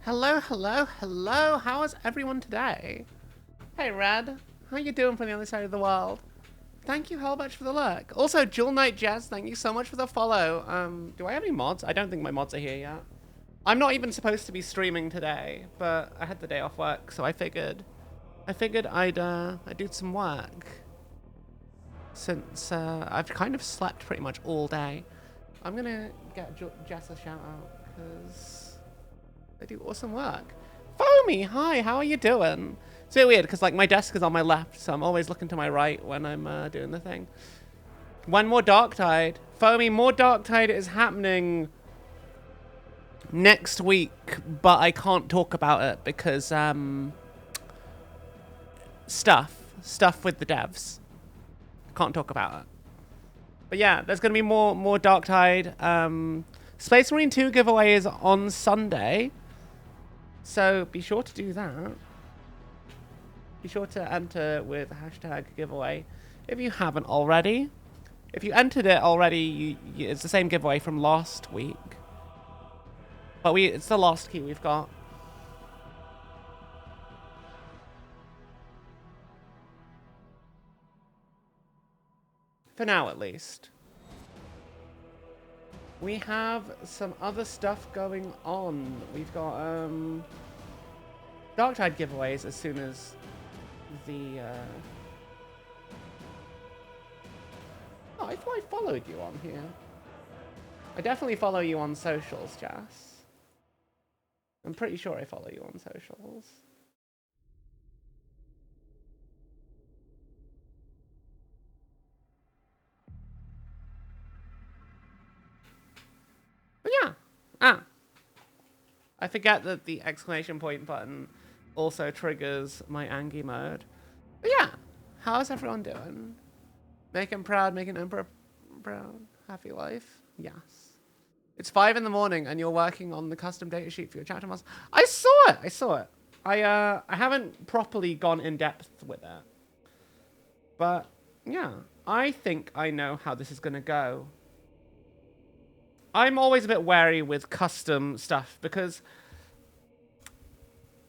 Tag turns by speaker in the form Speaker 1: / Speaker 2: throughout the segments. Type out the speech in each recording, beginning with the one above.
Speaker 1: Hello, hello, hello. How is everyone today? Hey, Red. How you doing from the other side of the world? Thank you hell much for the lurk. Also, Jewel Knight Jazz, thank you so much for the follow. Do I have any mods? I don't think my mods are here yet. I'm not even supposed to be streaming today, but I had the day off work, so I figured I'd do some work. Since I've kind of slept pretty much all day. I'm gonna get Jess a shout out, because they do awesome work. Foamy, hi, how are you doing? It's a bit weird, because like my desk is on my left, so I'm always looking to my right when I'm doing the thing. One more Darktide. Foamy, more Darktide is happening next week, but I can't talk about it because stuff with the devs. Can't talk about it. But yeah, there's gonna be more Darktide. Space Marine 2 giveaway is on Sunday, so be sure to do that. Be sure to enter with hashtag giveaway if you haven't already. If you entered it already, it's the same giveaway from last week. But it's the last key we've got. For now, at least. We have some other stuff going on. We've got Darktide giveaways as soon as the Oh, I thought I followed you on here. I definitely follow you on socials, Jas. I'm pretty sure I follow you on socials. But yeah. I forget that the exclamation point button also triggers my Angie mode. But yeah, how's everyone doing? Making proud, making Emperor proud. Happy life? Yes. It's 5 in the morning and you're working on the custom data sheet for your chapter master. I saw it. I haven't properly gone in depth with it. But yeah, I think I know how this is gonna go. I'm always a bit wary with custom stuff because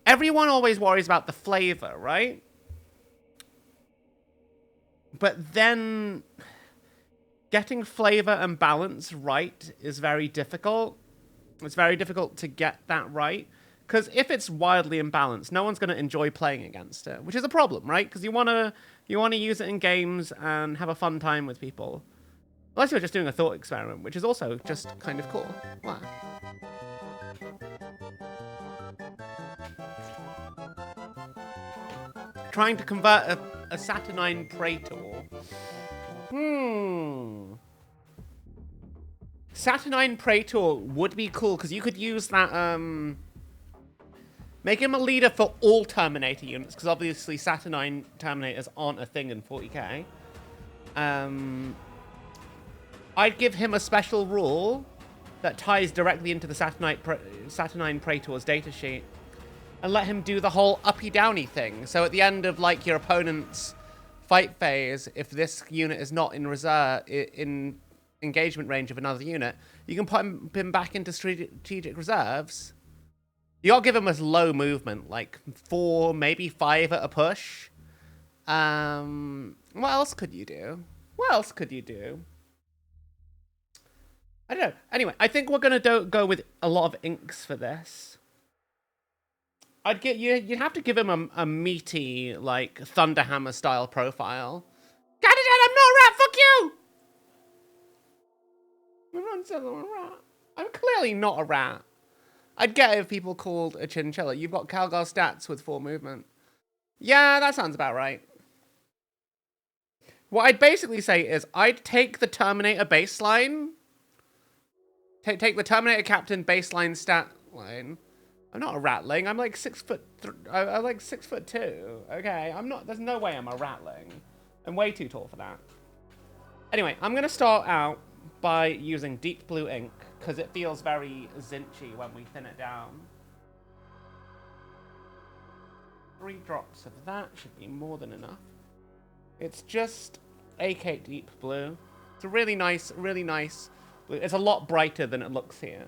Speaker 1: everyone always worries about the flavor, right? But then getting flavor and balance right is very difficult. It's very difficult to get that right. Because if it's wildly imbalanced, no one's going to enjoy playing against it, which is a problem, right? Because you want to use it in games and have a fun time with people. Unless you're just doing a thought experiment, which is also just kind of cool. Wow. Trying to convert a Saturnine Praetor. Saturnine Praetor would be cool, because you could use that, make him a leader for all Terminator units, because obviously Saturnine Terminators aren't a thing in 40k. I'd give him a special rule that ties directly into the Saturnine Praetor's datasheet, and let him do the whole uppy-downy thing. So at the end of like your opponent's fight phase, if this unit is not in reserve in engagement range of another unit, you can put him back into strategic reserves. You gotta give him a low movement, like 4, maybe 5 at a push. What else could you do? I don't know. Anyway, I think we're gonna go with a lot of inks for this. You'd have to give him a meaty, like, Thunderhammer style profile. God damn, I'm not a rat, fuck you! Everyone says I'm a rat. I'm clearly not a rat. I'd get it if people called a chinchilla. You've got Calgar stats with 4 movement. Yeah, that sounds about right. What I'd basically say is I'd take the Terminator baseline. Take the Terminator Captain baseline stat line. I'm not a ratling. I'm like 6'. I'm like 6'2". Okay, I'm not. There's no way I'm a ratling. I'm way too tall for that. Anyway, I'm gonna start out by using deep blue ink because it feels very zinchy when we thin it down. 3 drops of that should be more than enough. It's just AK deep blue. It's a really nice blue. It's a lot brighter than it looks here.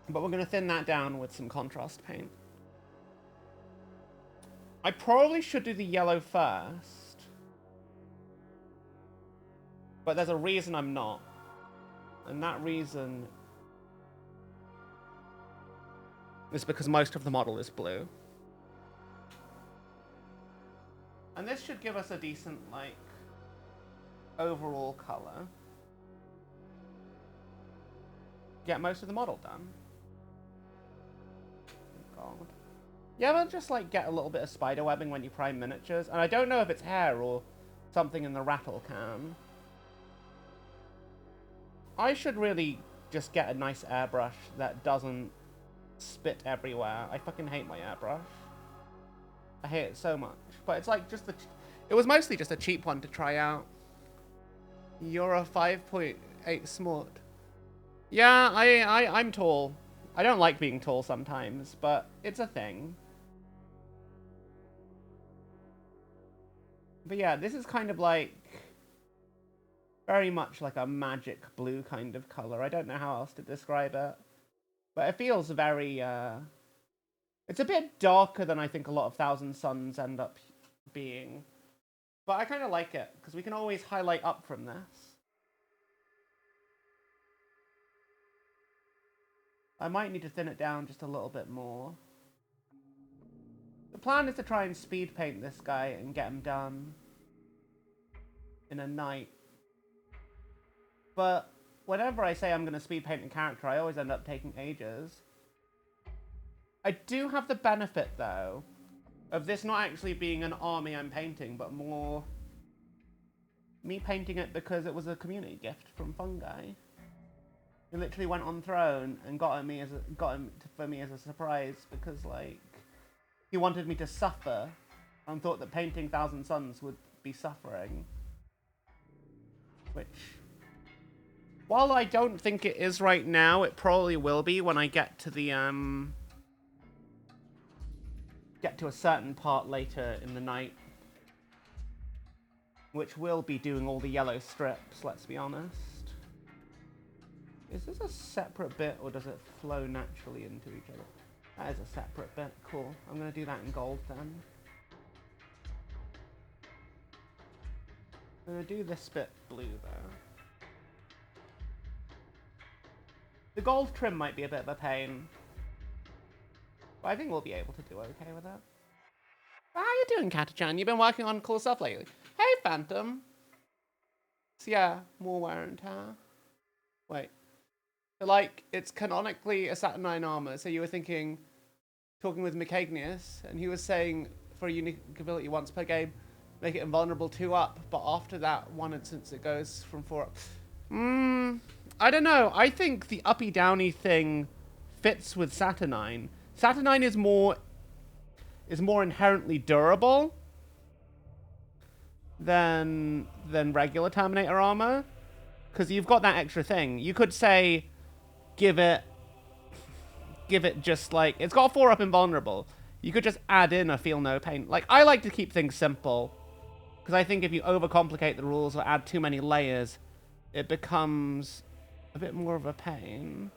Speaker 1: But we're going to thin that down with some contrast paint. I probably should do the yellow first. But there's a reason I'm not. And that reason is because most of the model is blue. And this should give us a decent, like, overall color. Get most of the model done. Oh God. You ever just, like, get a little bit of spider webbing when you prime miniatures? And I don't know if it's hair or something in the rattle can. I should really just get a nice airbrush that doesn't spit everywhere. I fucking hate my airbrush. I hate it so much. But it's like just the... It was mostly just a cheap one to try out. You're a 5.8 smart. Yeah, I'm tall. I don't like being tall sometimes, but it's a thing. But yeah, this is kind of like... very much like a magic blue kind of color. I don't know how else to describe it. But it feels very... It's a bit darker than I think a lot of Thousand Suns end up being. But I kind of like it, because we can always highlight up from this. I might need to thin it down just a little bit more. The plan is to try and speed paint this guy and get him done in a night. But whenever I say I'm going to speed paint a character, I always end up taking ages. I do have the benefit, though, of this not actually being an army I'm painting, but more me painting it because it was a community gift from Fungi. He literally went on Throne and got him for me as a surprise because, like, he wanted me to suffer and thought that painting Thousand Suns would be suffering. Which, while I don't think it is right now, it probably will be when I get to the, get to a certain part later in the night. Which will be doing all the yellow strips, let's be honest. Is this a separate bit, or does it flow naturally into each other? That is a separate bit. Cool. I'm going to do that in gold, then. I'm going to do this bit blue, though. The gold trim might be a bit of a pain. But I think we'll be able to do okay with it. How you doing, Katachan? You've been working on cool stuff lately. Hey, Phantom. So yeah, more wear and tear. Wait. So, like, it's canonically a Saturnine armor, so you were thinking, talking with Micagnius, and he was saying, for a unique ability once per game, make it invulnerable 2 up, but after that 1 instance it goes from 4 up. I don't know. I think the uppy-downy thing fits with Saturnine. Saturnine is more inherently durable than regular Terminator armor, because you've got that extra thing. You could say, give it just like, it's got 4 up invulnerable. You could just add in a feel no pain. Like, I like to keep things simple, because I think if you overcomplicate the rules or add too many layers, it becomes a bit more of a pain.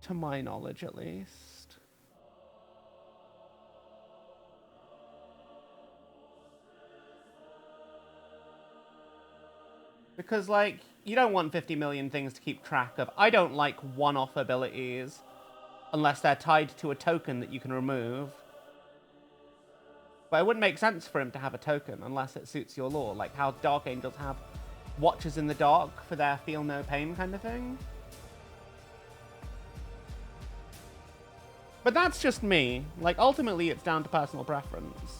Speaker 1: To my knowledge, at least. Because, like, you don't want 50 million things to keep track of. I don't like one-off abilities unless they're tied to a token that you can remove. But it wouldn't make sense for him to have a token unless it suits your lore, like how Dark Angels have Watchers in the Dark for their feel no pain kind of thing. But that's just me. Like, ultimately, it's down to personal preference.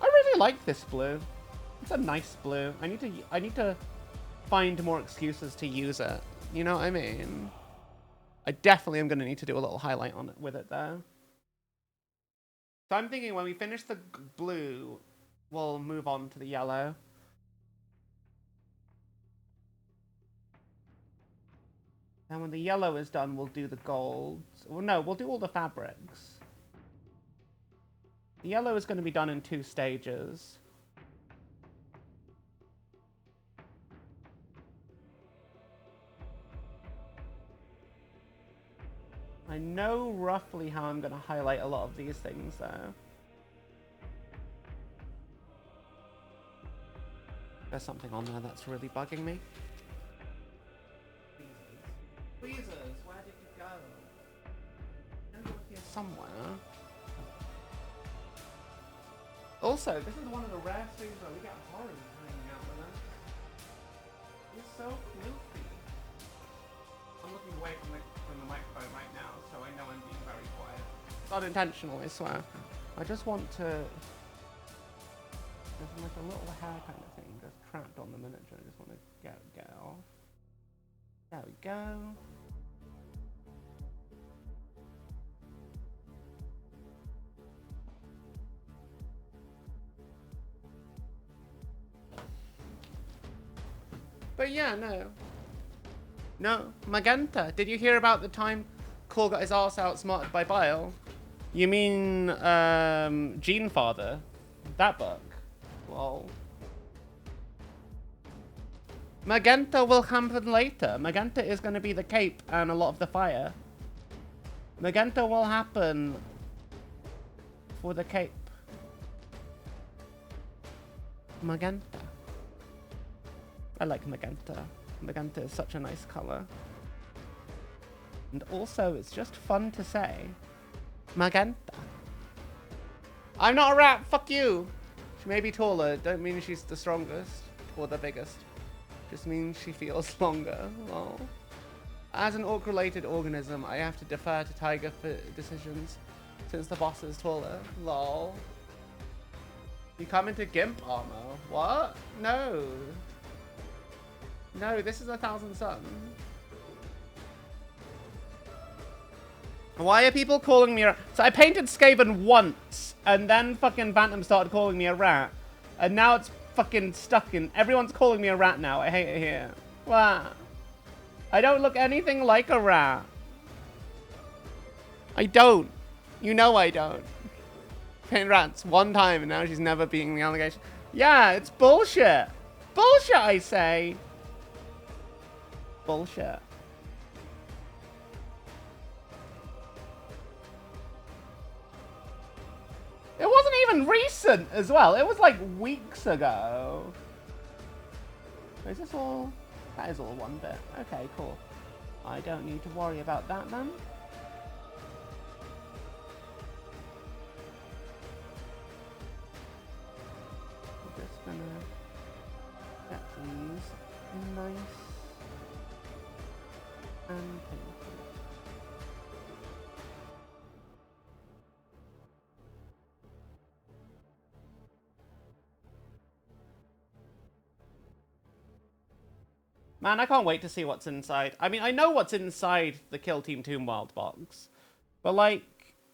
Speaker 1: I really like this blue. It's a nice blue. I need to find more excuses to use it. You know what I mean? I definitely am going to need to do a little highlight on it with it there. So I'm thinking when we finish the blue, we'll move on to the yellow. And when the yellow is done, we'll do the gold. Well, no, we'll do all the fabrics. The yellow is going to be done in 2 stages. I know roughly how I'm going to highlight a lot of these things, though. There's something on there that's really bugging me. Tweezers, where did you go? You're here somewhere. Also, this is one of the rare things where we get horror hanging out with us. He's so filthy. I'm looking away from the microphone right now, so I know I'm being very quiet. It's not intentional, I swear. I just want to... There's like a little hair kind of thing just trapped on the miniature. I just want to get off. There we go. But yeah, no. No, Magenta. Did you hear about the time Cole got his arse outsmarted by Bile? You mean, Gene Father? That book? Lol. Magenta will happen later. Magenta is going to be the cape and a lot of the fire. Magenta will happen for the cape. Magenta. I like magenta. Magenta is such a nice color. And also, it's just fun to say. Magenta. I'm not a rat, fuck you! She may be taller, don't mean she's the strongest or the biggest. Just means she feels longer. Lol. As an orc-related organism, I have to defer to Tiger for decisions since the boss is taller. Lol. You come into Gimp armor. What? No. No, this is 1,000 Suns. Why are people calling me a rat? So I painted Skaven once, and then fucking Phantom started calling me a rat. And now it's fucking stuck in... Everyone's calling me a rat now. I hate it here. Wow. I don't look anything like a rat. I don't. You know I don't. Paint rats one time, and now she's never being the allegation. Yeah, it's bullshit. Bullshit, I say. Bullshit. It wasn't even recent as well. It was like weeks ago. Is this all? That is all one bit. Okay, cool. I don't need to worry about that then. I'm just gonna get these nice and pink. Man, I can't wait to see what's inside. I mean, I know what's inside the Kill Team Tomb Wild box. But, like,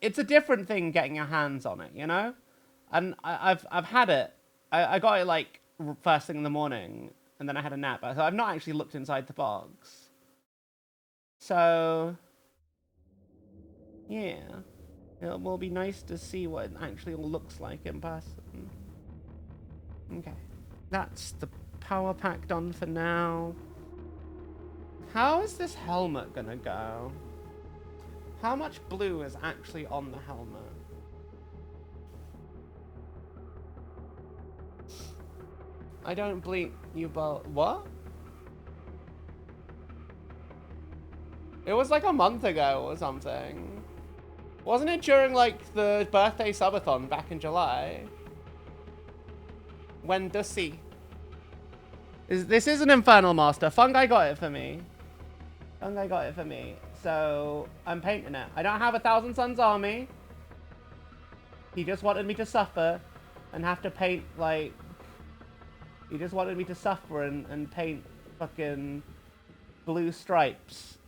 Speaker 1: it's a different thing getting your hands on it, you know? And I've had it. I got it, like, first thing in the morning. And then I had a nap. So I've not actually looked inside the box. So, yeah. It will be nice to see what it actually all looks like in person. Okay. That's the power pack done for now. How is this helmet gonna go? How much blue is actually on the helmet? I don't believe you both. What? It was like a month ago or something. Wasn't it during like the birthday subathon back in July? When Dussy. This is an Infernal Master. Fungi got it for me. Fungi got it for me. So, I'm painting it. I don't have 1,000 Suns army. He just wanted me to suffer and have to paint, like... He just wanted me to suffer and paint fucking blue stripes.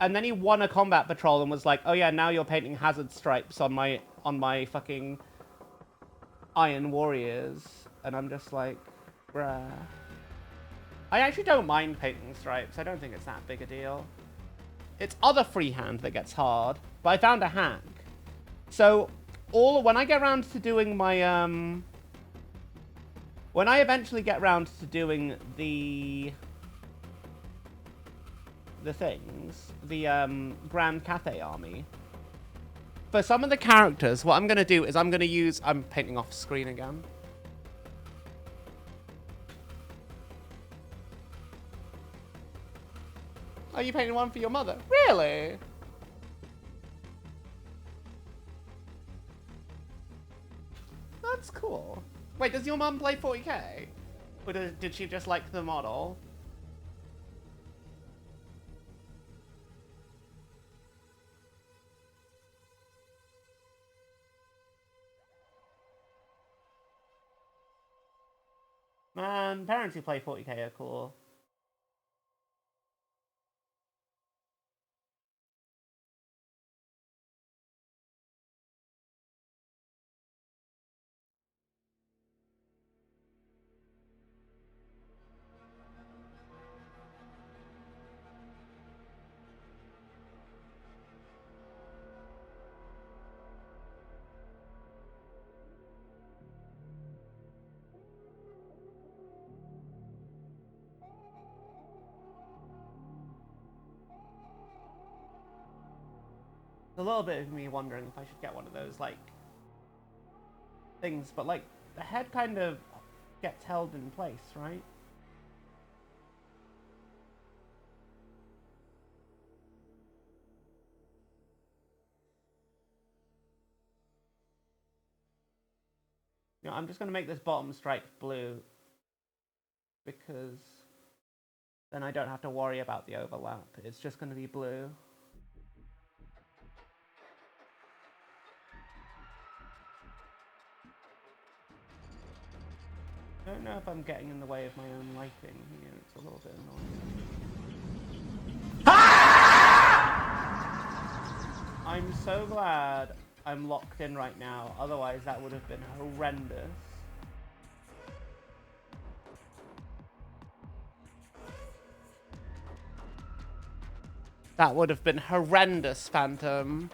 Speaker 1: And then he won a combat patrol and was like, oh yeah, now you're painting hazard stripes on my fucking Iron Warriors. And I'm just like, bruh. I actually don't mind painting stripes. I don't think it's that big a deal. It's other freehand that gets hard. But I found a hack. So, when I get around to doing my, when I eventually get around to doing the the things, the Grand Cathay Army. For some of the characters, what I'm going to do is I'm going to use... I'm painting off screen again. Oh, you painted one for your mother? Really? That's cool. Wait, does your mum play 40k? Or did she just like the model? Man, parents who play 40k are cool. A little bit of me wondering if I should get one of those, like, things, but, like, the head kind of gets held in place, right? You know, I'm just going to make this bottom stripe blue because then I don't have to worry about the overlap. It's just going to be blue. I don't know if I'm getting in the way of my own lighting here. It's a little bit annoying. Ah! I'm so glad I'm locked in right now. Otherwise, that would have been horrendous. That would have been horrendous, Phantom.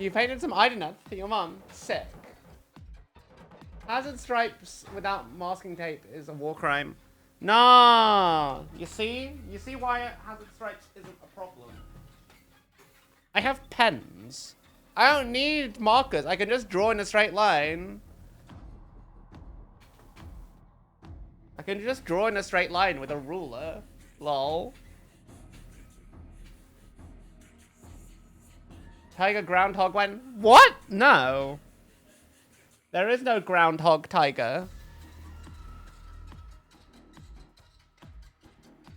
Speaker 1: You painted some Idonet for your mum. Sick. Hazard stripes without masking tape is a war crime. No, you see? You see why hazard stripes isn't a problem? I have pens. I don't need markers. I can just draw in a straight line. I can just draw in a straight line with a ruler. Lol. Tiger groundhog when? What? No. There is no groundhog tiger.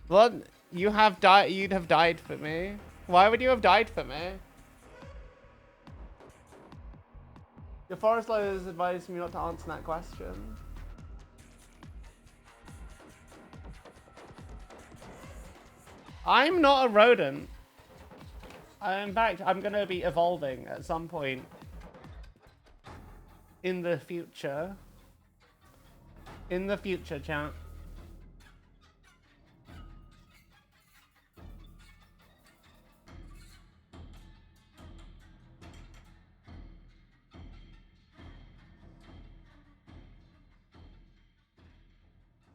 Speaker 1: What? You have died. You'd have died for me. Why would you have died for me? Your forest lawyers advised me not to answer that question. I'm not a rodent. In fact, I'm going to be evolving at some point in the future. In the future, chat.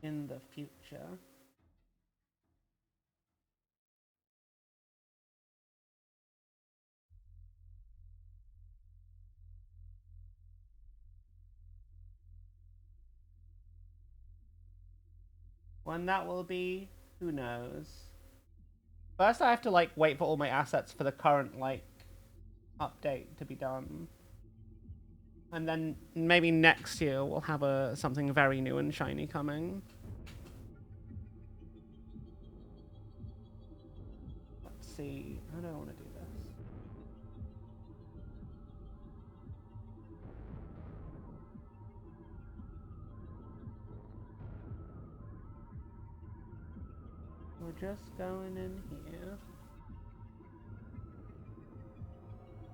Speaker 1: In the future. When that will be, who knows. First I have to like wait for all my assets for the current like update to be done. And then maybe next year we'll have something very new and shiny coming. Let's see. I don't want to do this. We're just going in here.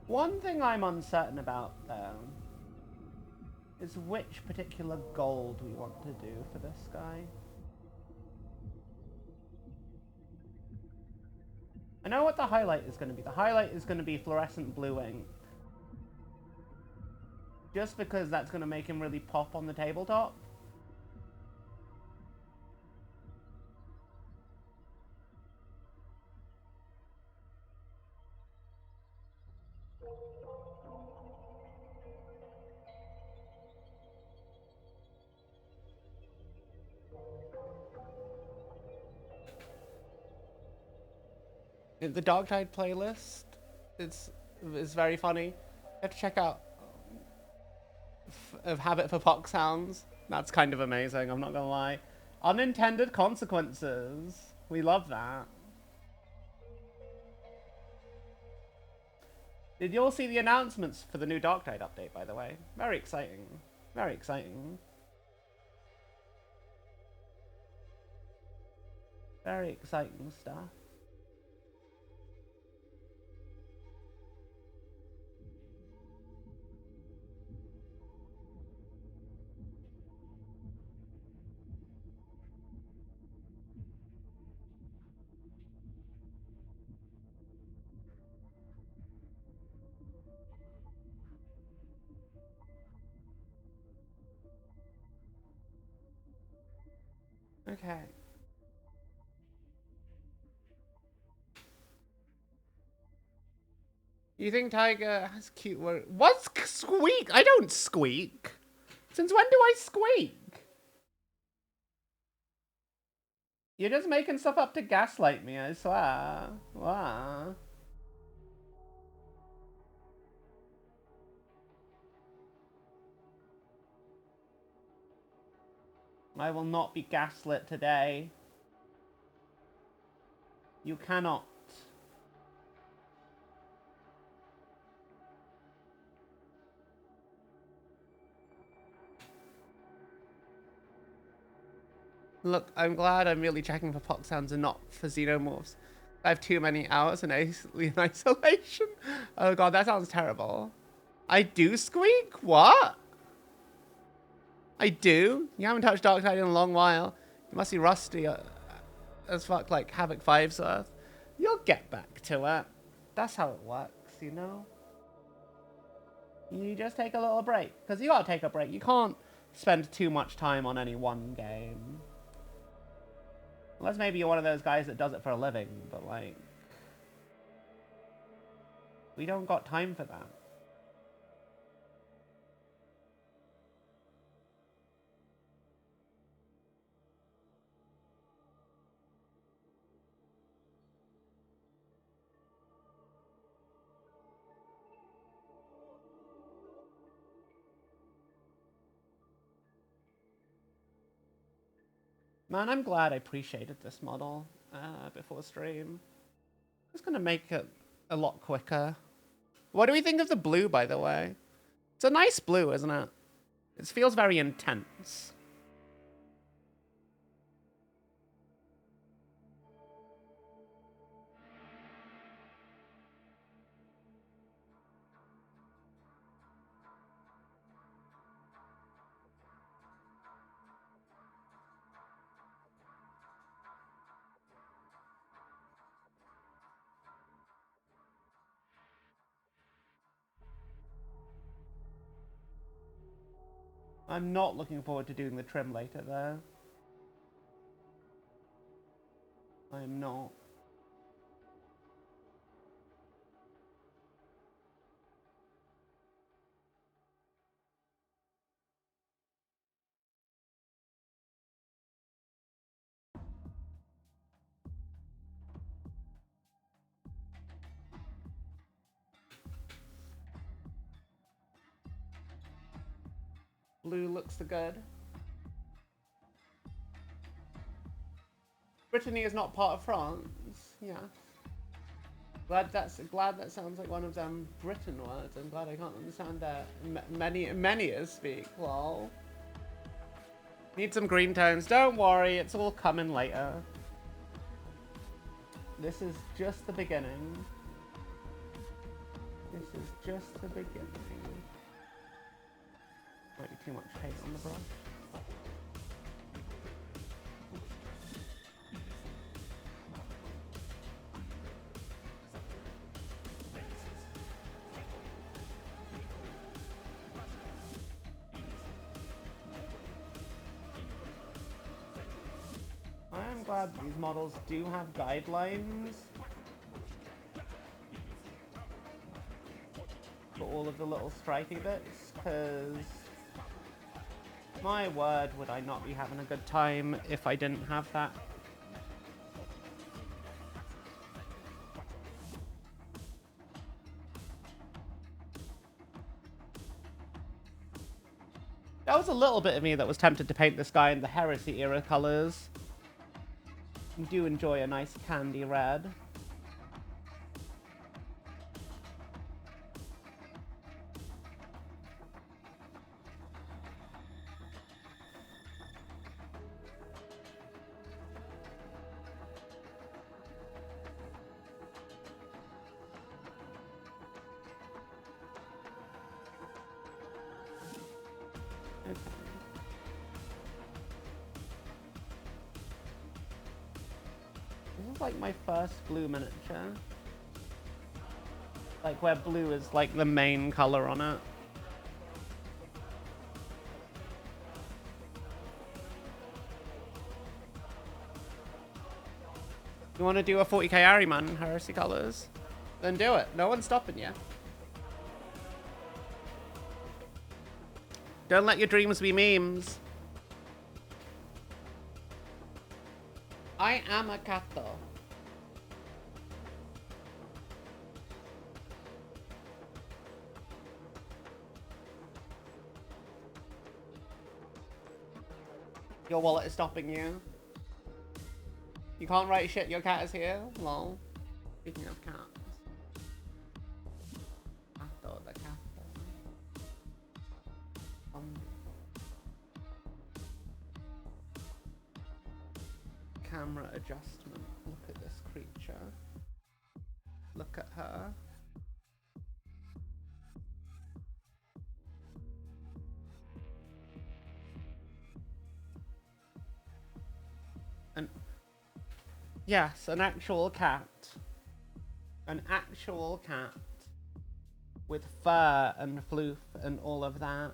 Speaker 1: One thing I'm uncertain about, though, is which particular gold we want to do for this guy. I know what the highlight is going to be. The highlight is going to be fluorescent blue ink. Just because that's going to make him really pop on the tabletop. The Dark Tide playlist is very funny. You have to check out of Habit for Pox Sounds. That's kind of amazing, I'm not gonna lie. Unintended consequences. We love that. Did you all see the announcements for the new Dark Tide update, by the way? Very exciting. Very exciting. Very exciting stuff. Okay. You think Tiger has cute words? What's squeak? I don't squeak. Since when do I squeak? You're just making stuff up to gaslight me, I swear. Wow. I will not be gaslit today. You cannot. Look, I'm glad I'm really checking for pox sounds and not for xenomorphs. I have too many hours in isolation. Oh god, that sounds terrible. I do squeak? What? I do? You haven't touched Dark Tide in a long while. You must be rusty as fuck like Havoc 5's Earth. You'll get back to it. That's how it works, you know? You just take a little break. Because you gotta take a break. You can't spend too much time on any one game. Unless maybe you're one of those guys that does it for a living, but like... we don't got time for that. Man, I'm glad I appreciated this model before stream. It's gonna make it a lot quicker. What do we think of the blue, by the way? It's a nice blue, isn't it? It feels very intense. I'm not looking forward to doing the trim later, though. I am not. Blue looks the good. Brittany is not part of France. Yeah. Glad that sounds like one of them Britain words. I'm glad I can't understand that many speak. Lol. Need some green tones. Don't worry, it's all coming later. This is just the beginning. This is just the beginning. Might be too much paint on the brush. I am glad these models do have guidelines for all of the little stripy bits, because my word, would I not be having a good time if I didn't have that. was a little bit of me that was tempted to paint this guy in the Heresy era colors. I do enjoy a nice candy red. This is like my first blue miniature. Like where blue is like the main color on it. You want to do a 40k Ahriman Heresy colors? Then do it. No one's stopping you. Don't let your dreams be memes. I am a cat though. Your wallet is stopping you. You can't write shit, your cat is here? Lol. Speaking of cats. Cato, the cat. Camera adjustment. Look at this creature. Look at her. And yes, an actual cat. An actual cat. With fur and floof and all of that.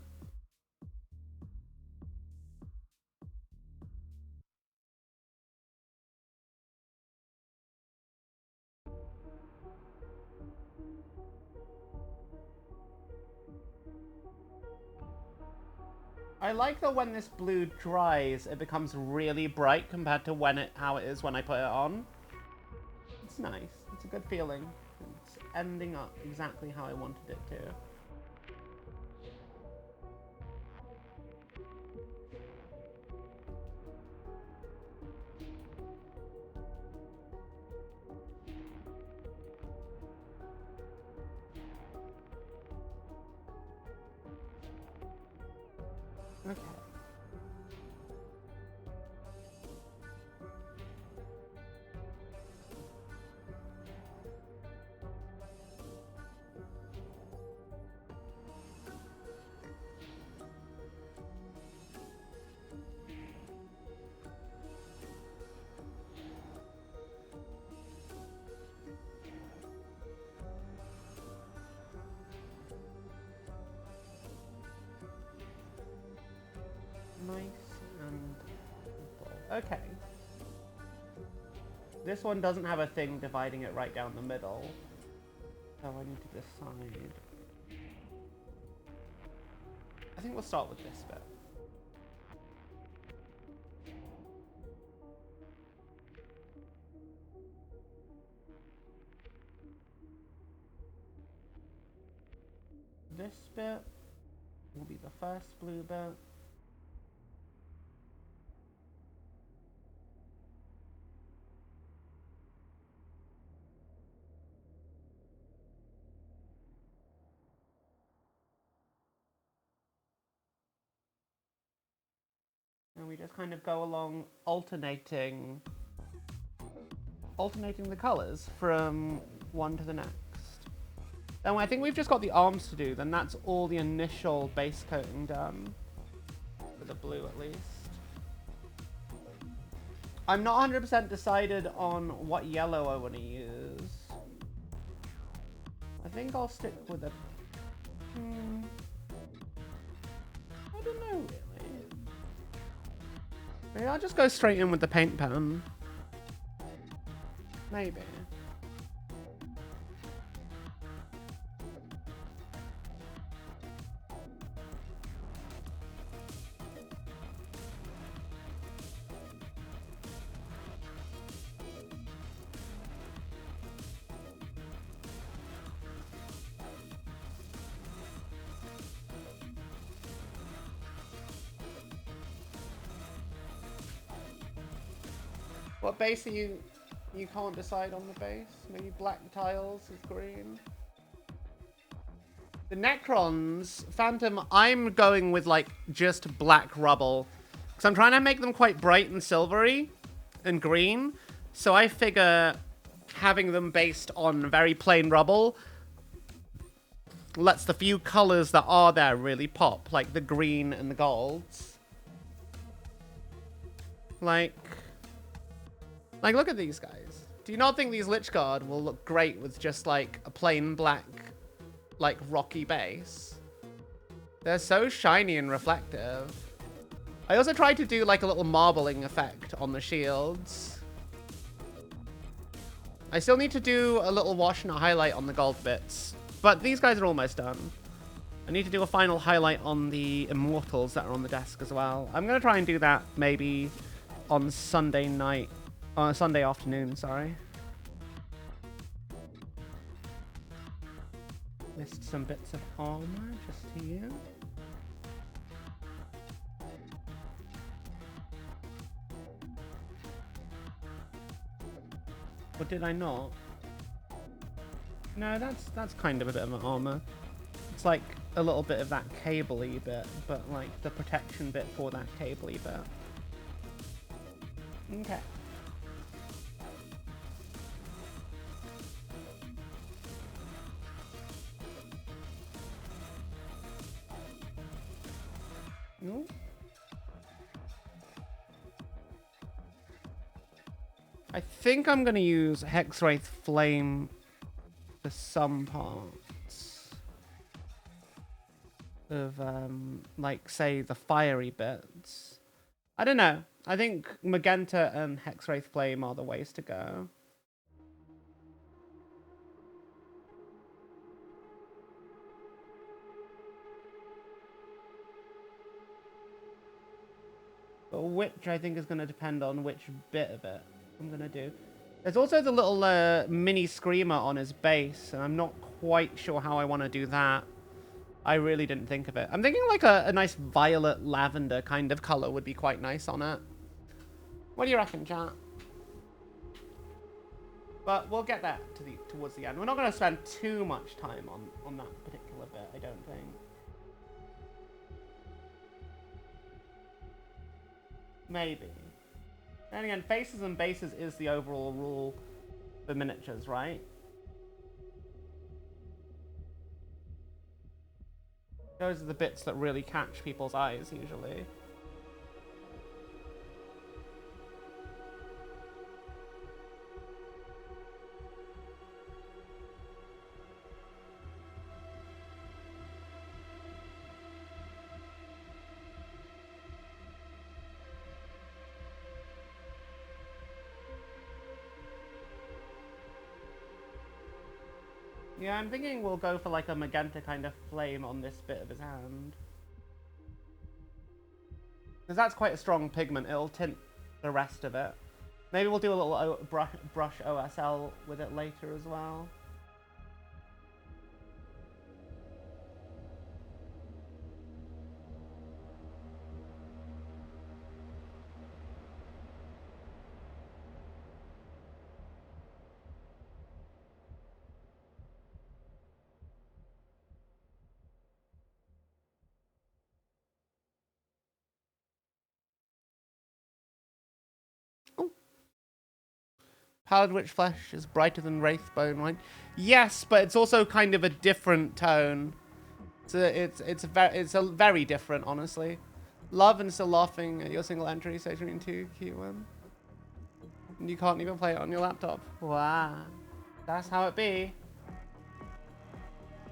Speaker 1: I like that when this blue dries, it becomes really bright compared to how it is when I put it on. It's nice. It's a good feeling. It's ending up exactly how I wanted it to. Okay. Nice and simple. Okay. This one doesn't have a thing dividing it right down the middle. So I need to decide. I think we'll start with this bit. This bit will be the first blue bit. And we just kind of go along alternating the colors from one to the next. Then I think we've just got the arms to do, then that's all the initial base coating done. For the blue at least. I'm not 100% decided on what yellow I want to use. I think I'll stick with a... I don't know really. Maybe I'll just go straight in with the paint pen. Maybe. What base are you? You can't decide on the base. Maybe black tiles with green. The Necrons, Phantom, I'm going with like just black rubble. Because I'm trying to make them quite bright and silvery and green. So I figure having them based on very plain rubble lets the few colors that are there really pop. Like the green and the golds. Like look at these guys. Do you not think these Lich Guard will look great with just like a plain black, like rocky base? They're so shiny and reflective. I also tried to do like a little marbling effect on the shields. I still need to do a little wash and a highlight on the gold bits, but these guys are almost done. I need to do a final highlight on the immortals that are on the desk as well. I'm gonna try and do that maybe on Sunday night. Sunday afternoon, sorry. Missed some bits of armor just here. Or did I not? No, that's kind of a bit of an armor. It's like a little bit of that cable-y bit, but like the protection bit for that cable-y bit. Okay. No. I think I'm going to use Hexwraith Flame for some parts of, like, say, the fiery bits. I don't know. I think Magenta and Hexwraith Flame are the ways to go. But which I think is going to depend on which bit of it I'm going to do. There's also the little mini screamer on his base, and I'm not quite sure how I want to do that. I really didn't think of it. I'm thinking like a nice violet lavender kind of color would be quite nice on it. What do you reckon, chat? But we'll get that towards the end. We're not going to spend too much time on that particular bit, I don't think. Maybe. And again, faces and bases is the overall rule for miniatures, right? Those are the bits that really catch people's eyes, usually. Yeah, I'm thinking we'll go for like a magenta kind of flame on this bit of his hand. Because that's quite a strong pigment, it'll tint the rest of it. Maybe we'll do a little brush OSL with it later as well. Pallid Witch Flesh is brighter than Wraithbone Wine. Yes, but it's also kind of a different tone. It's a very different, honestly. Love and still laughing at your single entry, Sage Marine 2 Q1. And you can't even play it on your laptop. Wow. That's how it be.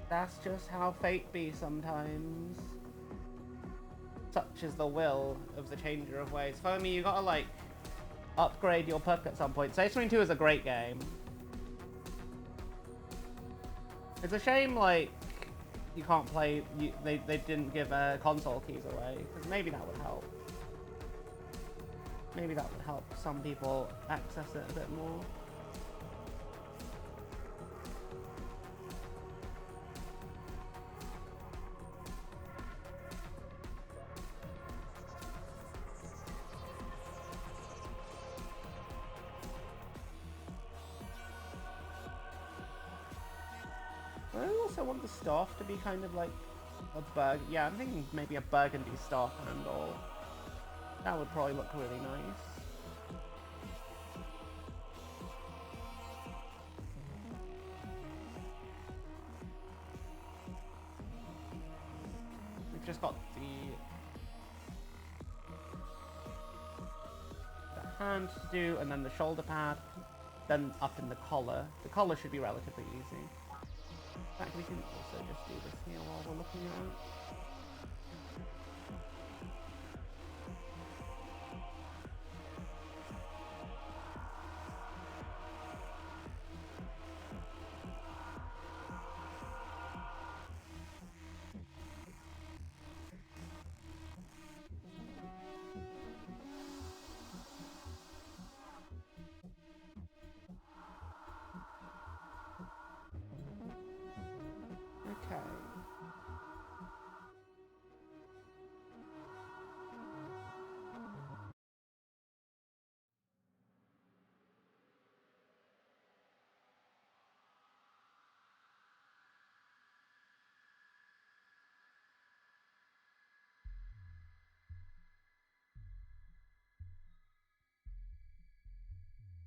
Speaker 1: That's just how fate be sometimes. Such is the will of the changer of ways. For me, you gotta like upgrade your perk at some point. Sage Marine 2 is a great game. It's a shame, like, you can't play. They didn't give console keys away, because maybe that would help. Maybe that would help some people access it a bit more. also want the staff to be kind of like a yeah, I'm thinking maybe a burgundy staff handle. That would probably look really nice. We've just got the hand to do, and then the shoulder pad, then up in the collar. The collar should be relatively easy. In fact, we can also just do this here while we're looking at it. Okay.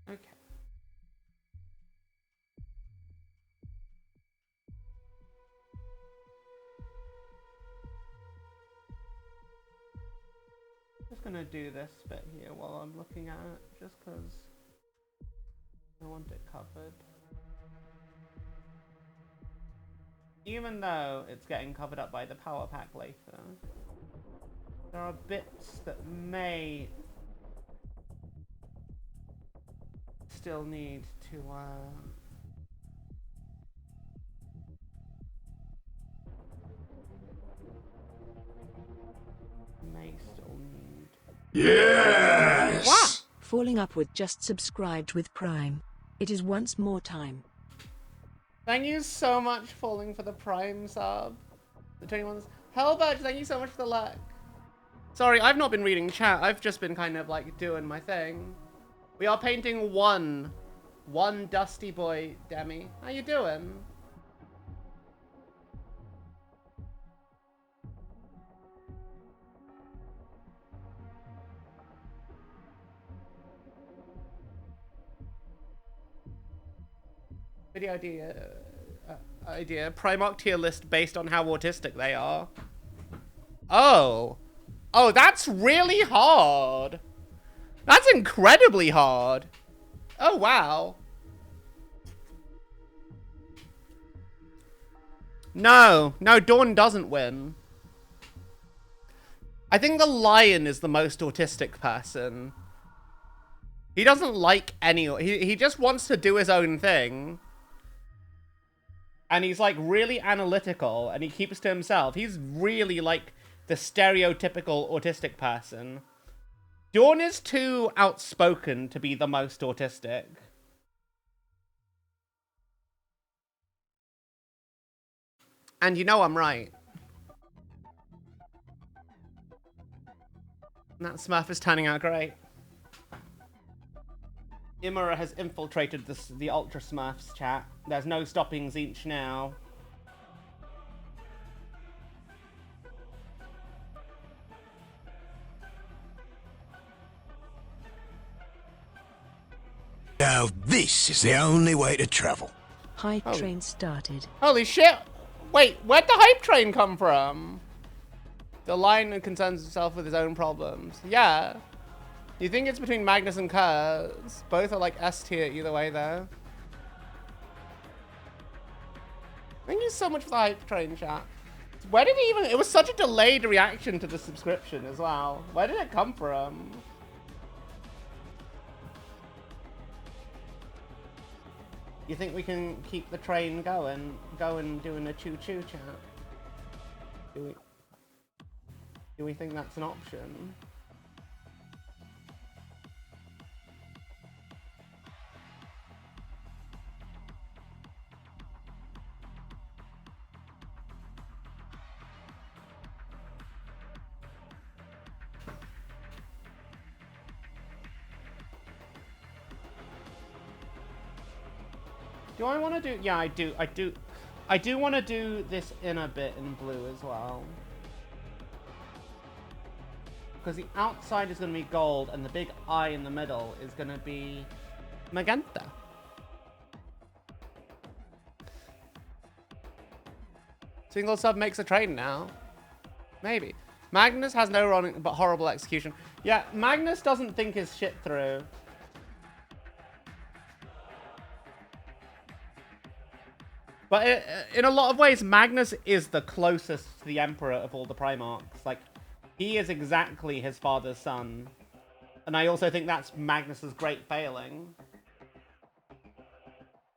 Speaker 1: Okay. Just gonna do this bit here while I'm looking at it, just because I want it covered. Even though it's getting covered up by the power pack later, there are bits that may still need to
Speaker 2: Yes!
Speaker 1: What?
Speaker 3: Falling Upward just subscribed with Prime. It is once more time.
Speaker 1: Thank you so much, Falling, for the Prime sub. The 21s. Hellbird, thank you so much for the luck. Sorry, I've not been reading chat. I've just been kind of like doing my thing. We are painting one dusty boy, Demi. How you doing? Video idea. Primarch tier list based on how autistic they are. Oh. Oh, that's really hard. That's incredibly hard. Oh, wow. No, Dawn doesn't win. I think the lion is the most autistic person. He doesn't like any... He just wants to do his own thing. And he's, like, really analytical, and he keeps to himself. He's really, like, the stereotypical autistic person. Dawn is too outspoken to be the most autistic. And you know I'm right. And that Smurf is turning out great. Imura has infiltrated the Ultra Smurfs chat. There's no stopping Zinch now.
Speaker 2: Now this is the only way to travel.
Speaker 3: Hype train started.
Speaker 1: Holy shit! Wait, where'd the hype train come from? The lion concerns himself with his own problems. Yeah. You think it's between Magnus and Kurz? Both are like S tier either way though. Thank you so much for the hype train chat. Where did he even... It was such a delayed reaction to the subscription as well. Where did it come from? You think we can keep the train going doing a choo-choo chat? Do we think that's an option? Do I want to do... Yeah, I do. I do want to do this inner bit in blue as well. Because the outside is going to be gold, and the big eye in the middle is going to be magenta. Single sub makes a train now. Maybe. Magnus has no running but horrible execution. Yeah, Magnus doesn't think his shit through. But in a lot of ways, Magnus is the closest to the Emperor of all the Primarchs. Like, he is exactly his father's son. And I also think that's Magnus's great failing.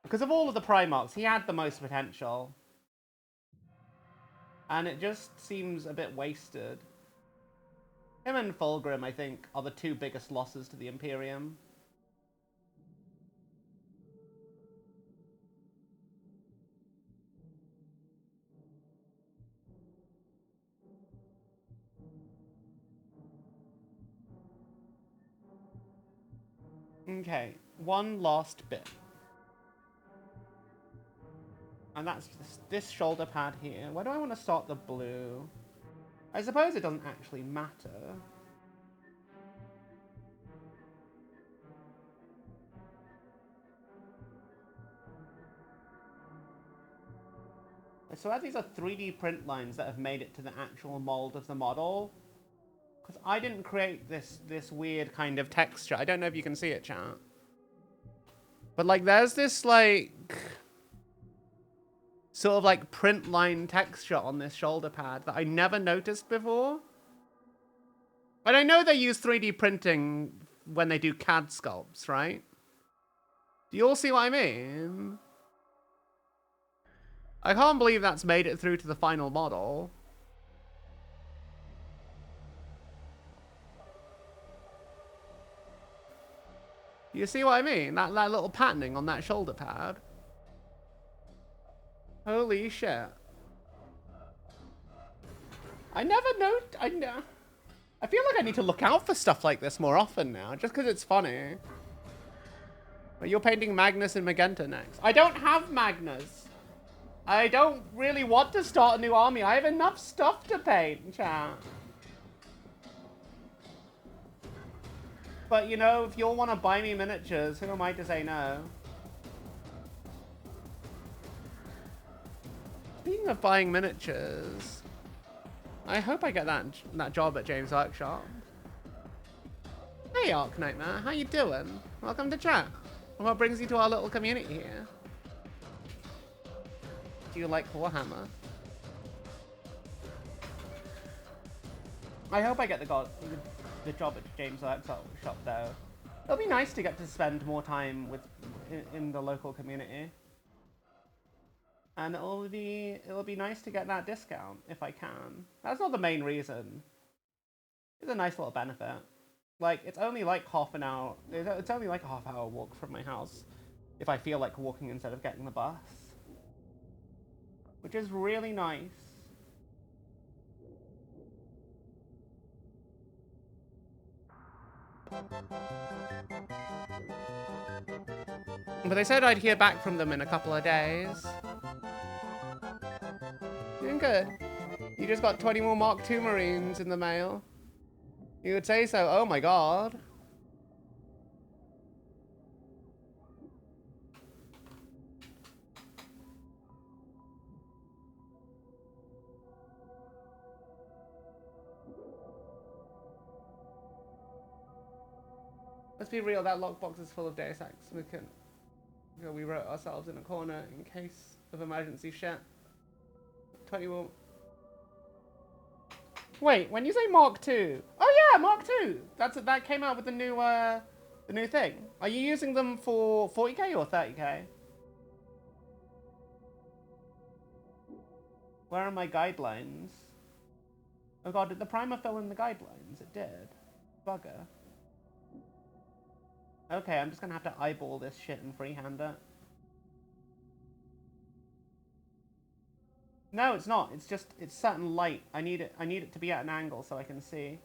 Speaker 1: Because of all of the Primarchs, he had the most potential. And it just seems a bit wasted. Him and Fulgrim, I think, are the two biggest losses to the Imperium. Okay, one last bit. And that's this shoulder pad here. Where do I want to start the blue? I suppose it doesn't actually matter. So as these are 3D print lines that have made it to the actual mold of the model. Because I didn't create this weird kind of texture. I don't know if you can see it, chat. But like there's this like sort of like print line texture on this shoulder pad that I never noticed before. And I know they use 3D printing when they do CAD sculpts, right? Do you all see what I mean? I can't believe that's made it through to the final model. You see what I mean? That little patterning on that shoulder pad. Holy shit. I never I feel like I need to look out for stuff like this more often now, just because it's funny. But you're painting Magnus and Magenta next. I don't have Magnus. I don't really want to start a new army. I have enough stuff to paint, chat. But, you know, if you all want to buy me miniatures, who am I to say no? Speaking of buying miniatures, I hope I get that job at James Workshop. Hey, Arc Nightmare, how you doing? Welcome to chat. What brings you to our little community here? Do you like Warhammer? I hope I get the job at James Workshop though. It'll be nice to get to spend more time in the local community. And it'll be nice to get that discount if I can. That's not the main reason. It's a nice little benefit. Like, it's only like half an hour. It's only like a half-hour walk from my house if I feel like walking instead of getting the bus. Which is really nice. But they said I'd hear back from them in a couple of days. Doing good. You just got 20 more Mark II Marines in the mail. You would say so. Oh my god. Let's be real, that lockbox is full of Deus Ex. We wrote ourselves in a corner in case of emergency shit. 20 more. Wait, when you say Mark II, oh yeah, Mark II. That came out with the new thing. Are you using them for 40k or 30k? Where are my guidelines? Oh god, did the primer fill in the guidelines? It did. Bugger. Okay, I'm just gonna have to eyeball this shit and freehand it. No, it's not. It's just, it's certain light. I need it to be at an angle so I can see.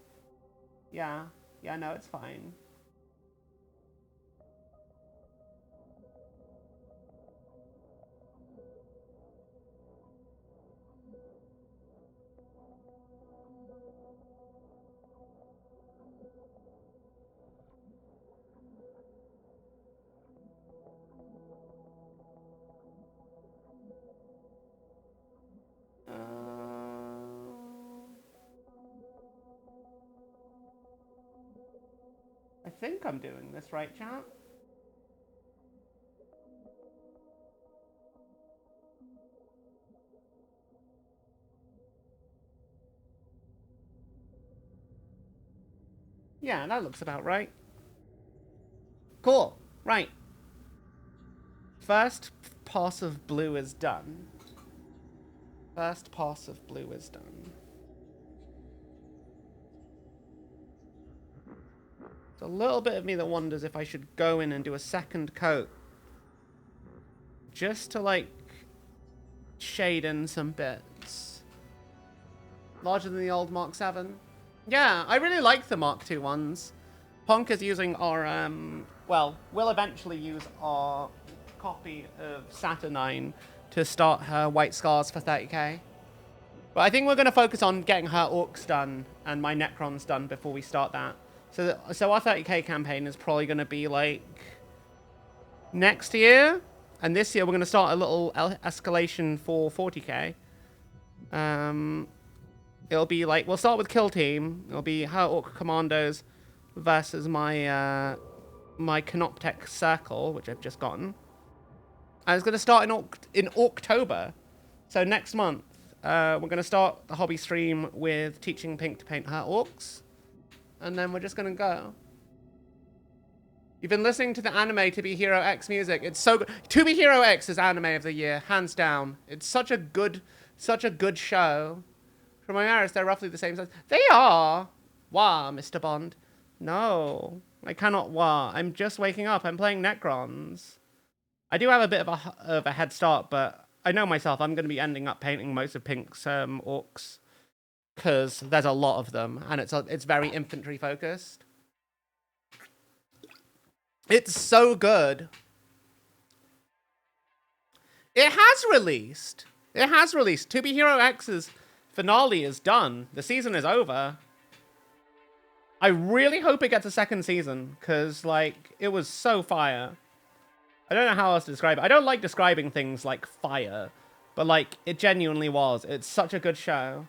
Speaker 1: Yeah, no, it's fine. think I'm doing this right, chat. Yeah, that looks about right. Cool. Right. First pass of blue is done. First pass of blue is done. There's a little bit of me that wonders if I should go in and do a second coat. Just to, like, shade in some bits. Larger than the old Mark 7. Yeah, I really like the Mark 2 ones. Ponk is using our, well, we'll eventually use our copy of Saturnine to start her White Scars for 30k. But I think we're going to focus on getting her Orcs done and my Necrons done before we start that. So our 30k campaign is probably going to be, like, next year. And this year we're going to start a little escalation for 40k. It'll be, like, we'll start with Kill Team. It'll be her Orc Commandos versus my my Canoptech Circle, which I've just gotten. And it's going to start in October. So next month, we're going to start the hobby stream with teaching Pink to paint her Orcs. And then we're just going to go. You've been listening to the anime To Be Hero X music. It's so good. To Be Hero X is anime of the year, hands down. It's such a good show. From my Maris, they're roughly the same size. They are. Wah, Mr. Bond. No, I cannot wah. I'm just waking up. I'm playing Necrons. I do have a bit of a head start, but I know myself. I'm going to be ending up painting most of Pink's Orcs because there's a lot of them, and it's very infantry focused. It's so good. It has released. It has released. To Be Hero X's finale is done. The season is over. I really hope it gets a second season, because, like, it was so fire. I don't know how else to describe it. I don't like describing things like fire, but, like, it genuinely was. It's such a good show.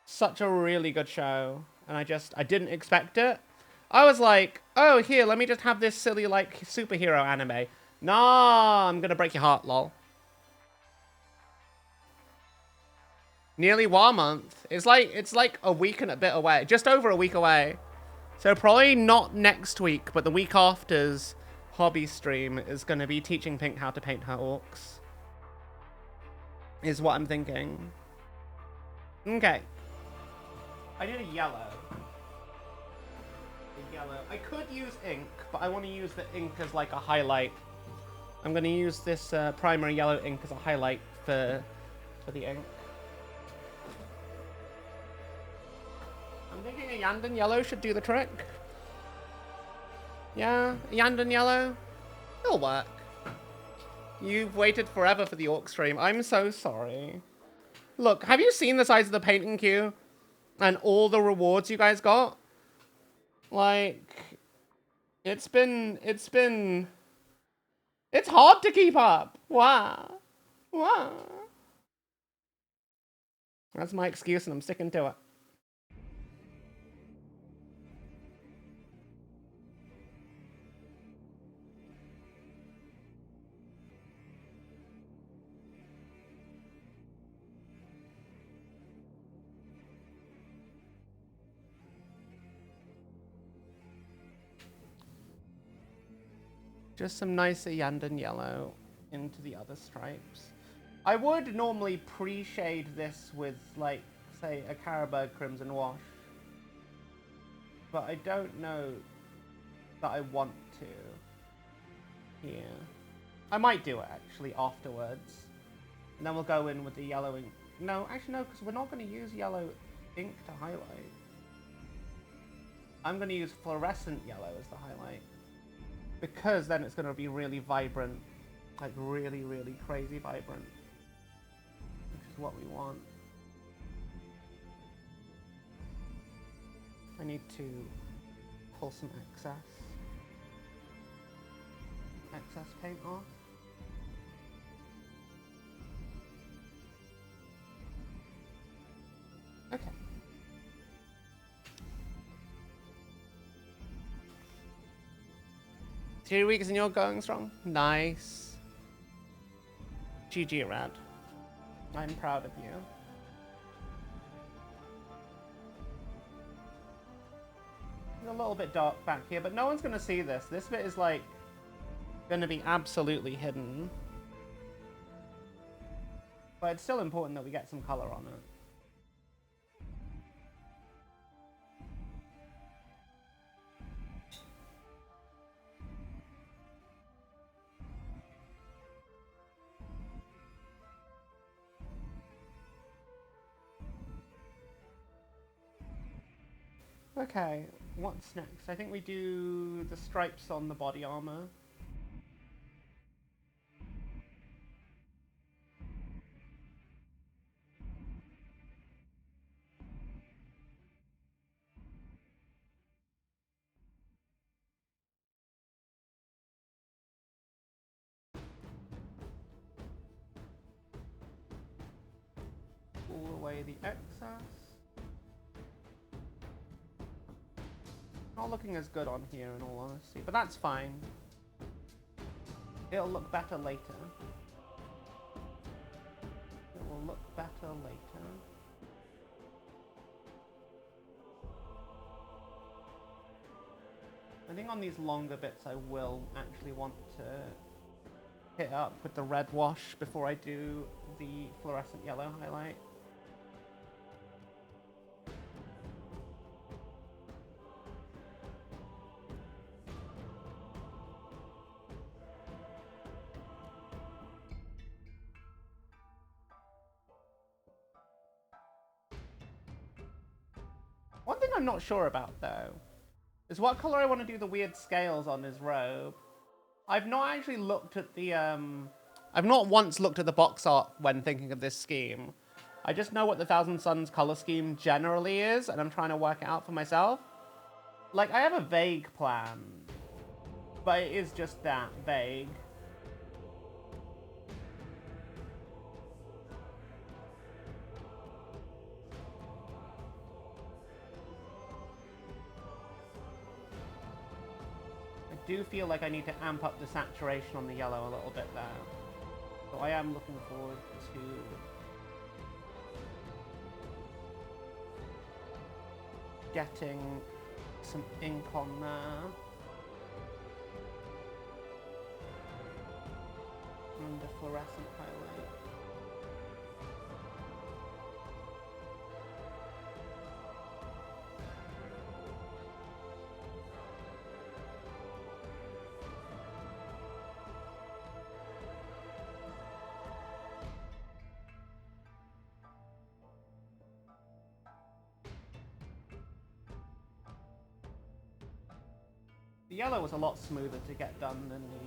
Speaker 1: Such a really good show. And I didn't expect it. I was like, oh, here, let me just have this silly, like, superhero anime. Nah, I'm gonna break your heart, lol. Nearly War Month. It's like a week and a bit away. Just over a week away. So probably not next week, but the week after's hobby stream is going to be teaching Pink how to paint her Orcs. Is what I'm thinking. Okay. I did a yellow. I could use ink, but I want to use the ink as like a highlight. I'm going to use this primary yellow ink as a highlight for the ink. I'm thinking a Yandan yellow should do the trick. Yeah, a Yandan yellow. It'll work. You've waited forever for the Orc stream. I'm so sorry. Look, have you seen the size of the painting queue? And all the rewards you guys got? Like, it's hard to keep up. Wow. Wow. That's my excuse and I'm sticking to it. Just some nicer Yandan yellow into the other stripes. I would normally pre-shade this with, like, say, a Carabao Crimson Wash. But I don't know that I want to here. I might do it, actually, afterwards. And then we'll go in with the yellow ink. No, actually, no, because we're not going to use yellow ink to highlight. I'm going to use fluorescent yellow as the highlight. Because then it's going to be really vibrant. Like, really, really crazy vibrant. Which is what we want. I need to pull some excess paint off. Okay. 2 weeks and you're going strong? Nice. GG, Rad. I'm proud of you. It's a little bit dark back here, but no one's going to see this. This bit is, like, going to be absolutely hidden. But it's still important that we get some color on it. Okay, what's next? I think we do the stripes on the body armor. Pull away the excess. Not looking as good on here in all honesty, but that's fine. It'll look better later. It will look better later. I think on these longer bits I will actually want to hit up with the red wash before I do the fluorescent yellow highlight. One thing I'm not sure about though is what color I want to do the weird scales on his robe. I've not actually looked at the I've not once looked at the box art when thinking of this scheme. I just know what the Thousand Suns color scheme generally is, and I'm trying to work it out for myself. Like, I have a vague plan, but it is just that, vague. I do feel like I need to amp up the saturation on the yellow a little bit there. So I am looking forward to getting some ink on there. And a fluorescent highlight. The yellow was a lot smoother to get done than the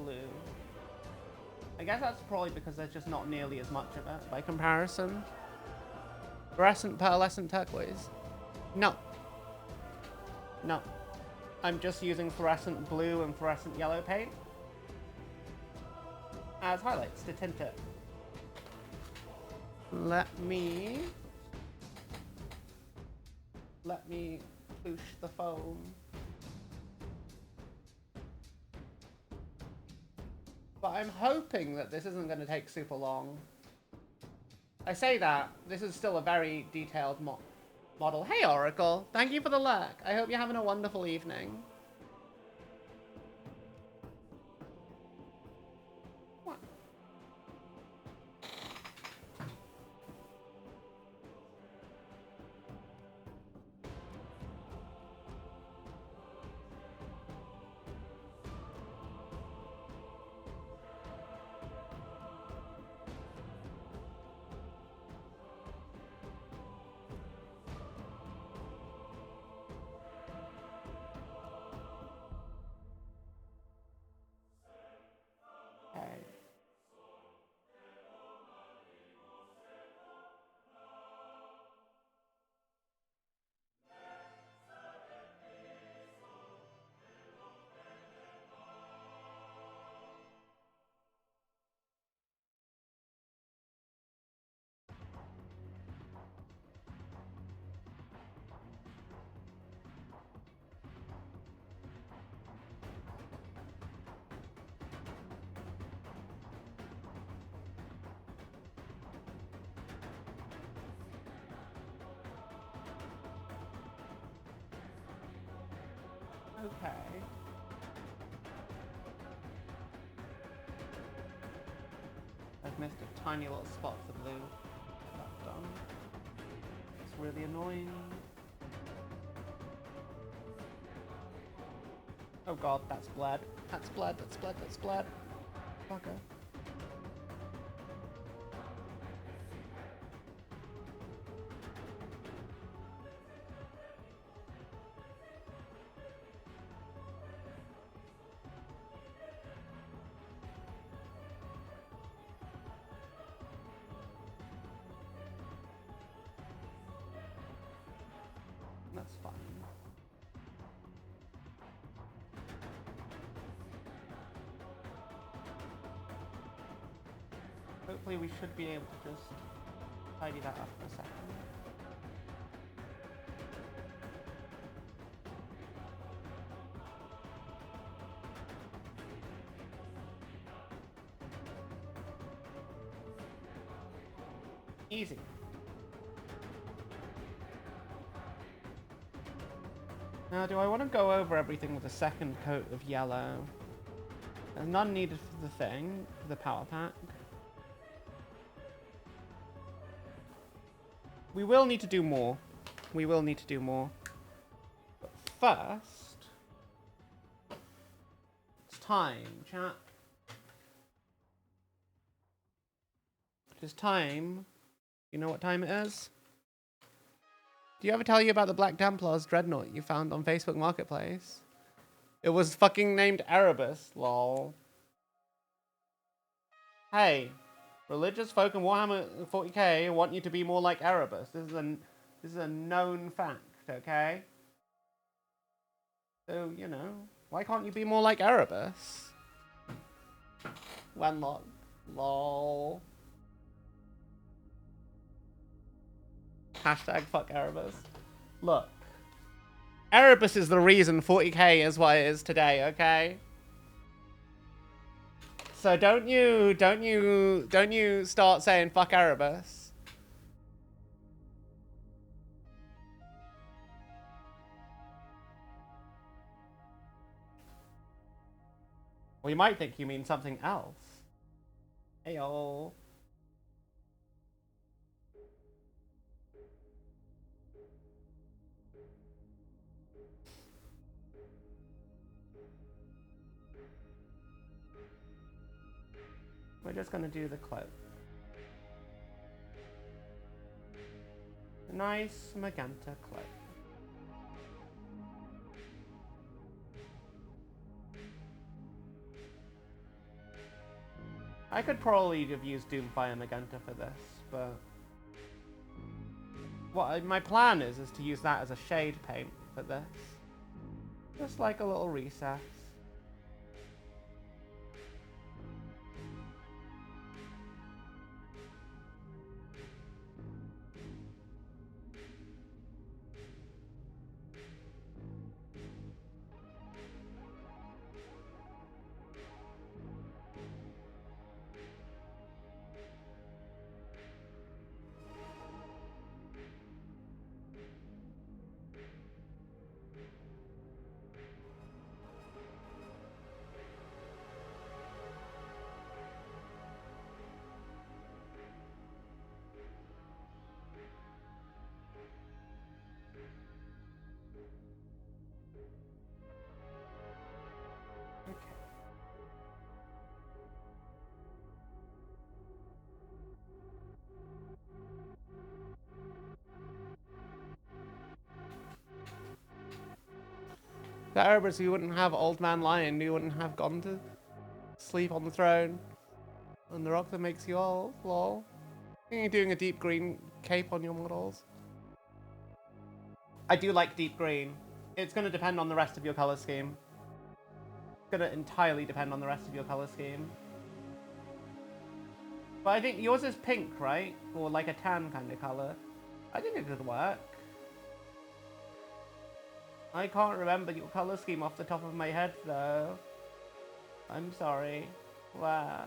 Speaker 1: blue. I guess that's probably because there's just not nearly as much of it by comparison. Fluorescent, pearlescent, turquoise. No. No. I'm just using fluorescent blue and fluorescent yellow paint as highlights to tint it. Let me push the foam. But I'm hoping that this isn't going to take super long. I say that, this is still a very detailed model. Hey Oracle, thank you for the lurk. I hope you're having a wonderful evening. What? Okay. I've missed a tiny little spot for blue. Get that done. It's really annoying. Oh god, that's blood. That's blood, that's blood, that's blood. Fucker. That's fine. Hopefully we should be able to just tidy that up in a second. Easy. Now, do I want to go over everything with a second coat of yellow? There's none needed for the thing, for the power pack. We will need to do more. We will need to do more. But first, it's time, chat. It is time. You know what time it is? Do you ever tell you about the Black Templar's dreadnought you found on Facebook Marketplace? It was fucking named Erebus, lol. Hey, religious folk in Warhammer 40k want you to be more like Erebus. This is a known fact, okay? So, you know, why can't you be more like Erebus? Wenlock, lol. Hashtag fuck Erebus. Look. Erebus is the reason 40k is what it is today, okay? So don't you start saying fuck Erebus. Well, you might think you mean something else. Heyo. We're just gonna do the cloak. Nice magenta cloak. I could probably have used Doomfire magenta for this, but what my plan is to use that as a shade paint for this. Just like a little recess. The Erebus, you wouldn't have Old Man Lion, you wouldn't have gone to sleep on the throne on the rock that makes you old, lol. I think you're doing a deep green cape on your models. I do like deep green. It's going to depend on the rest of your color scheme. It's going to entirely depend on the rest of your color scheme. But I think yours is pink, right? Or like a tan kind of color. I think it could work. I can't remember your color scheme off the top of my head, though. I'm sorry. Wow.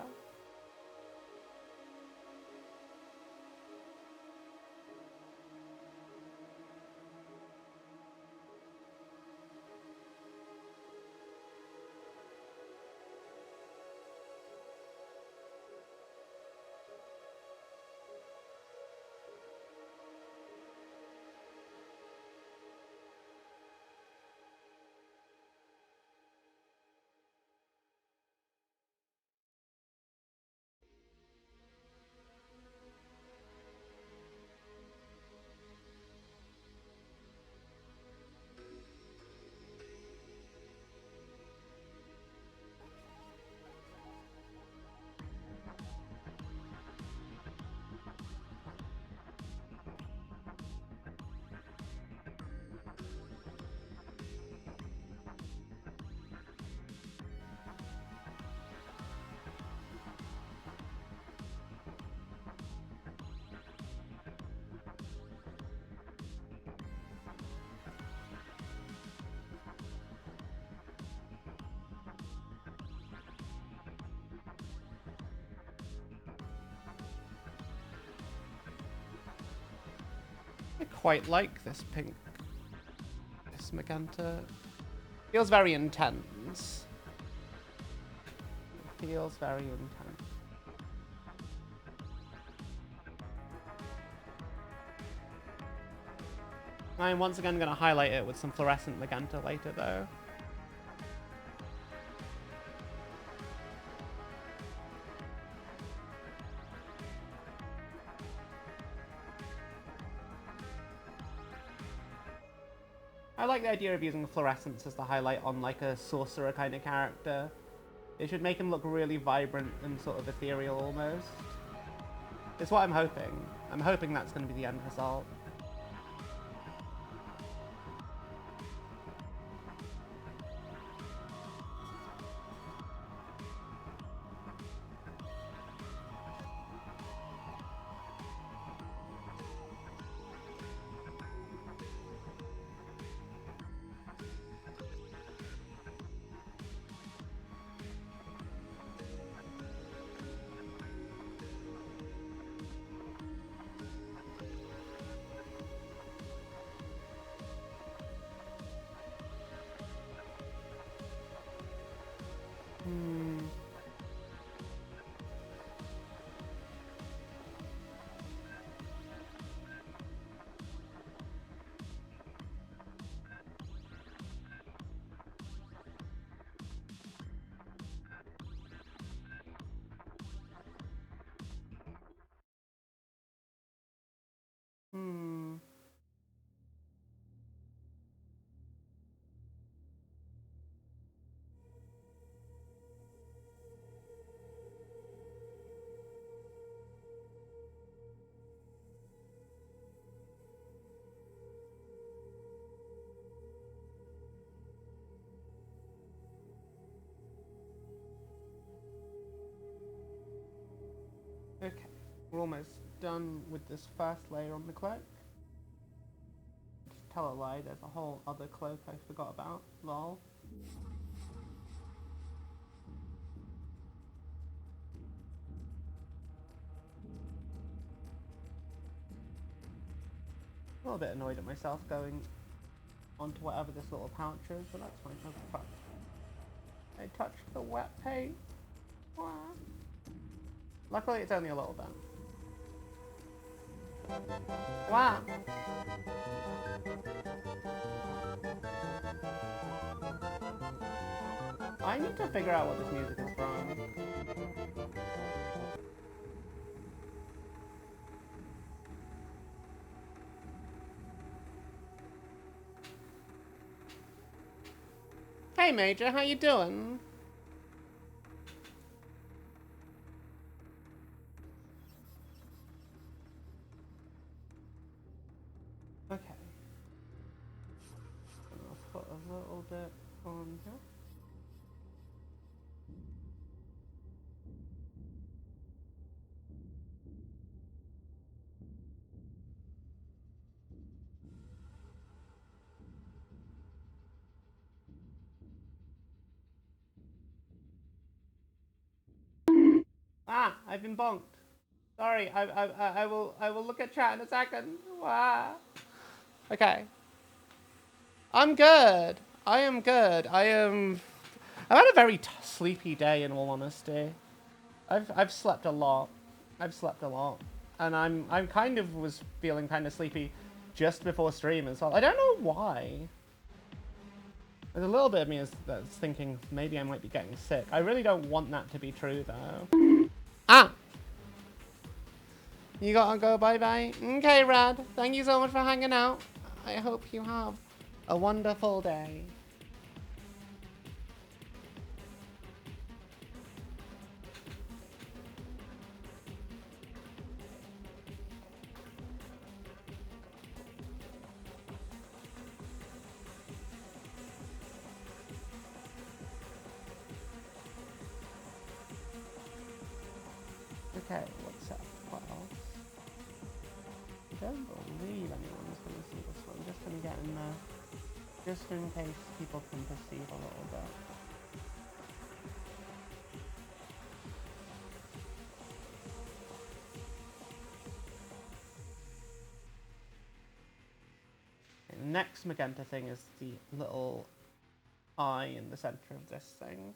Speaker 1: quite like this pink. This magenta. Feels very intense. It feels very intense. I'm once again going to highlight it with some fluorescent magenta later, though. I like the idea of using fluorescence as the highlight on like a sorcerer kind of character. It should make him look really vibrant and sort of ethereal almost. It's what I'm hoping. I'm hoping that's going to be the end result. Okay, we're almost done with this first layer on the cloak. Just tell a lie, there's a whole other cloak I forgot about. Lol. A little bit annoyed at myself going onto whatever this little pouch is, but that's fine. Oh fuck. I touched the wet paint. Wah. Luckily it's only a little bit. Wow. I need to figure out what this music is from. Hey Major, how you doing? Okay. I'll put a little bit on here. Ah, I've been bonked. Sorry, I will look at chat in a second. Ah. Okay. I'm good. I am good. I've had a very sleepy day in all honesty. I've slept a lot. I've slept a lot. And I'm kind of was feeling kind of sleepy just before stream as well. I don't know why. There's a little bit of me that's thinking maybe I might be getting sick. I really don't want that to be true though. Ah! You gotta go bye-bye? Okay, Rad. Thank you so much for hanging out. I hope you have a wonderful day. Okay, what's up? What else? I don't believe anyone's going to see this one. I'm just going to get in there, just in case people can perceive a little bit. next magenta thing is the little eye in the center of this thing.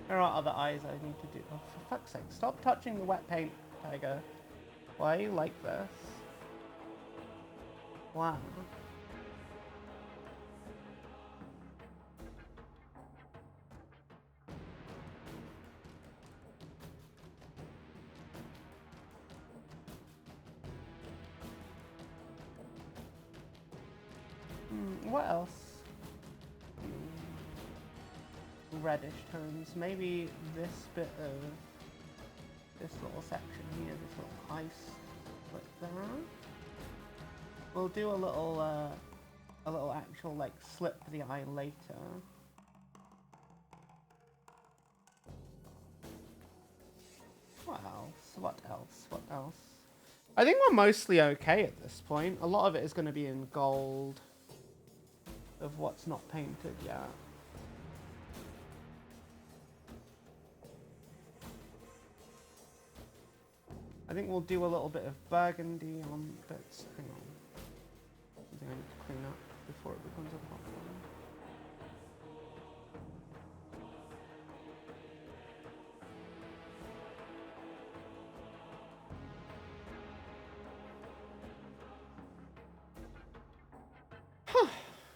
Speaker 1: There are other eyes I need to do. Oh, for fuck's sake, stop touching the wet paint, Tiger. Why are you like this? Wow. What else? Reddish tones. Maybe this bit of this little section here, this little ice, like that. We'll do a little actual like slip for the eye later. What else? What else? What else? I think we're mostly okay at this point. A lot of it is going to be in gold of what's not painted yet. I think we'll do a little bit of burgundy on bits. Hang on. Something I need to clean up before it becomes a problem.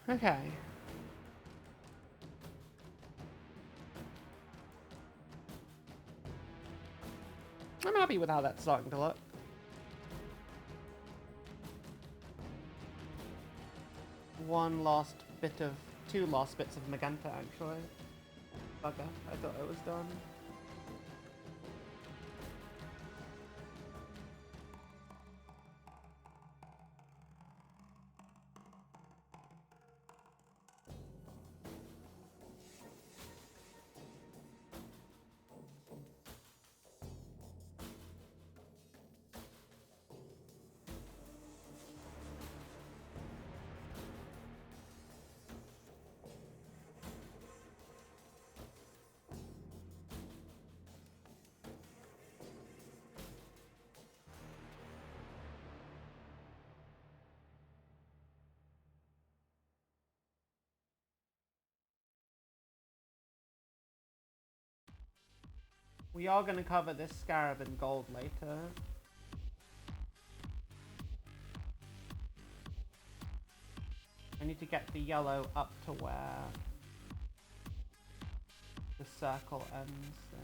Speaker 1: Okay. I'm happy with how that's starting to look. Two last bits of magenta actually. Bugger, I thought it was done. We are going to cover this scarab in gold later. I need to get the yellow up to where the circle ends there.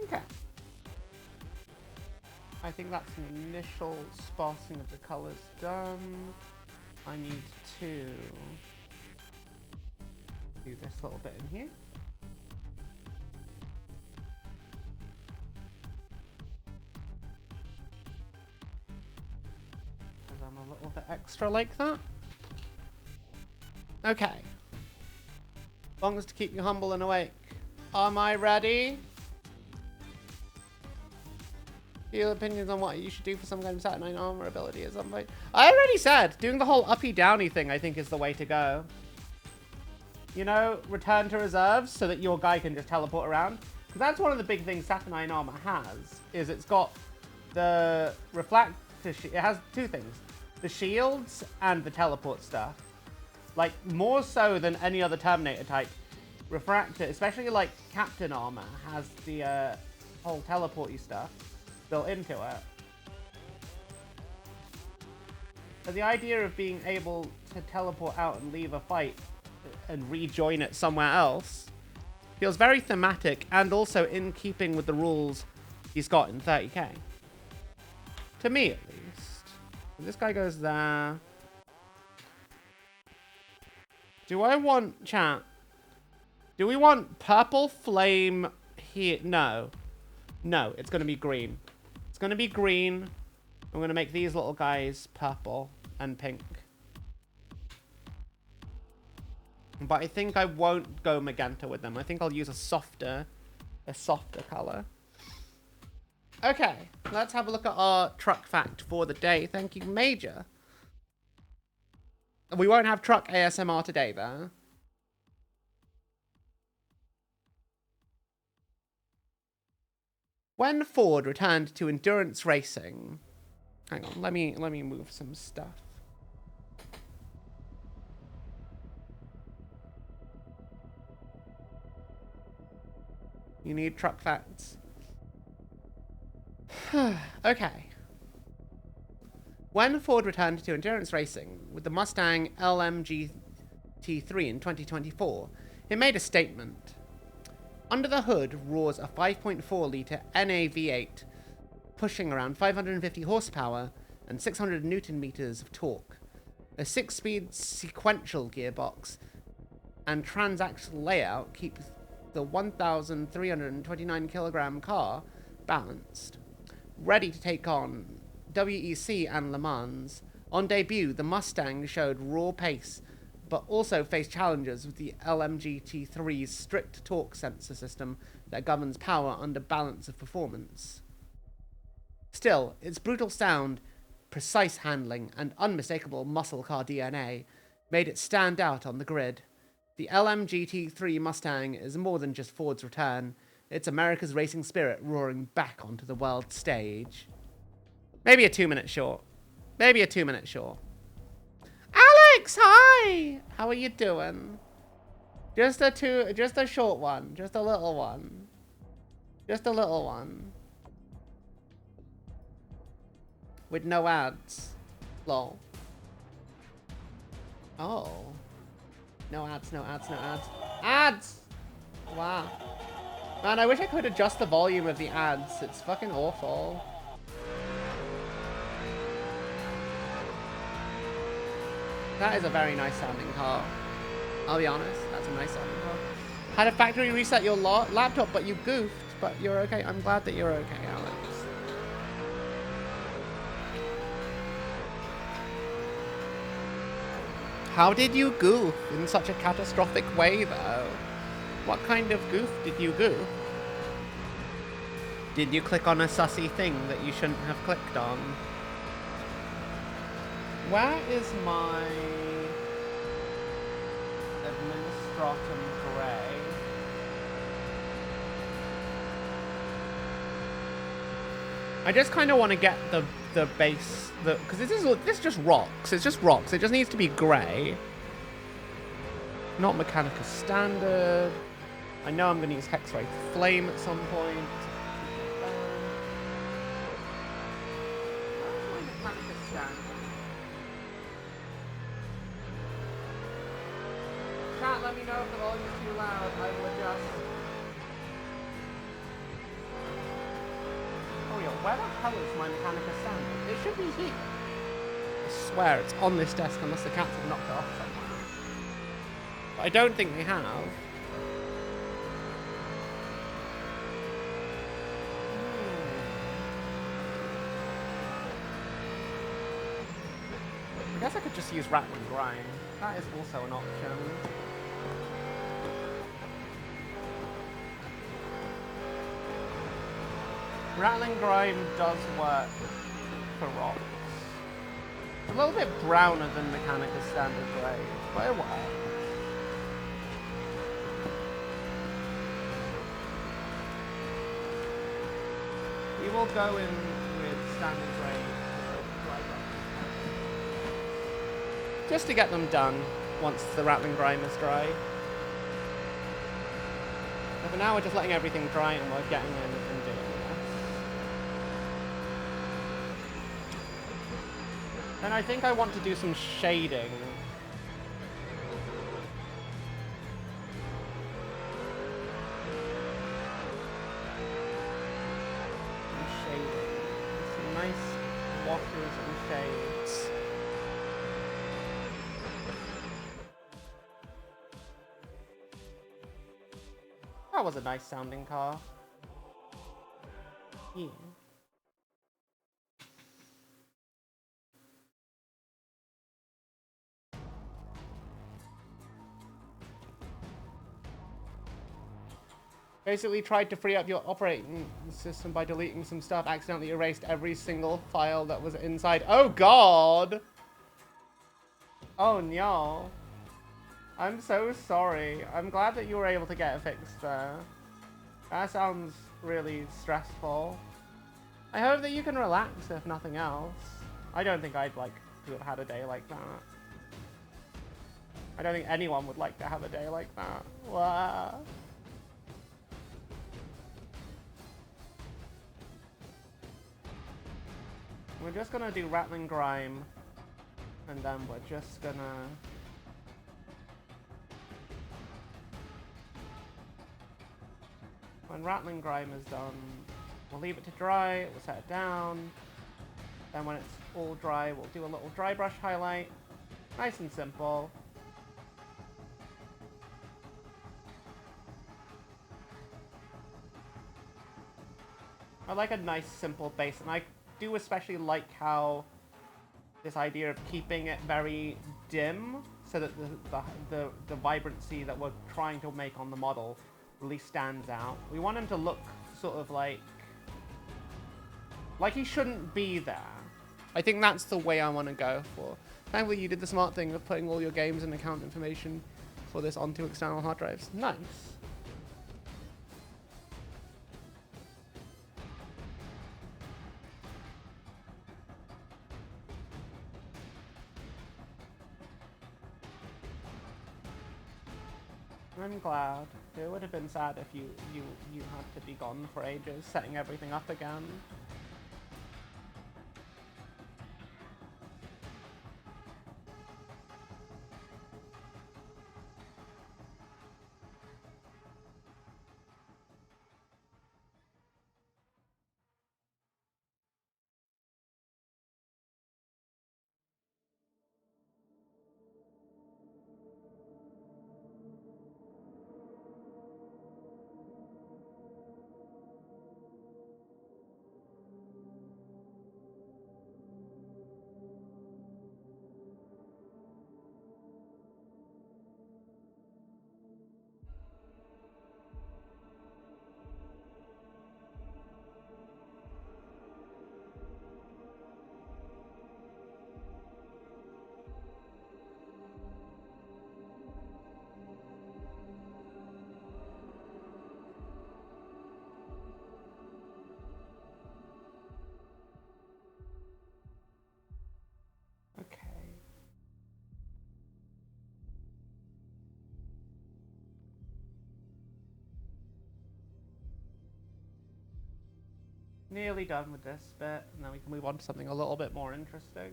Speaker 1: Okay. I think that's an initial sparsing of the colors done. I need to do this little bit in here. Because I'm a little bit extra like that. Okay. Longs to keep you humble and awake. Am I ready? Your opinions on what you should do for some kind of Saturnine armor ability at some point. I already said, doing the whole uppy-downy thing I think is the way to go. You know, return to reserves so that your guy can just teleport around. Because that's one of the big things Saturnine armor has, is it's got the reflect... It has two things. The shields and the teleport stuff. Like, more so than any other Terminator type. Refractor, especially like Captain Armor, has the whole teleporty stuff built into it. So the idea of being able to teleport out and leave a fight and rejoin it somewhere else feels very thematic and also in keeping with the rules he's got in 30k. To me, at least. This guy goes there. Do I want, chat? Do we want purple flame here? No. No, it's going to be green. It's going to be green. I'm going to make these little guys purple and pink. But I think I won't go magenta with them. I think I'll use a softer color. Okay, let's have a look at our truck fact for the day. Thank you, Major. We won't have truck ASMR today, though. When Ford returned to endurance racing... Hang on, let me move some stuff. You need truck facts. Okay. When Ford returned to endurance racing with the Mustang LMG T3 in 2024, it made a statement. Under the hood roars a 5.4-litre NA V8, pushing around 550 horsepower and 600 newton meters of torque. A 6-speed sequential gearbox and transaxle layout keeps the 1,329 kilogram car balanced. Ready to take on WEC and Le Mans. On debut, the Mustang showed raw pace, but also faced challenges with the LMG T3's strict torque sensor system that governs power under balance of performance. Still, its brutal sound, precise handling, and unmistakable muscle car DNA made it stand out on the grid. The LMG T3 Mustang is more than just Ford's return. It's America's racing spirit roaring back onto the world stage. Maybe a 2-minute short. Maybe a 2-minute short. Alex, hi! How are you doing? Just a short one. Just a little one. Just a little one. With no ads. Lol. Oh. No ads, no ads, no ads. Ads! Wow. Man, I wish I could adjust the volume of the ads. It's fucking awful. That is a very nice sounding car. I'll be honest, that's a nice sounding car. Had a factory reset your laptop, but you goofed. But you're okay. I'm glad that you're okay, Alex. How did you goof in such a catastrophic way, though? What kind of goof did you goof? Did you click on a sussy thing that you shouldn't have clicked on? Where is my Administratum Grey? I just kind of want to get the base, because this just rocks. It's just rocks. It just needs to be grey. Not Mechanicus Standard. I know I'm going to use Hexray Flame at some point. Where's my Mechanicus Standard? Chat, let me know if the volume is too loud. I will adjust. Oh yeah, where the hell is my Mechanicus Standard? It should be here. I swear it's on this desk unless the cats have knocked it off somewhere. But I don't think they have. I guess I could just use Rattling Grime. That is also an option. Rattling Grime does work for rocks. It's a little bit browner than Mechanicus Standard Grey, but it works. We will go in with Standard Grey. Just to get them done once the Rattling Grime is dry. For now, we're just letting everything dry and we're getting in and doing this. And I think I want to do some shading. Some nice washes and shades. That was a nice sounding car. Yeah. Basically tried to free up your operating system by deleting some stuff, accidentally erased every single file that was inside. Oh god! Oh no. I'm so sorry. I'm glad that you were able to get it fixed there. That sounds really stressful. I hope that you can relax if nothing else. I don't think I'd like to have had a day like that. I don't think anyone would like to have a day like that. Wah. We're just gonna do Rattling Grime, and then we're just gonna... When Rattling Grime is done, we'll leave it to dry, we'll set it down, then when it's all dry, we'll do a little dry brush highlight. Nice and simple. I like a nice simple base, and I do especially like how this idea of keeping it very dim so that the vibrancy that we're trying to make on the model really stands out. We want him to look sort of like he shouldn't be there. I think that's the way I want to go for. Thankfully, you did the smart thing of putting all your games and account information for this onto external hard drives. Nice. I'm glad. It would have been sad if you had to be gone for ages, setting everything up again. Okay. Nearly done with this bit, and then we can move on to something a little bit more interesting.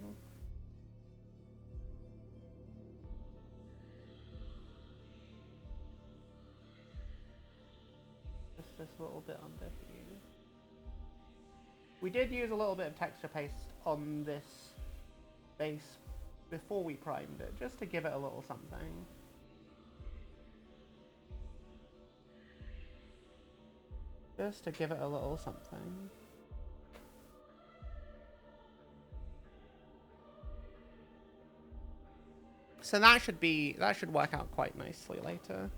Speaker 1: Just this little bit under here. We did use a little bit of texture paste on this base before we primed it, just to give it a little something. Just to give it a little something. So that should work out quite nicely later.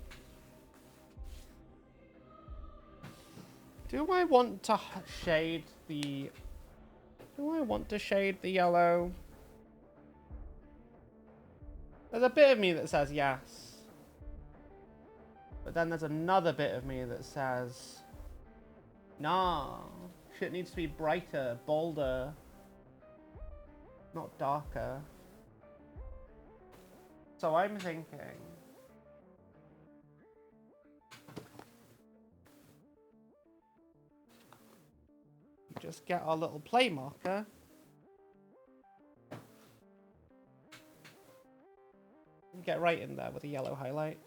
Speaker 1: Do I want to shade the... Do I want to shade the yellow? There's a bit of me that says yes. But then there's another bit of me that says... Nah. Shit needs to be brighter, bolder. Not darker. So I'm thinking... Just get our little play marker. Get right in there with a yellow highlight.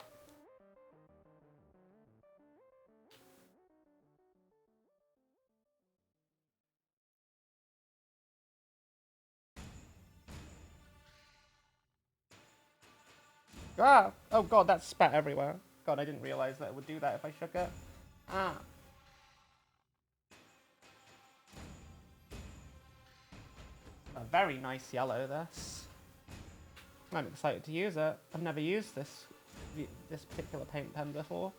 Speaker 1: Ah! Oh god, that spat everywhere. God, I didn't realize that it would do that if I shook it. Ah. A very nice yellow, this. I'm excited to use it. I've never used this particular paint pen before.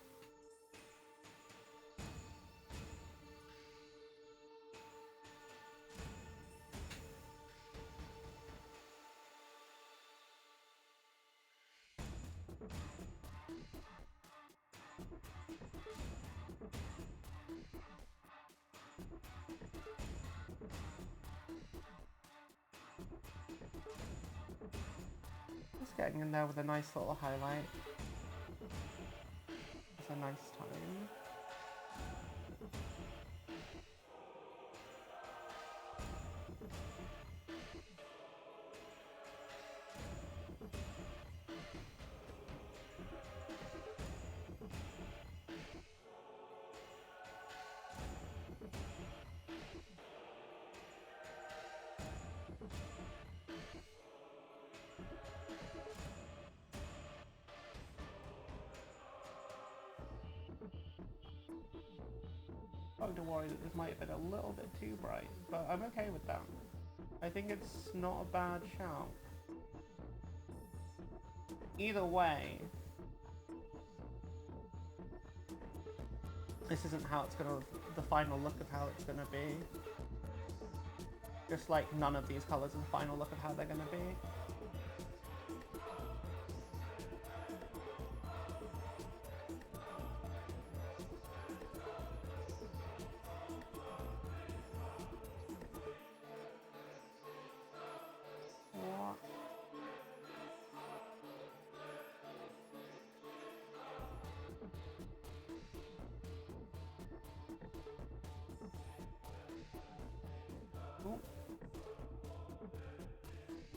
Speaker 1: Just getting in there with a nice little highlight. It's a nice time. To worry that this might have been a little bit too bright, but I'm okay with that. I think it's not a bad shout. Either way, this isn't how it's gonna, the final look of how it's gonna be. Just like none of these colors are the final look of how they're gonna be.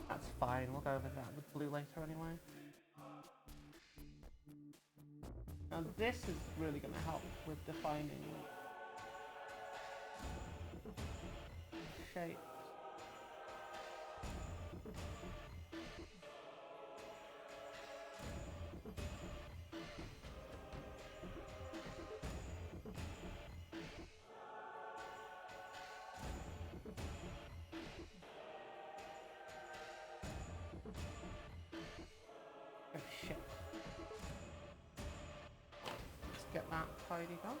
Speaker 1: That's fine, we'll go over that with blue later anyway. Now this is really going to help with defining shape. Get that tidied up.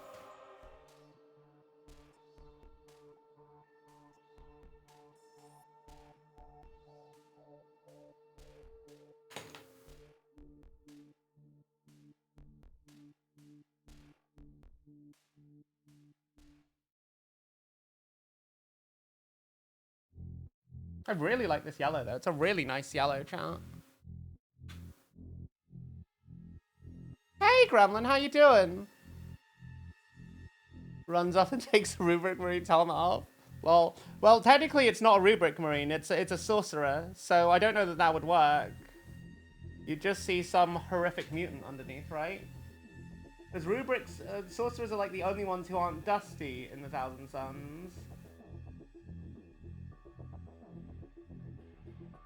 Speaker 1: I really like this yellow though. It's a really nice yellow chart. Hey Gremlin, how you doing? Runs up and takes a Rubric Marine's helmet off. Well, technically it's not a Rubric Marine, it's a Sorcerer, so I don't know that that would work. You just see some horrific mutant underneath, right? Because Rubrics, Sorcerers are like the only ones who aren't dusty in the Thousand Suns.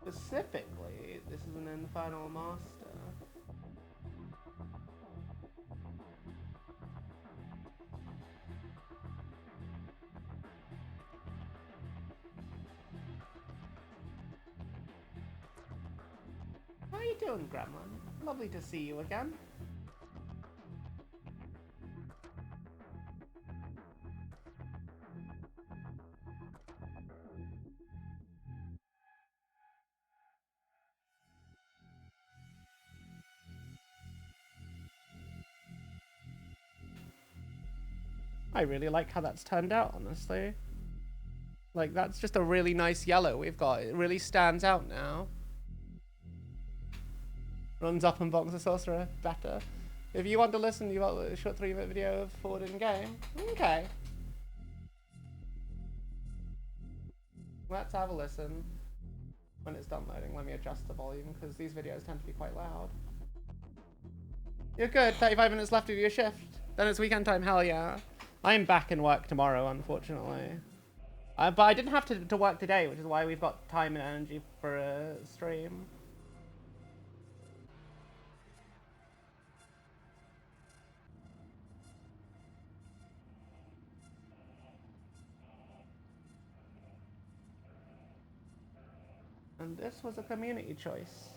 Speaker 1: Specifically, this is an Infernal Master. How you doing, Gremlin? Lovely to see you again. I really like how that's turned out, honestly. Like, that's just a really nice yellow we've got. It really stands out now. Runs up and bonks the Sorcerer. Better. If you want to listen, you've got a short 3-minute video of Forward in Game. Okay. Let's have a listen. When it's done loading, let me adjust the volume, because these videos tend to be quite loud. You're good, 35 minutes left of your shift. Then it's weekend time, hell yeah. I'm back in work tomorrow, unfortunately. But I didn't have to work today, which is why we've got time and energy for a stream. And this was a community choice.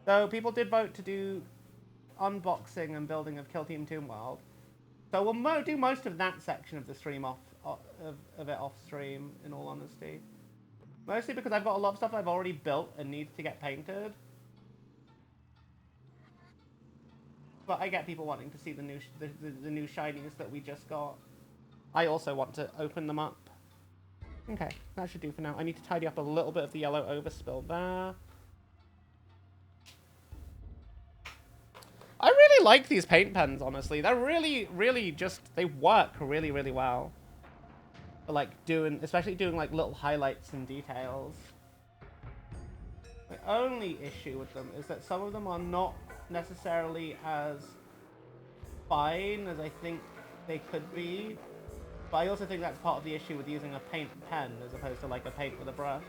Speaker 1: So people did vote to do unboxing and building of Kill Team Tomb World. So we'll do most of that section of the stream of it off stream, in all honesty. Mostly because I've got a lot of stuff I've already built and needs to get painted. But I get people wanting to see the new shinies that we just got. I also want to open them up. Okay, that should do for now. I need to tidy up a little bit of the yellow overspill there. I really like these paint pens, honestly. They're really just, they work really, really well. For like especially doing like little highlights and details. The only issue with them is that some of them are not necessarily as fine as I think they could be. But I also think that's part of the issue with using a paint pen as opposed to like a paint with a brush.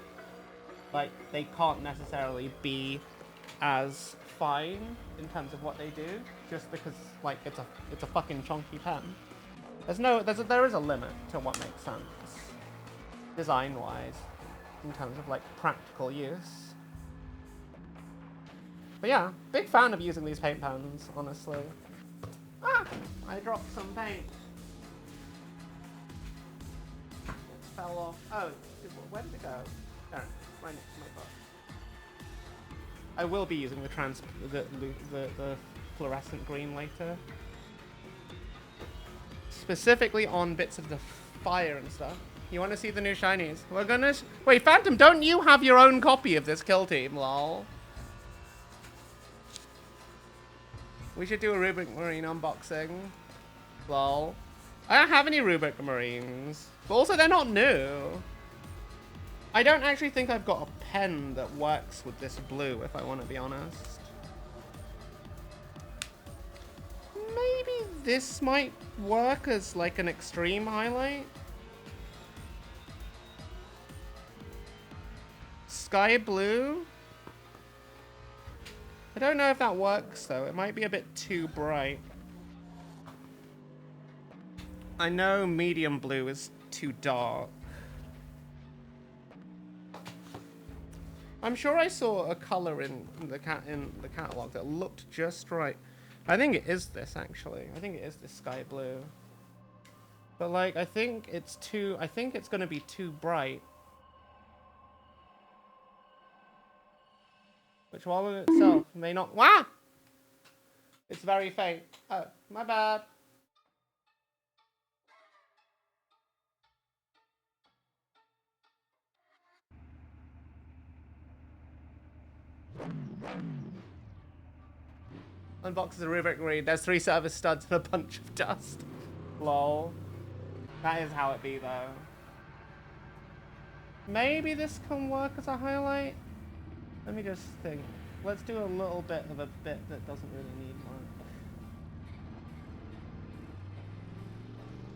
Speaker 1: Like, they can't necessarily be as fine in terms of what they do, just because like it's a fucking chunky pen. There is a limit to what makes sense design-wise in terms of like practical use. But yeah, big fan of using these paint pens, honestly. Ah! I dropped some paint. It fell off. Oh, where did it go? There, right next to my book. I will be using the fluorescent green later. Specifically on bits of the fire and stuff. You want to see the new shinies? We're gonna... Wait, Phantom, don't you have your own copy of this kill team, lol? We should do a Rubric Marine unboxing. Lol. I don't have any Rubric Marines. But also, they're not new. I don't actually think I've got a pen that works with this blue, if I want to be honest. Maybe this might work as like an extreme highlight. Sky blue? I don't know if that works though. It might be a bit too bright. I know medium blue is too dark. I'm sure I saw a color in the catalog that looked just right. I think it is this actually. I think it is this sky blue. But like I think it's going to be too bright. Which while in itself may not... Wah! It's very faint. Oh, my bad. Unboxes a rubric read. There's 3 service studs and a bunch of dust. Lol. That is how it be though. Maybe this can work as a highlight? Let me just think. Let's do a little bit of a bit that doesn't really need much.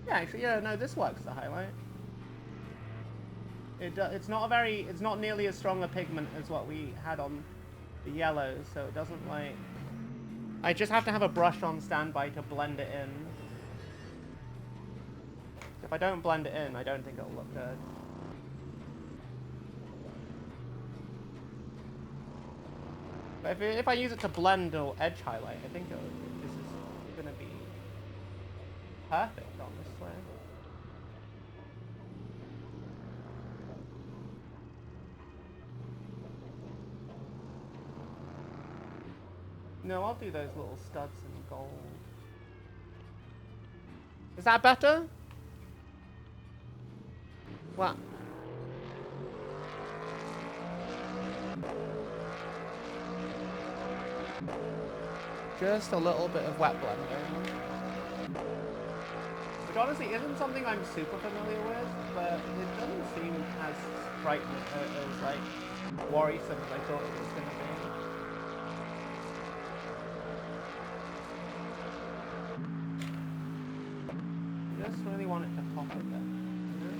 Speaker 1: Yeah, actually, yeah, no, this works as a highlight. It's not nearly as strong a pigment as what we had on the yellows, so it doesn't like... I just have to have a brush on standby to blend it in. If I don't blend it in, I don't think it'll look good. But if I use it to blend or edge highlight, I think this is going to be perfect, honestly. No, I'll do those little studs in gold. Is that better? What? Just a little bit of wet blending. honestly isn't something I'm super familiar with, but it doesn't seem as frightening as like worrisome as I thought it was going to be. I just really want it to pop a bit, you know?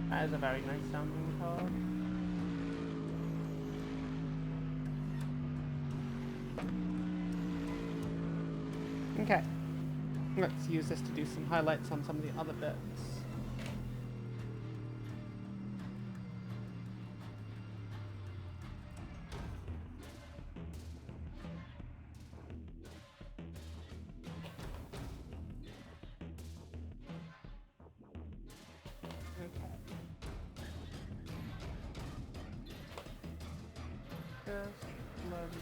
Speaker 1: That is a very nice sounding card. Okay, let's use this to do some highlights on some of the other bits. Just load this.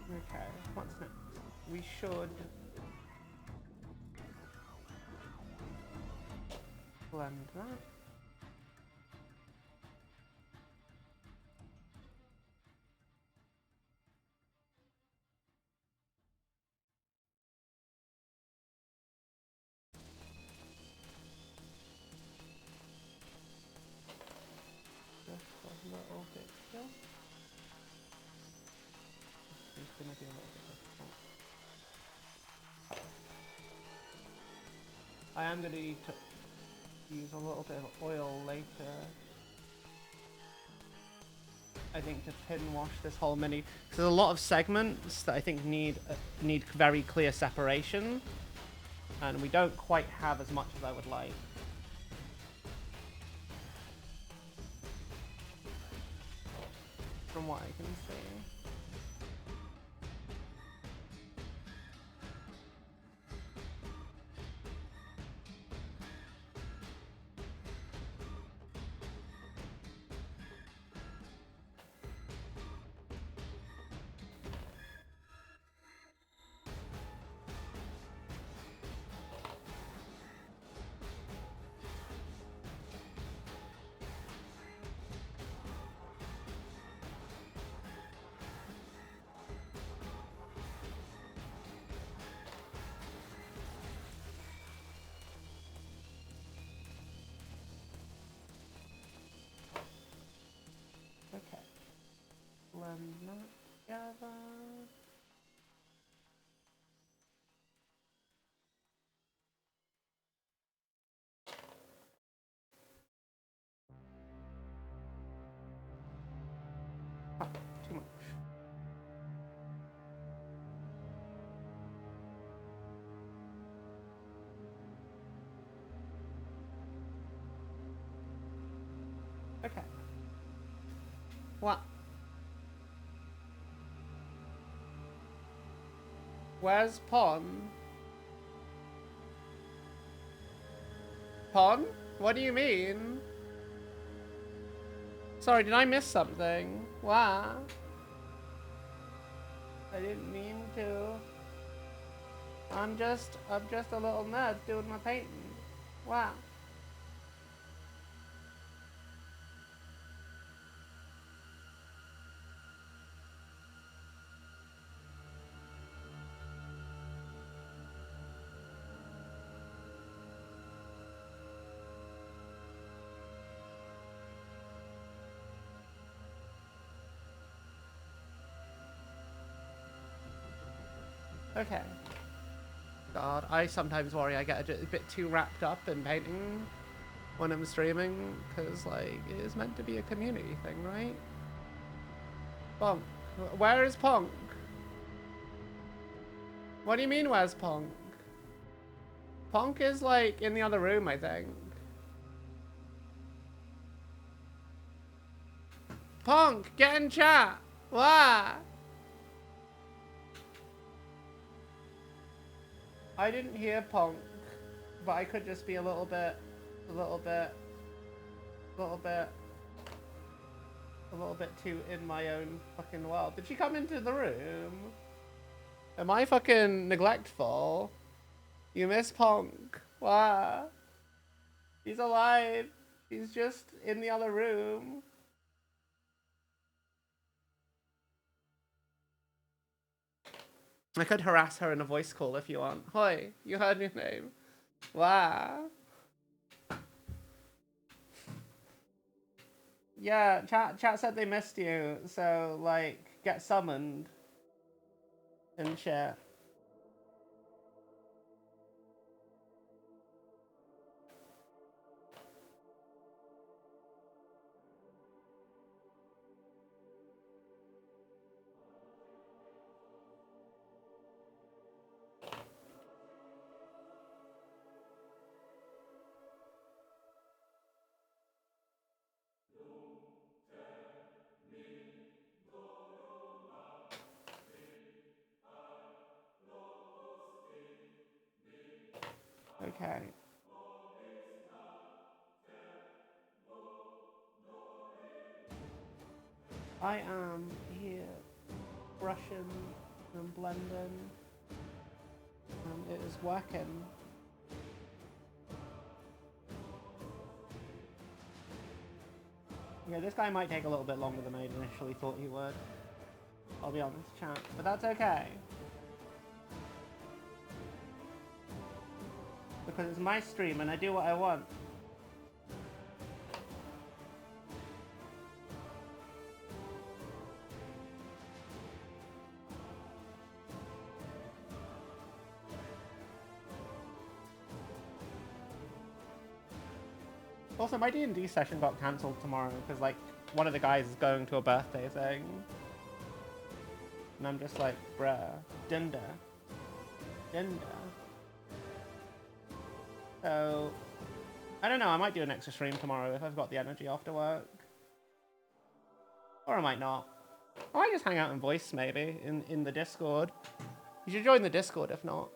Speaker 1: Okay, what's next? We should blend that. Just a little bit here. It's gonna be a little bit difficult. I am gonna need to use a little bit of oil later, I think, to pin wash this whole mini. Because there's a lot of segments that I think need very clear separation, and we don't quite have as much as I would like. From what I can see. Okay. Blend that together. Oh, too much. Okay. What? Where's Pon? Pon? What do you mean? Sorry, did I miss something? What? I didn't mean to. I'm just a little nerd doing my painting. Wow. Okay. God, I sometimes worry I get a bit too wrapped up in painting when I'm streaming, because, like, it is meant to be a community thing, right? Punk. Where is Punk? What do you mean, where's Punk? Punk is, like, in the other room, I think. Punk, get in chat! Why? I didn't hear Punk, but I could just be a little bit too in my own fucking world. Did she come into the room? Am I fucking neglectful? You miss Punk. Wow. She's alive. She's just in the other room. I could harass her in a voice call if you want. Hoi, you heard your name. Wow. Yeah, chat said they missed you, so, like, get summoned and shit. Okay. I am here brushing and blending, and it is working. Yeah, this guy might take a little bit longer than I initially thought he would. I'll be honest, chat, but that's okay. Because it's my stream and I do what I want. Also, my D&D session got cancelled tomorrow because, like, one of the guys is going to a birthday thing. And I'm just like, bruh, Dinda. So, I don't know, I might do an extra stream tomorrow if I've got the energy after work. Or I might not. I might just hang out and voice, maybe, in the Discord. You should join the Discord if not.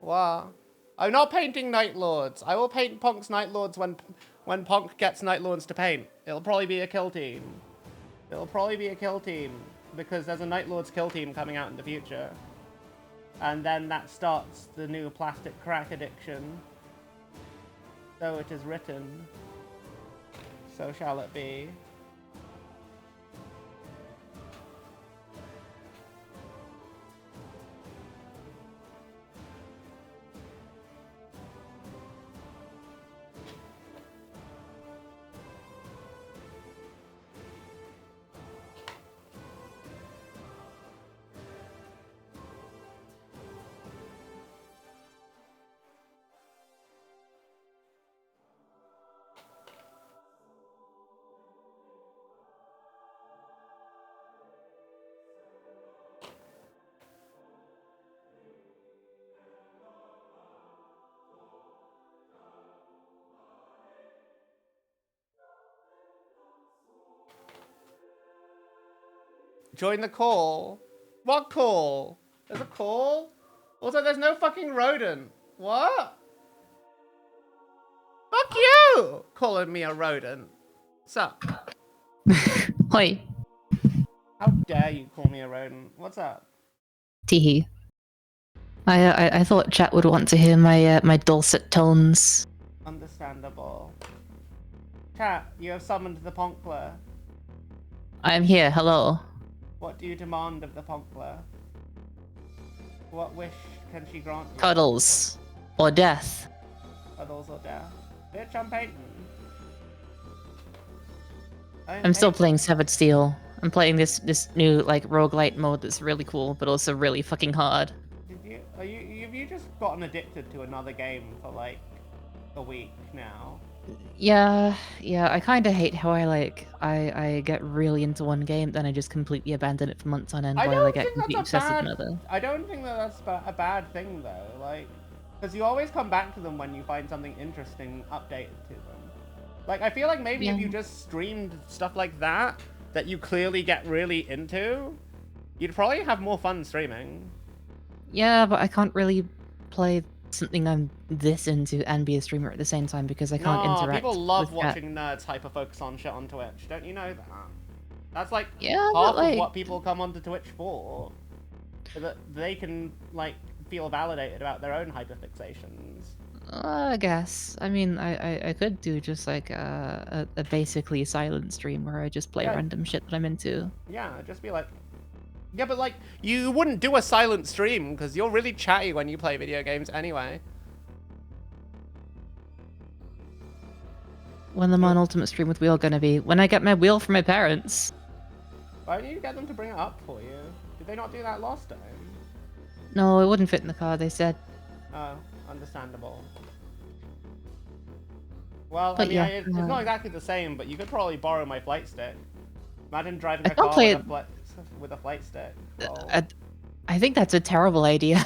Speaker 1: Wow. I'm not painting Night Lords. I will paint Punk's Night Lords when Punk gets Night Lords to paint. It'll probably be a kill team. Because there's a Night Lords kill team coming out in the future. And then that starts the new plastic crack addiction. So it is written. So shall it be. Join the call. What call? There's a call? Also, there's no fucking rodent. What? Fuck you! Calling me a rodent. Sup?
Speaker 4: Hoi.
Speaker 1: How dare you call me a rodent? What's up?
Speaker 4: Teehee. I thought chat would want to hear my dulcet tones.
Speaker 1: Understandable. Chat, you have summoned the Ponkler.
Speaker 4: I am here, hello.
Speaker 1: What do you demand of the Ponkler? What wish can she grant you?
Speaker 4: Cuddles. Or death.
Speaker 1: Cuddles or death? Bitch, I'm painting.
Speaker 4: I'm still playing Severed Steel. I'm playing this new like roguelite mode that's really cool, but also really fucking hard.
Speaker 1: Have you just gotten addicted to another game for like a week now?
Speaker 4: Yeah, I kind of hate how I get really into one game, then I just completely abandon it for months on end
Speaker 1: I
Speaker 4: while I
Speaker 1: don't
Speaker 4: get
Speaker 1: think that's
Speaker 4: completely
Speaker 1: a
Speaker 4: obsessed with
Speaker 1: bad.
Speaker 4: another.
Speaker 1: I don't think that that's a bad thing though. Like, because you always come back to them when you find something interesting updated to them. Like, I feel like maybe if you just streamed stuff like that you clearly get really into, you'd probably have more fun streaming.
Speaker 4: Yeah, but I can't really play something I'm this into and be a streamer at the same time because I can't
Speaker 1: No,
Speaker 4: interact
Speaker 1: people love
Speaker 4: with chat.
Speaker 1: watching nerds hyper-focus on shit on Twitch. Don't you know that? That's like
Speaker 4: Yeah,
Speaker 1: half
Speaker 4: but like,
Speaker 1: of what people come onto Twitch for. So that they can, like, feel validated about their own hyperfixations.
Speaker 4: I guess. I mean, I could do just like a basically silent stream where I just play
Speaker 1: Yeah.
Speaker 4: random shit that I'm into.
Speaker 1: Yeah, just be like... Yeah, but, like, you wouldn't do a silent stream, because you're really chatty when you play video games anyway.
Speaker 4: When am I on Ultimate Stream with Wheel gonna be? When I get my wheel from my parents.
Speaker 1: Why don't you get them to bring it up for you? Did they not do that last time?
Speaker 4: No, it wouldn't fit in the car, they said.
Speaker 1: Oh, understandable. Well,
Speaker 4: But
Speaker 1: I mean,
Speaker 4: yeah,
Speaker 1: it's not exactly the same, but you could probably borrow my flight stick. Imagine driving
Speaker 4: I
Speaker 1: a
Speaker 4: can't
Speaker 1: car
Speaker 4: play
Speaker 1: with a flight stick. Well,
Speaker 4: I think that's a terrible idea.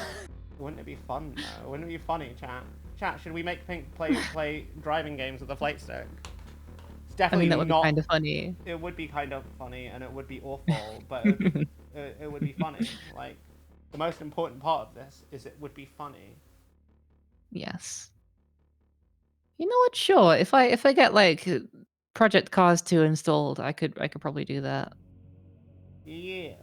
Speaker 1: wouldn't it be fun, though? Wouldn't it be funny, chat? Chat, should we make Pink play driving games with a flight stick? It's
Speaker 4: I
Speaker 1: definitely
Speaker 4: mean, that would
Speaker 1: not...
Speaker 4: be kind of funny.
Speaker 1: It would be kind of funny, and it would be awful, but it would be funny. Like, the most important part of this is it would be funny.
Speaker 4: Yes. You know what? Sure. If I get like Project Cars 2 installed, I could probably do that.
Speaker 1: Yeah.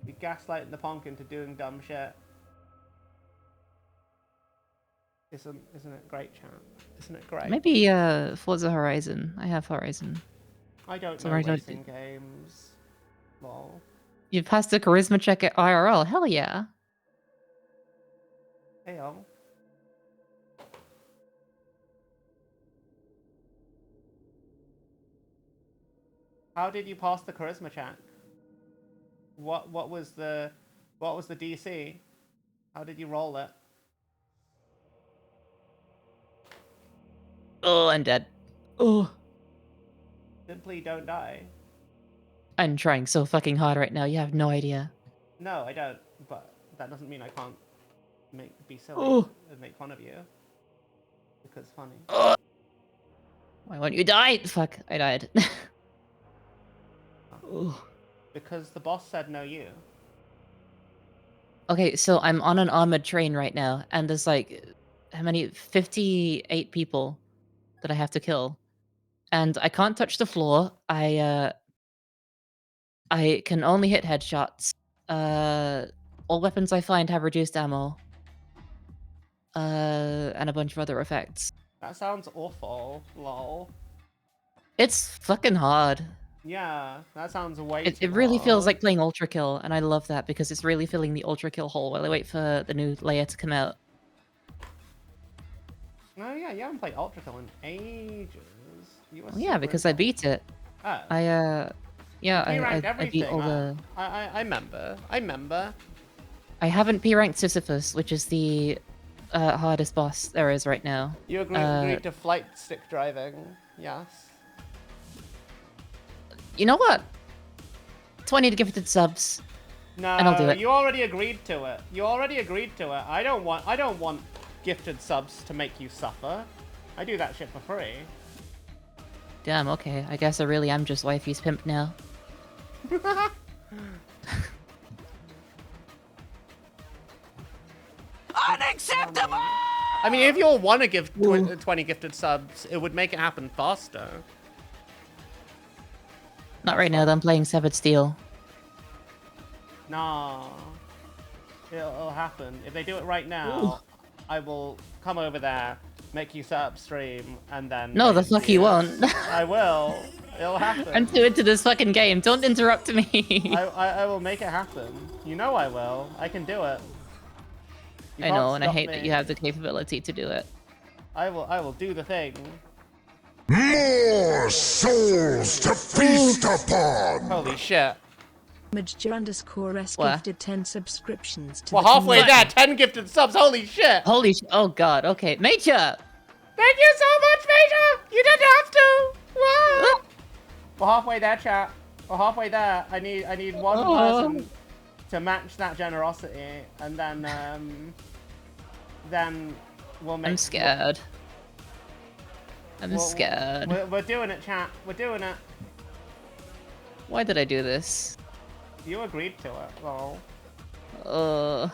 Speaker 1: Be gaslighting the punk into doing dumb shit. Isn't it great, chat? Isn't it great?
Speaker 4: Maybe Forza Horizon. I have Horizon.
Speaker 1: I don't
Speaker 4: So
Speaker 1: know
Speaker 4: I don't-
Speaker 1: racing games. Lol.
Speaker 4: You've passed the charisma check at IRL. Hell yeah.
Speaker 1: Heyo. How did you pass the charisma check? What was the DC? How did you roll it?
Speaker 4: Oh, I'm dead. Oh.
Speaker 1: Simply don't die.
Speaker 4: I'm trying so fucking hard right now. You have no idea.
Speaker 1: No, I don't. But that doesn't mean I can't be silly and make fun of you. Because funny.
Speaker 4: Why won't you die? Fuck, I died.
Speaker 1: Because the boss said no you.
Speaker 4: Okay, so I'm on an armored train right now, and there's like, how many? 58 people that I have to kill. And I can't touch the floor. I can only hit headshots. All weapons I find have reduced ammo. And a bunch of other effects.
Speaker 1: That sounds awful. Lol.
Speaker 4: It's fucking hard.
Speaker 1: Yeah, that sounds way
Speaker 4: It
Speaker 1: too
Speaker 4: really feels
Speaker 1: hard.
Speaker 4: like playing Ultra Kill, and I love that because it's really filling the Ultra Kill hole while I wait for the new layer to come out.
Speaker 1: Oh yeah, you haven't played Ultra Kill in ages. You were
Speaker 4: Well, yeah,
Speaker 1: super
Speaker 4: because I
Speaker 1: involved.
Speaker 4: beat it.
Speaker 1: Oh.
Speaker 4: Yeah,
Speaker 1: P-ranked
Speaker 4: I beat all the...
Speaker 1: I remember. I remember.
Speaker 4: I haven't P-ranked Sisyphus, which is the hardest boss there is right now.
Speaker 1: You agreed to flight stick driving. Yes.
Speaker 4: You know what? 20 to gifted subs.
Speaker 1: No,
Speaker 4: and I'll do it.
Speaker 1: you already agreed to it. You already agreed to it. I don't want gifted subs to make you suffer. I do that shit for free.
Speaker 4: Damn, okay. I guess I really am just wifey's pimp now.
Speaker 2: Unacceptable!
Speaker 1: I mean, if you all want to give 20 gifted subs, it would make it happen faster.
Speaker 4: Not right now, though. I'm playing Severed Steel.
Speaker 1: Nah. It'll happen. If they do it right now, I will come over there, make you set up stream, and then...
Speaker 4: No, the fuck you won't.
Speaker 1: I will. It'll happen.
Speaker 4: I'm too into this fucking game. Don't interrupt me.
Speaker 1: I will make it happen. You know I will. I can do it. You
Speaker 4: I
Speaker 1: can't
Speaker 4: know, and I
Speaker 1: stop
Speaker 4: hate
Speaker 1: me.
Speaker 4: that you have the capability to do it.
Speaker 1: I will do the thing.
Speaker 2: More souls to feast upon!
Speaker 1: Holy shit.
Speaker 3: Major_S
Speaker 4: What?
Speaker 3: gifted 10 subscriptions to
Speaker 1: We're
Speaker 3: the
Speaker 1: halfway
Speaker 3: community.
Speaker 1: there. 10 gifted subs. Holy shit.
Speaker 4: Holy oh god, okay. Major!
Speaker 1: Thank you so much, Major. You didn't have to. Whoa. We're halfway there, chat. We're halfway there. I need one person to match that generosity, and then we'll make.
Speaker 4: I'm scared. I'm scared.
Speaker 1: We're doing it, chat. We're doing it.
Speaker 4: Why did I do this?
Speaker 1: You agreed to it. Lol.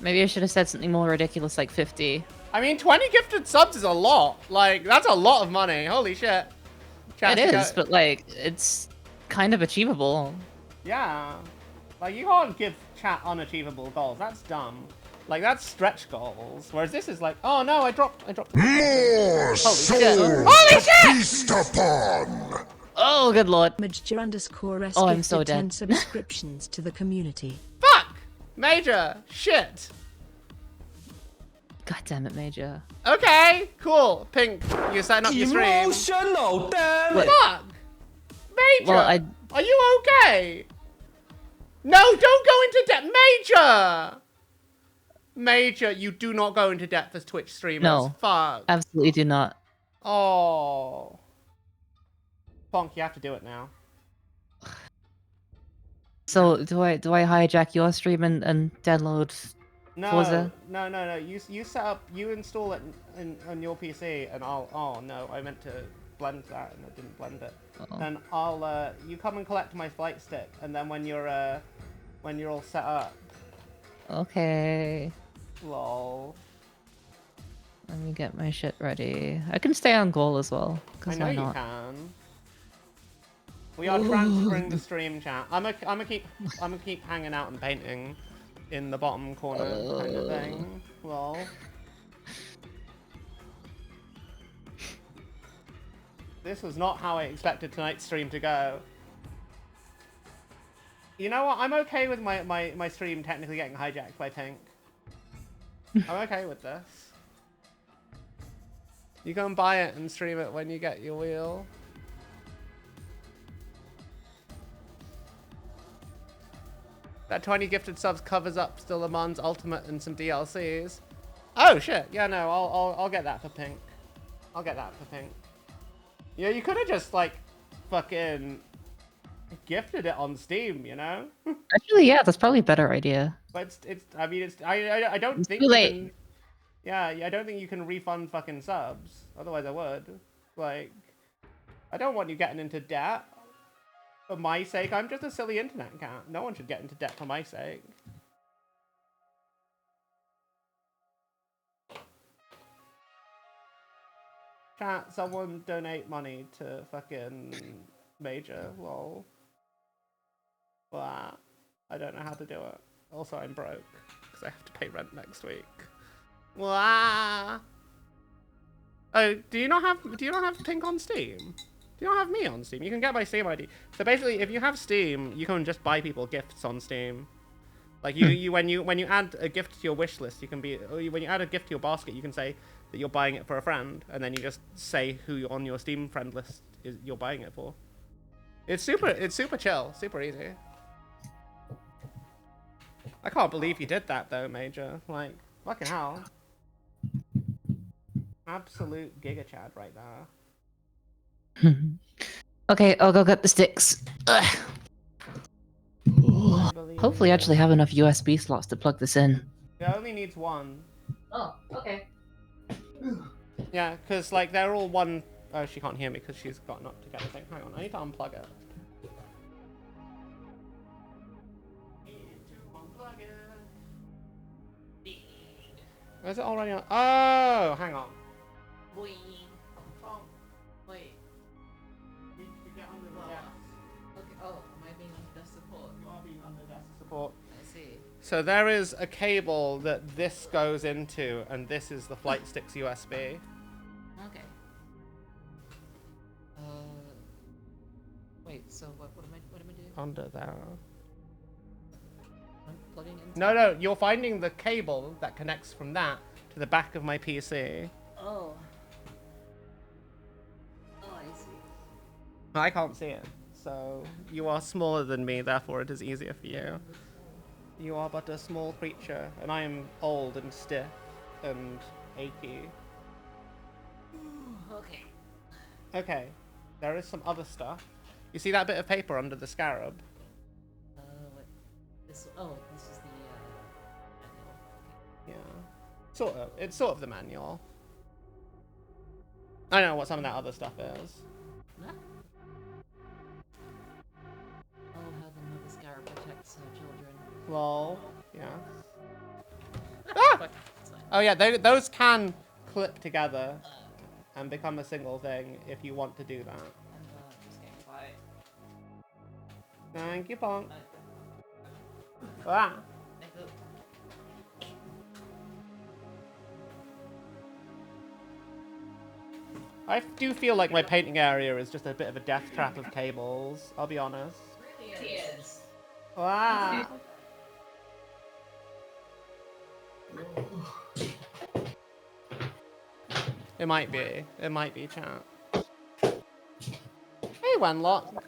Speaker 4: Maybe I should have said something more ridiculous like 50.
Speaker 1: I mean, 20 gifted subs is a lot. Like, that's a lot of money. Holy shit. Chat,
Speaker 4: It is, but like, it's kind of achievable.
Speaker 1: yeah. Like, you can't give chat unachievable goals. That's dumb. Like, that's stretch goals. Whereas this is like, oh no, I dropped.
Speaker 2: More
Speaker 1: shit.
Speaker 2: souls
Speaker 1: Holy
Speaker 2: to
Speaker 1: shit!
Speaker 2: feast upon!
Speaker 4: Oh, good lord.
Speaker 3: Major_S
Speaker 4: Oh, I'm
Speaker 3: gifted
Speaker 4: so
Speaker 3: 10
Speaker 4: dead.
Speaker 3: subscriptions to the community.
Speaker 1: Fuck! Major! Shit!
Speaker 4: God damn it, Major.
Speaker 1: Okay, cool. Pink, you setting up your stream.
Speaker 5: Emotional, damn it!
Speaker 1: Fuck! Major!
Speaker 4: Well,
Speaker 1: Are you okay? No, don't go into debt! Major! Major, you do not go into debt as Twitch streamers.
Speaker 4: No.
Speaker 1: Fuck.
Speaker 4: Absolutely do not.
Speaker 1: Oh. Bonk, you have to do it now.
Speaker 4: So, do I hijack your stream and download
Speaker 1: No,
Speaker 4: Forza?
Speaker 1: no. You set up, you install it on your PC, and I'll. Oh no, I meant to blend that, and I didn't blend it.
Speaker 4: Oh.
Speaker 1: Then I'll. You come and collect my flight stick, and then when you're all set up.
Speaker 4: Okay.
Speaker 1: Lol.
Speaker 4: Let me get my shit ready. I can stay on goal as well.
Speaker 1: I
Speaker 4: Cause
Speaker 1: know
Speaker 4: why
Speaker 1: you
Speaker 4: not?
Speaker 1: can. We are transferring the stream chat. I'm gonna keep hanging out and painting in the bottom corner kind of thing. Lol. This was not how I expected tonight's stream to go. You know what? I'm okay with my stream technically getting hijacked by Pink. I'm okay with this. You go and buy it and stream it when you get your wheel. That 20 gifted subs covers up still Amon's ultimate and some DLCs. Oh shit! Yeah, no, I'll get that for Pink. I'll get that for Pink. Yeah, you could have just like fucking gifted it on Steam, you know?
Speaker 4: Actually, yeah, that's probably a better idea.
Speaker 1: But I don't think
Speaker 4: too
Speaker 1: you
Speaker 4: late.
Speaker 1: can, yeah, I don't think you can refund fucking subs. Otherwise I would. Like, I don't want you getting into debt for my sake. I'm just a silly internet cat. No one should get into debt for my sake. Chat, someone donate money to fucking Major, lol. Blah. I don't know how to do it. Also, I'm broke because I have to pay rent next week. Blah. Oh, do you not have Pink on Steam? Do you not have me on Steam? You can get my Steam ID. So basically, if you have Steam, you can just buy people gifts on Steam. Like when you add a gift to your wish list, you can be when you add a gift to your basket, you can say that you're buying it for a friend, and then you just say who on your Steam friend list you're buying it for. It's super chill, super easy. I can't believe you did that though, Major. Like, fucking hell. Absolute giga chad right there.
Speaker 4: Okay, I'll go get the sticks. Ugh. Hopefully, I actually have enough USB slots to plug this in.
Speaker 1: It only needs one.
Speaker 4: Oh, okay.
Speaker 1: Yeah, because like they're all one. Oh, she can't hear me because she's gotten up to get a thing. Hang on, I need to unplug it. Is it already on? Oh, hang on. Wait. You get under the desk.
Speaker 4: Okay. Oh, am I being on desk support?
Speaker 1: You are being under desk support.
Speaker 4: I see.
Speaker 1: So there is a cable that this goes into, and this is the flight stick's USB.
Speaker 4: Okay. Wait. So what am I doing?
Speaker 1: Under there.
Speaker 4: I'm plugging in.
Speaker 1: No, you're finding the cable that connects from that to the back of my PC.
Speaker 4: Oh.
Speaker 1: I can't see it, so you are smaller than me, therefore it is easier for you. You are but a small creature, and I am old and stiff and achy.
Speaker 4: Okay.
Speaker 1: Okay, there is some other stuff. You see that bit of paper under the scarab?
Speaker 4: What? This is the manual.
Speaker 1: Yeah. Sort of. It's sort of the manual. I don't know what some of that other stuff is.
Speaker 4: Huh? Oh, how the mother scarab protects her children.
Speaker 1: Lol. Yeah. Ah! Oh yeah, those can clip together and become a single thing if you want to do that.
Speaker 4: Just getting quiet.
Speaker 1: Thank you, Punk. Ah. I do feel like my painting area is just a bit of a death trap of cables, I'll be honest.
Speaker 4: It really is.
Speaker 1: Wow. It might be. It might be, chat. Hey, Wenlock.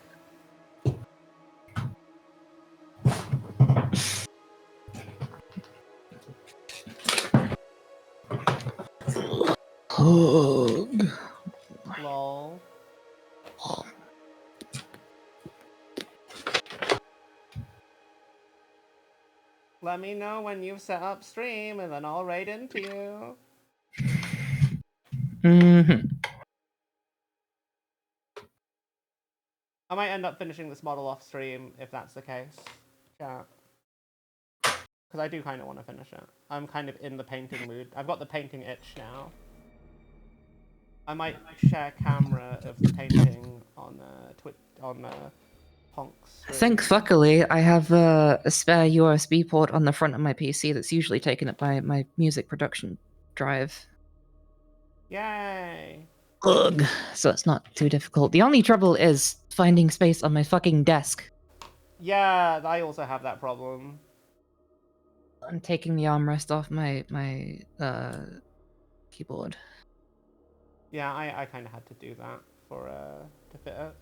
Speaker 5: Hug.
Speaker 1: Lol. Let me know when you've set up stream, and then I'll raid into you. I might end up finishing this model off stream if that's the case, chat. Because I do kind of want to finish it. I'm kind of in the painting mood. I've got the painting itch now. I might share camera of the painting on Honk's stream.
Speaker 4: Thankfully, I have a spare USB port on the front of my PC that's usually taken up by my music production drive.
Speaker 1: Yay!
Speaker 4: Ugh. So it's not too difficult. The only trouble is finding space on my fucking desk.
Speaker 1: Yeah, I also have that problem.
Speaker 4: I'm taking the armrest off my keyboard.
Speaker 1: Yeah, I kind of had to do that for to fit it.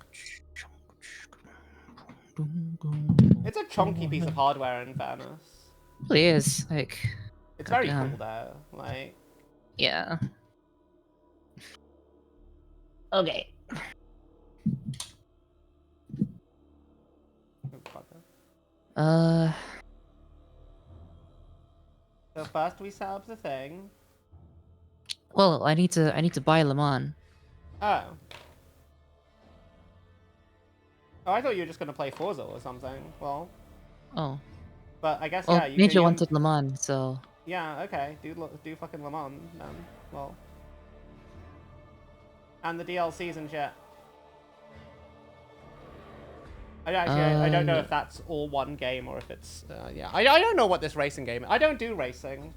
Speaker 1: It's a chunky piece of hardware, in fairness.
Speaker 4: It really is. Like,
Speaker 1: It's very
Speaker 4: goddamn.
Speaker 1: cool though. Like,
Speaker 4: Yeah. Okay.
Speaker 1: So first we set up the thing.
Speaker 4: Well, I need to buy Le Mans.
Speaker 1: Oh. Oh, I thought you were just gonna play Forza or something. Well,
Speaker 4: Oh.
Speaker 1: but I guess
Speaker 4: Well,
Speaker 1: yeah. You
Speaker 4: Major
Speaker 1: can,
Speaker 4: wanted Le Mans, so.
Speaker 1: Yeah. Okay. Do fucking Le Mans then. Well. And the DLCs and shit. I don't know if that's all one game or if it's yeah. I don't know what this racing game is. I don't do racing.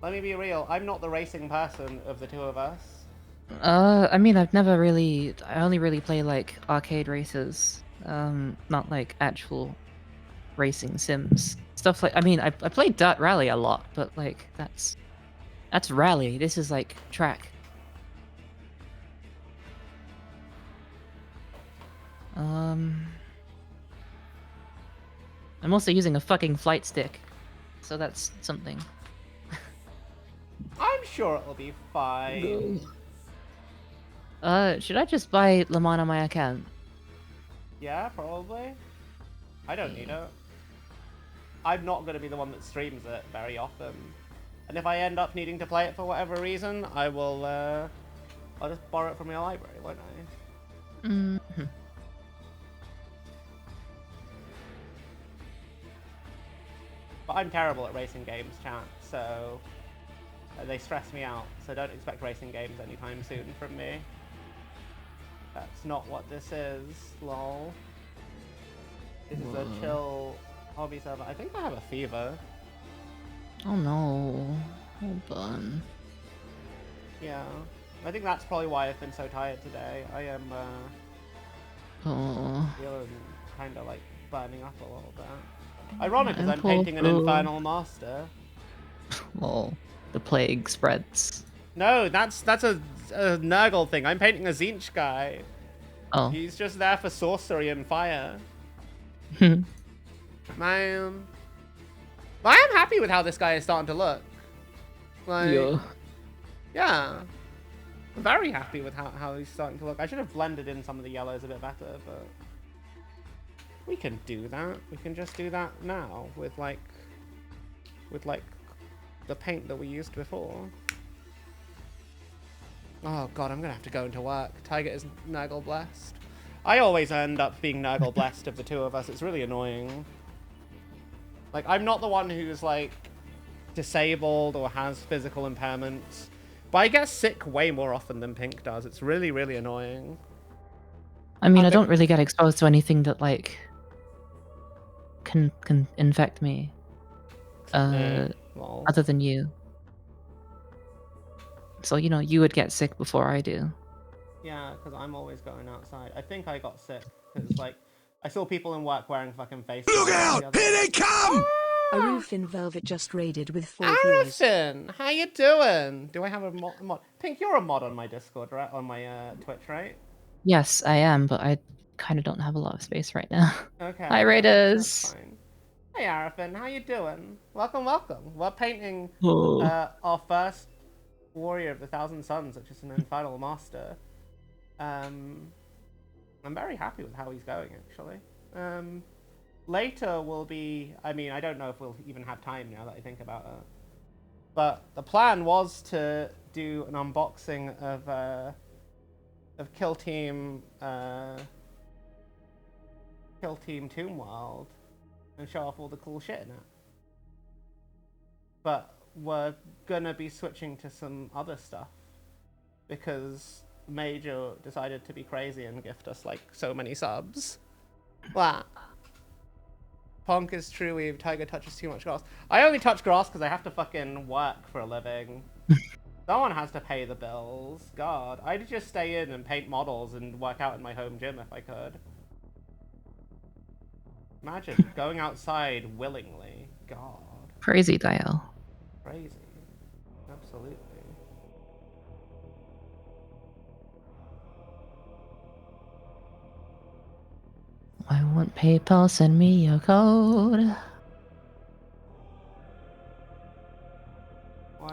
Speaker 1: Let me be real. I'm not the racing person of the two of us.
Speaker 4: I mean, I only really play like arcade races. Not like actual racing sims. Stuff like, I mean, I played Dirt Rally a lot, but like that's rally. This is like track. I'm also using a fucking flight stick, so that's something.
Speaker 1: I'm sure it'll be fine.
Speaker 4: Should I just buy Le Mans on my account?
Speaker 1: Yeah, probably. I don't need it. I'm not going to be the one that streams it very often. And if I end up needing to play it for whatever reason, I will, I'll just borrow it from your library, won't I?
Speaker 4: Mm-hmm.
Speaker 1: But I'm terrible at racing games, chat, so they stress me out. So don't expect racing games anytime soon from me. That's not what this is, lol. This is a chill hobby server. I think I have a fever.
Speaker 4: Oh no. Hold on.
Speaker 1: Yeah. I think that's probably why I've been so tired today. I am feeling kind of like burning up a little bit. Ironic because I'm painting an Infernal Master.
Speaker 4: Oh, the plague spreads.
Speaker 1: No, that's a Nurgle thing. I'm painting a Zinch guy.
Speaker 4: Oh.
Speaker 1: He's just there for sorcery and fire. Man. I am happy with how this guy is starting to look. Like, yeah. I'm very happy with how he's starting to look. I should have blended in some of the yellows a bit better, but we can do that. We can just do that now with like the paint that we used before. Oh god, I'm gonna have to go into work. Tiger is Nurgle blessed. I always end up being Nurgle blessed of the two of us. It's really annoying. Like, I'm not the one who's like disabled or has physical impairments, but I get sick way more often than Pink does. It's really, really annoying.
Speaker 4: I mean, I don't really get exposed to anything that like can infect me.
Speaker 1: Well,
Speaker 4: Other than you. So, you know, you would get sick before I do.
Speaker 1: yeah, because I'm always going outside. I think I got sick because, like, I saw people in work wearing fucking face masks.
Speaker 2: Look out! Here they come!
Speaker 3: Aruf in Velvet just raided with 4 viewers.
Speaker 1: Arifin, how you doing? Do I have a mod? Pink, you're a mod on my Discord, right? On my Twitch, right?
Speaker 4: Yes, I am, but I kind of don't have a lot of space right now.
Speaker 1: Okay.
Speaker 4: Hi, Raiders.
Speaker 1: That's fine. Hey, Arifin, how you doing? Welcome, welcome. We're painting
Speaker 4: Oh.
Speaker 1: our first Warrior of the Thousand Suns, which is an Infernal Master. I'm very happy with how he's going, actually. Later will be... I mean, I don't know if we'll even have time now that I think about it. But the plan was to do an unboxing of Kill Team Tomb World and show off all the cool shit in it. But we're gonna be switching to some other stuff because Major decided to be crazy and gift us like so many subs. Wow. Ponk is true weave. Tiger touches too much grass. I only touch grass because I have to fucking work for a living. Someone has to pay the bills. God, I'd just stay in and paint models and work out in my home gym if I could. Imagine going outside willingly. God.
Speaker 4: Crazy, Dial.
Speaker 1: Crazy. Absolutely.
Speaker 4: I want PayPal, send me your code.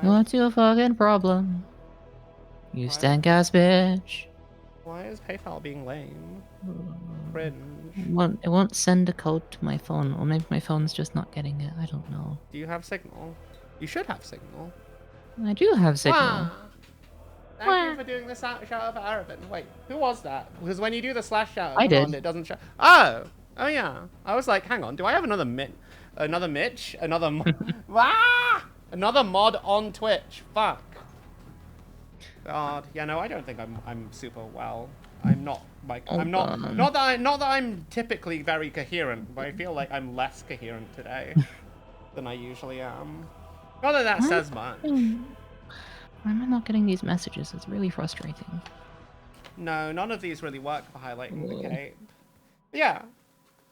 Speaker 4: What's your fucking problem? You stank ass bitch.
Speaker 1: Why is PayPal being lame? Cringe.
Speaker 4: It won't send a code to my phone, or maybe my phone's just not getting it. I don't know.
Speaker 1: Do you have Signal? You should have Signal.
Speaker 4: I do have Signal.
Speaker 1: Wah. Thank you for doing the shout out for Arabin. Wait, who was that? Because when you do the slash shout out command, it doesn't show. Oh! Oh yeah. I was like, hang on, do I have another Mitch? Another Wah! Another mod on Twitch. Fuck. God. Yeah, no, I don't think I'm super well. I'm not like not that I'm typically very coherent, but I feel like I'm less coherent today than I usually am. Not that that says much.
Speaker 4: Why am I not getting these messages? It's really frustrating.
Speaker 1: No, none of these really work for highlighting the cape. But yeah.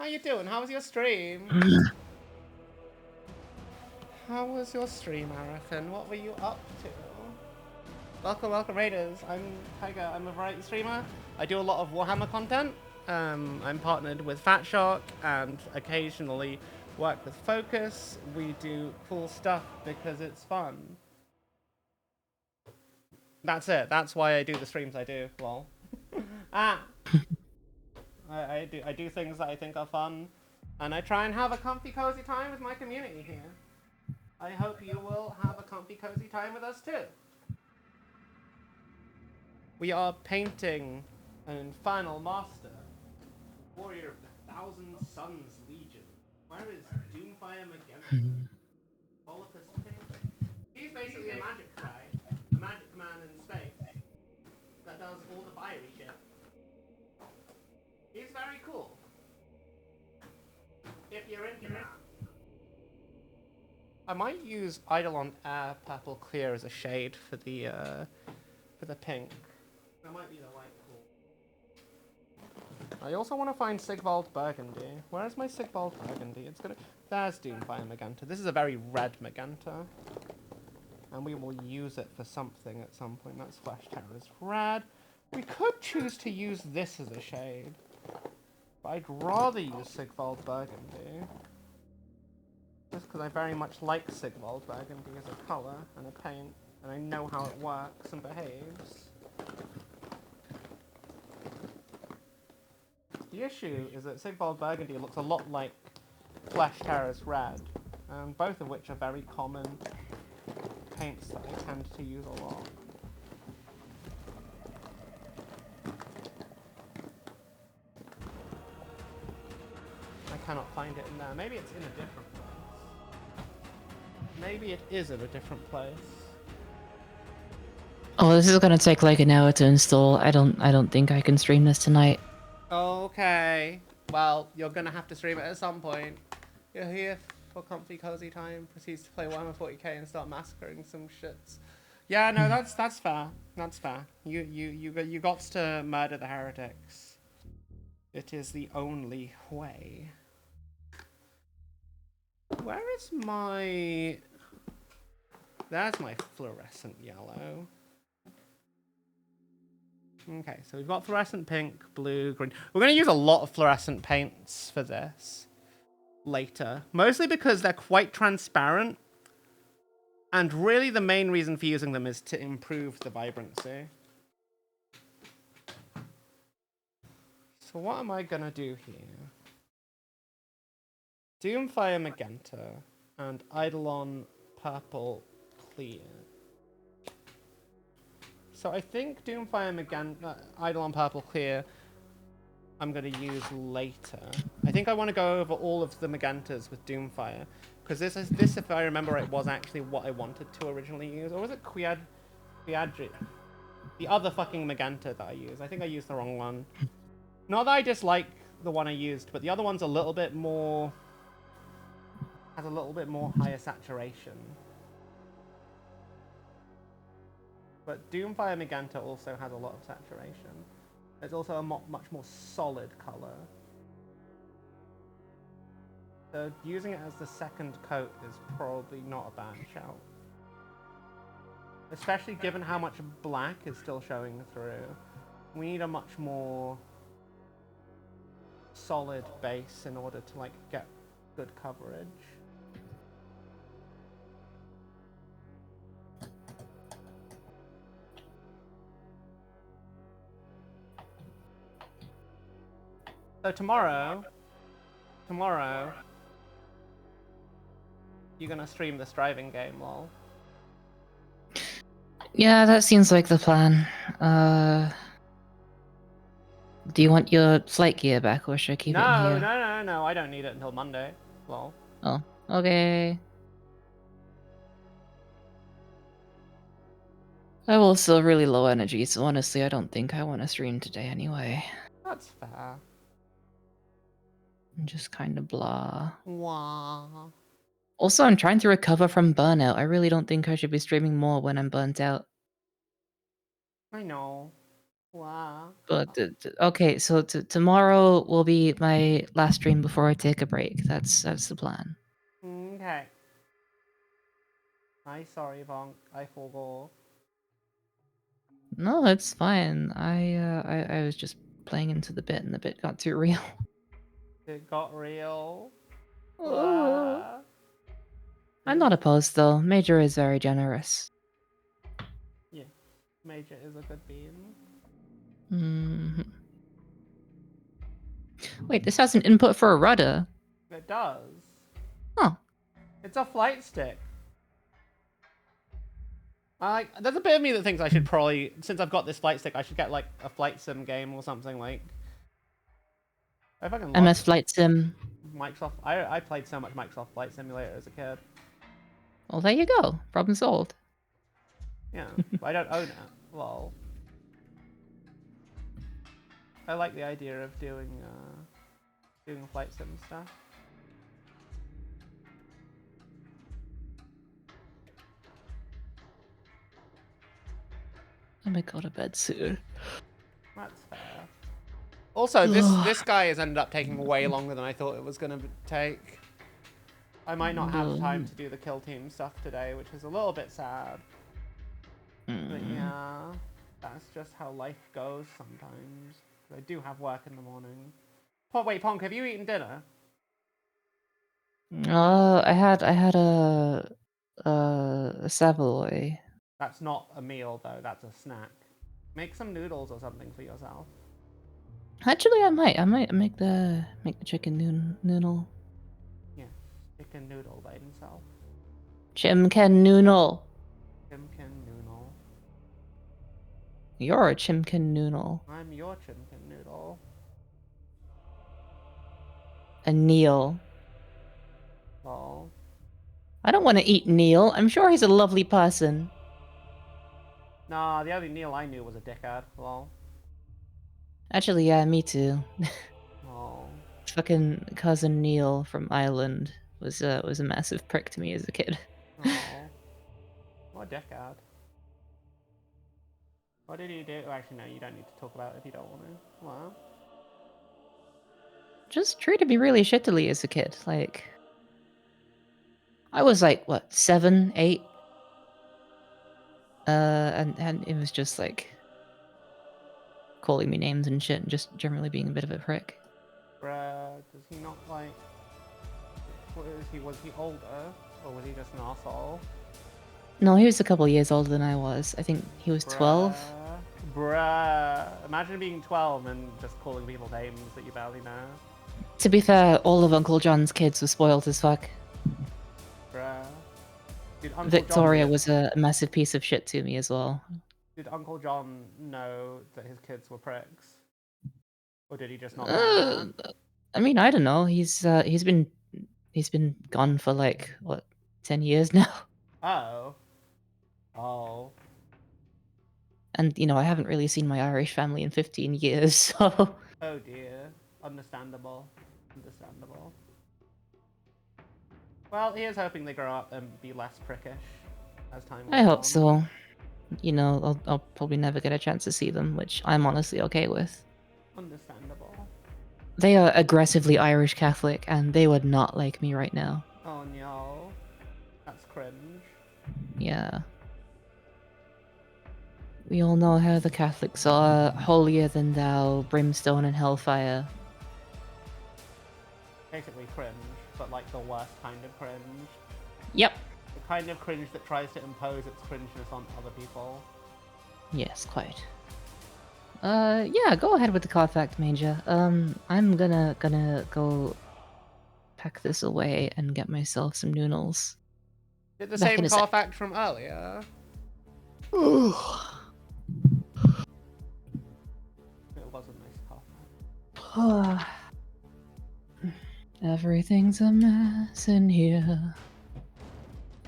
Speaker 1: How you doing? How was your stream? How was your stream, Arifin? What were you up to? Welcome, welcome, Raiders. I'm Tiger. I'm a variety streamer. I do a lot of Warhammer content. I'm partnered with Fat Shark and occasionally work with Focus. We do cool stuff because it's fun. That's it. That's why I do the streams I do. Lol. I do things that I think are fun, and I try and have a comfy, cozy time with my community here. I hope you will have a comfy, cozy time with us too. We are painting an Infernal Master, Warrior of the Thousand Suns Legion. Where is Doomfire Magenta? Polypus Pink. He's basically a magic guy, a magic man in space that does all the fiery shit. He's very cool. If you're into that. I might use Eidolon Air Purple Clear as a shade for the pink. That might be the white cool. I also want to find Sigvald Burgundy. Where is my Sigvald Burgundy? It's gonna. There's Doomfire Magenta. This is a very red magenta, and we will use it for something at some point. That's Flash Terror's red. We could choose to use this as a shade, but I'd rather use Sigvald Burgundy. Just because I very much like Sigvald Burgundy as a colour and a paint, and I know how it works and behaves. The issue is that Sigvald Burgundy looks a lot like Flesh Terrace Red, both of which are very common paints that I tend to use a lot. I cannot find it in there. Maybe it's in a different place. Maybe it is in a different place.
Speaker 4: Oh, this is gonna take like an hour to install. I don't think I can stream this tonight.
Speaker 1: Okay. Well, you're gonna have to stream it at some point. You're here for comfy, cozy time. Proceeds to play Warhammer 40k and start massacring some shits. Yeah, no, that's fair. That's fair. You got to murder the heretics. It is the only way. Where is my... There's my fluorescent yellow. Okay, so we've got fluorescent pink, blue, green. We're going to use a lot of fluorescent paints for this later. Mostly because they're quite transparent. And really the main reason for using them is to improve the vibrancy. So what am I going to do here? Doomfire Magenta and Eidolon Purple Clear. So I think Doomfire Magenta, Eidolon Purple Clear, I'm going to use later. I think I want to go over all of the Magentas with Doomfire. Because this, if I remember right, was actually what I wanted to originally use. Or was it Quiadri? The other fucking Magenta that I used. I think I used the wrong one. Not that I dislike the one I used, but the other one's a little bit more... has a little bit more higher saturation. But Doomfire Magenta also has a lot of saturation. It's also a much more solid color. So using it as the second coat is probably not a bad shout. Especially given how much black is still showing through. We need a much more solid base in order to like get good coverage. So tomorrow, you're gonna stream this driving game, lol.
Speaker 4: Yeah, that seems like the plan. Do you want your flight gear back, or should I keep it in here?
Speaker 1: No, I don't need it until Monday, lol.
Speaker 4: Oh, okay. I'm also really low energy, so honestly, I don't think I want to stream today anyway.
Speaker 1: That's fair.
Speaker 4: I'm just kind of blah.
Speaker 1: Wah.
Speaker 4: Also, I'm trying to recover from burnout. I really don't think I should be streaming more when I'm burnt out.
Speaker 1: I know. Wow.
Speaker 4: But okay, so tomorrow will be my last stream before I take a break. That's the plan.
Speaker 1: Okay. I'm sorry, Bonk. I forgot.
Speaker 4: No, it's fine. I was just playing into the bit, and the bit got too real.
Speaker 1: It got real.
Speaker 4: I'm not opposed though. Major is very generous.
Speaker 1: Yeah, Major is a good bean.
Speaker 4: Hmm. Wait, this has an input for a rudder.
Speaker 1: It does.
Speaker 4: Huh.
Speaker 1: It's a flight stick. There's a bit of me that thinks I should probably, since I've got this flight stick, I should get like a flight sim game or something like. I fucking love
Speaker 4: MS Flight Sim.
Speaker 1: Microsoft. I played so much Microsoft Flight Simulator as a kid.
Speaker 4: Well, there you go. Problem solved.
Speaker 1: Yeah, but I don't own it. Lol. I like the idea of doing flight sim stuff.
Speaker 4: Oh my god, a bed soon.
Speaker 1: That's fair. Also, this guy has ended up taking way longer than I thought it was going to take. I might not have time to do the kill team stuff today, which is a little bit sad. But yeah. That's just how life goes sometimes. I do have work in the morning. Wait, Ponk, have you eaten dinner?
Speaker 4: I had a Savoy.
Speaker 1: That's not a meal though, that's a snack. Make some noodles or something for yourself.
Speaker 4: Actually, I might make the chicken noodle.
Speaker 1: Yeah, chicken noodle by himself.
Speaker 4: Chimken noodle.
Speaker 1: Chimkin noodle.
Speaker 4: You're a chimken noodle.
Speaker 1: I'm your chimkin noodle.
Speaker 4: A Neil.
Speaker 1: Lol.
Speaker 4: I don't want to eat Neil. I'm sure he's a lovely person.
Speaker 1: Nah, the only Neil I knew was a dickhead. Lol.
Speaker 4: Actually, yeah, me too.
Speaker 1: Lol.
Speaker 4: Fucking cousin Neil from Ireland was a massive prick to me as a kid.
Speaker 1: Lol. What a dickhead. What did he do? Oh, actually, no, you don't need to talk about it if you don't want to. Wow.
Speaker 4: Just treated me really shittily as a kid. Like, I was like, what, 7, 8? And it was just like calling me names and shit and just generally being a bit of a prick.
Speaker 1: Bruh, does he not like... What is he? Was he older? Or was he just an arsehole?
Speaker 4: No, he was a couple years older than I was. I think he was 12.
Speaker 1: Bruh. Imagine being 12 and just calling people names that you barely know.
Speaker 4: To be fair, all of Uncle John's kids were spoiled as fuck.
Speaker 1: Bruh. Did Uncle
Speaker 4: Victoria
Speaker 1: John
Speaker 4: was a massive piece of shit to me as well.
Speaker 1: Did Uncle John know that his kids were pricks? Or did he just not know?
Speaker 4: I mean, I don't know. He's been gone for like what, 10 years now.
Speaker 1: Oh. Oh.
Speaker 4: And you know, I haven't really seen my Irish family in 15 years, so
Speaker 1: Oh dear. Understandable. Understandable. Well, he is hoping they grow up and be less prickish as time goes
Speaker 4: I hope
Speaker 1: on.
Speaker 4: so. You know, I'll probably never get a chance to see them, which I'm honestly okay with.
Speaker 1: Understandable.
Speaker 4: They are aggressively Irish Catholic, and they would not like me right now.
Speaker 1: Oh no. That's cringe.
Speaker 4: Yeah. We all know how the Catholics are, holier than thou, brimstone and hellfire.
Speaker 1: Basically cringe, but like the worst kind of cringe.
Speaker 4: Yep.
Speaker 1: The kind of cringe that tries to impose its cringeness on other people.
Speaker 4: Yes, quite. Yeah, go ahead with the car fact, Major. I'm gonna go pack this away and get myself some noodles.
Speaker 1: Did the
Speaker 4: Back in
Speaker 1: same
Speaker 4: a
Speaker 1: car
Speaker 4: sec.
Speaker 1: fact from earlier? It was a nice car fact.
Speaker 4: Everything's a mess in here.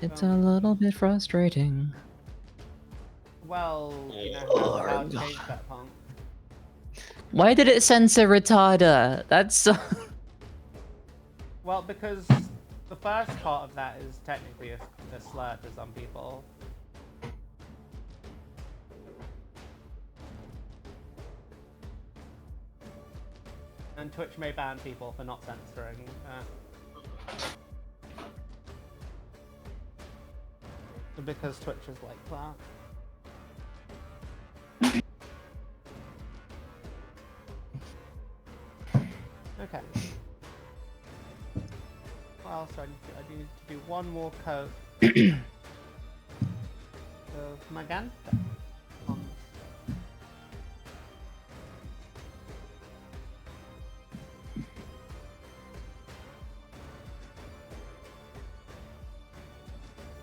Speaker 4: It's a little bit frustrating.
Speaker 1: Well, you know how to change that, Punk.
Speaker 4: Why did it censor retarder? That's so...
Speaker 1: Well, because the first part of that is technically a slur to some people. And Twitch may ban people for not censoring. Because Twitch is like that. Okay. What else do I need to do? I need to do one more coat of Magenta.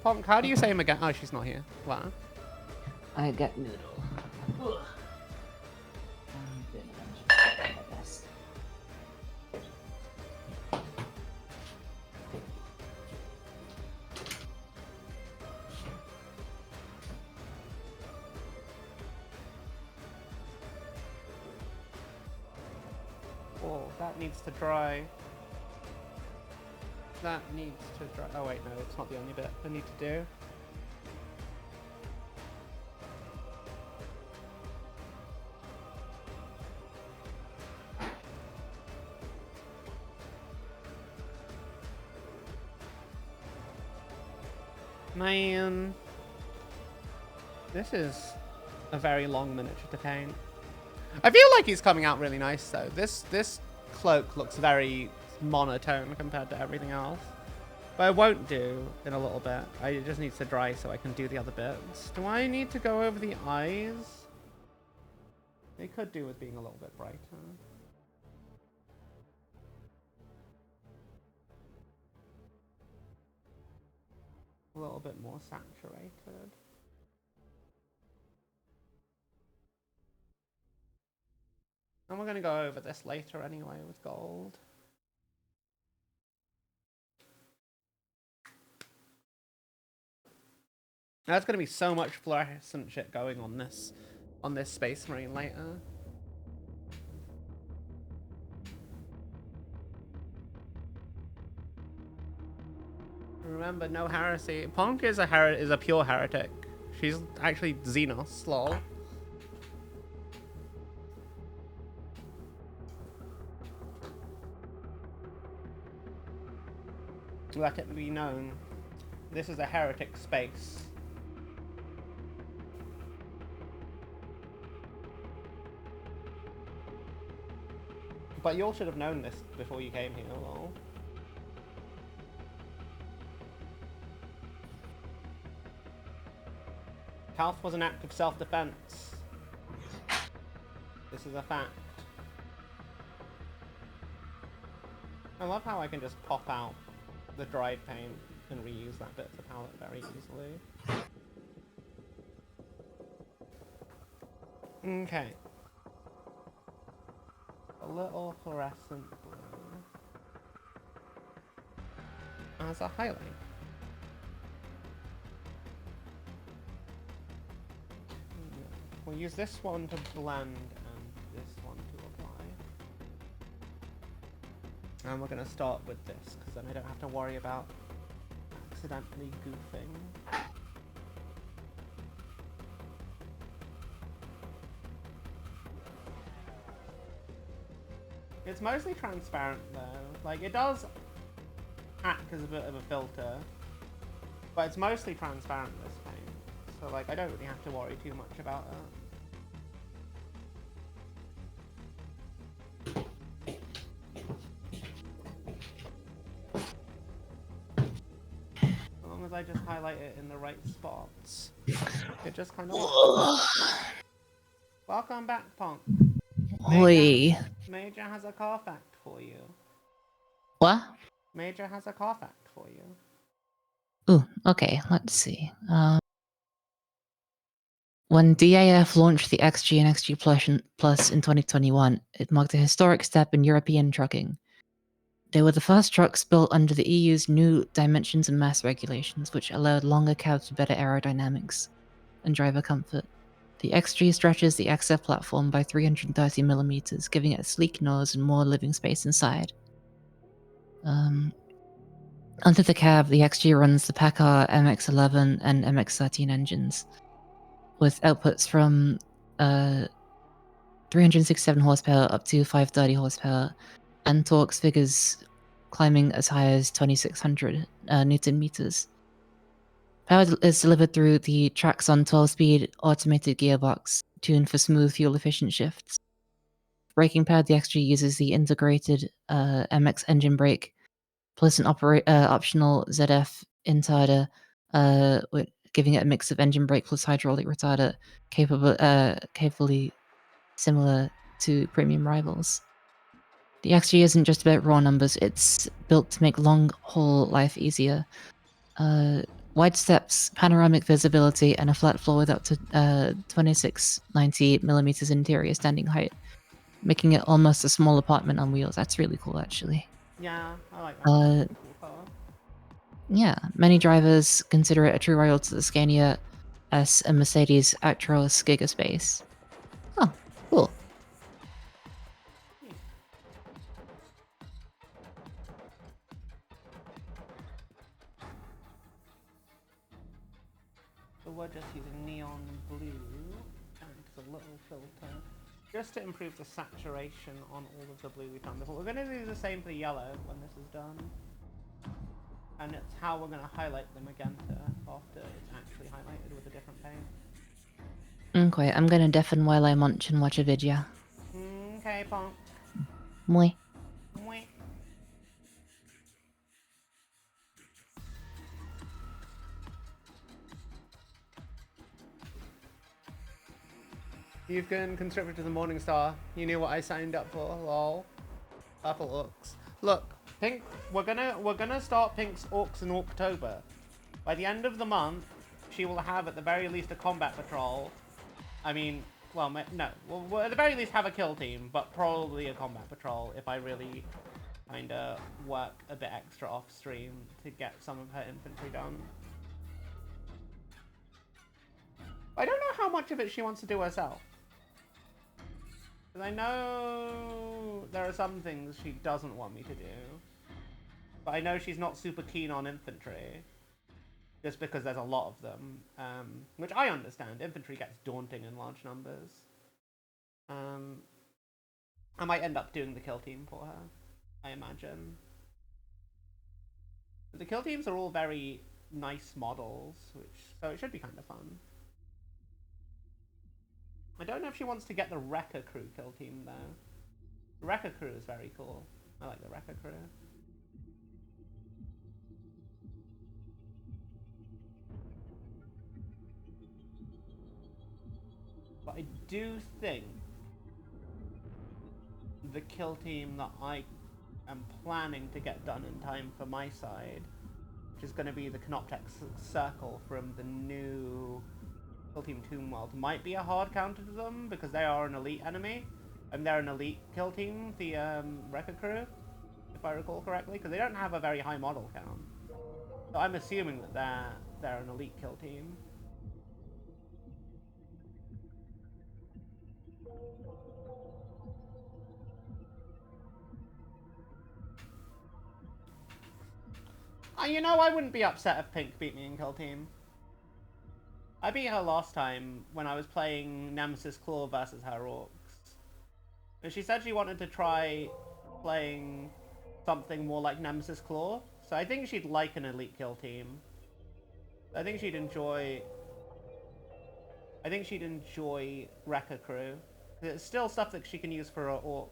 Speaker 1: Ponk, how do you say Magenta? Oh, she's not here. Wow.
Speaker 4: I got noodle.
Speaker 1: Oh, that needs to dry. That needs to dry. Oh wait, no, it's not the only bit I need to do. Man, this is a very long miniature to paint. I feel like he's coming out really nice though. This cloak looks very monotone compared to everything else. But I won't do in a little bit. It just needs to dry so I can do the other bits. Do I need to go over the eyes? They could do with being a little bit brighter. A little bit more saturated. And we're going to go over this later anyway with gold. There's going to be so much fluorescent shit going on this Space Marine later. Remember, no heresy. Punk is a pure heretic. She's actually Xenos, lol. Let it be known, this is a heretic space. But you all should have known this before you came here, lol. Health was an act of self-defense. This is a fact. I love how I can just pop out the dried paint and reuse that bit of the palette very easily. Okay. A little fluorescent blue as a highlight. We'll use this one to blend and this one to apply. And we're going to start with this, because then I don't have to worry about accidentally goofing. It's mostly transparent though. Like, it does act as a bit of a filter, but it's mostly transparent, this paint. So, like, I don't really have to worry too much about it. As long as I just highlight it in the right spots, it just kind of works. Welcome back, Punk. Major has a car fact for you.
Speaker 4: What?
Speaker 1: Major has a car fact for you.
Speaker 4: Ooh, okay, let's see. When DAF launched the XG and XG Plus in 2021, it marked a historic step in European trucking. They were the first trucks built under the EU's new dimensions and mass regulations, which allowed longer cabs for better aerodynamics and driver comfort. The XG stretches the XF platform by 330mm, giving it a sleek nose and more living space inside. Under the cab, the XG runs the PACCAR MX-11 and MX-13 engines, with outputs from 367 horsepower up to 530 horsepower, and torque figures climbing as high as 2600 Newton meters. Power is delivered through the Traxxon 12-speed automated gearbox, tuned for smooth, fuel-efficient shifts. Braking pad, the XG uses the integrated MX engine brake, plus an optional ZF intarder, giving it a mix of engine brake plus hydraulic retarder, capably similar to premium rivals. The XG isn't just about raw numbers, it's built to make long-haul life easier. Wide steps, panoramic visibility, and a flat floor with up to 2690mm interior standing height, making it almost a small apartment on wheels. That's really cool, actually.
Speaker 1: Yeah, I like that.
Speaker 4: Yeah, many drivers consider it a true rival to the Scania S and Mercedes Actros Gigaspace. Oh, cool.
Speaker 1: So we're just using neon blue and a little filter just to improve the saturation on all of the blue we've done before. We're going to do the same for the yellow when this is done. And it's how we're going to highlight them again after it's actually highlighted with a different paint.
Speaker 4: Okay, I'm gonna deafen while I munch and watch a video.
Speaker 1: Okay, punk.
Speaker 4: Moi.
Speaker 1: Mwah. You've been conscripted to the Morning Star. You knew what I signed up for. Lol. Purple Orcs. Look, Pink. We're gonna start Pink's Orcs in October. By the end of the month, she will have at the very least a combat patrol. I mean, well, no. We'll at the very least have a kill team, but probably a combat patrol if I really kind of work a bit extra off stream to get some of her infantry done. I don't know how much of it she wants to do herself. Because I know there are some things she doesn't want me to do. But I know she's not super keen on infantry. Just because there's a lot of them. Which I understand. Infantry gets daunting in large numbers. I might end up doing the kill team for her. I imagine. But the kill teams are all very nice models. So it should be kind of fun. I don't know if she wants to get the Wrecker Crew kill team, though. The Wrecker Crew is very cool. I like the Wrecker Crew. But I do think the kill team that I am planning to get done in time for my side, which is going to be the Canoptex Circle from the new Kill Team Tomb World, might be a hard counter to them because they are an elite enemy. And they're an elite kill team, the Wrecker Crew, if I recall correctly, because they don't have a very high model count. So I'm assuming that they're an elite kill team. You know, I wouldn't be upset if Pink beat me in kill team. I beat her last time when I was playing Nemesis Claw versus her Orcs. And she said she wanted to try playing something more like Nemesis Claw. So I think she'd like an elite kill team. I think she'd enjoy Wrecker Crew. It's still stuff that she can use for her Orcs.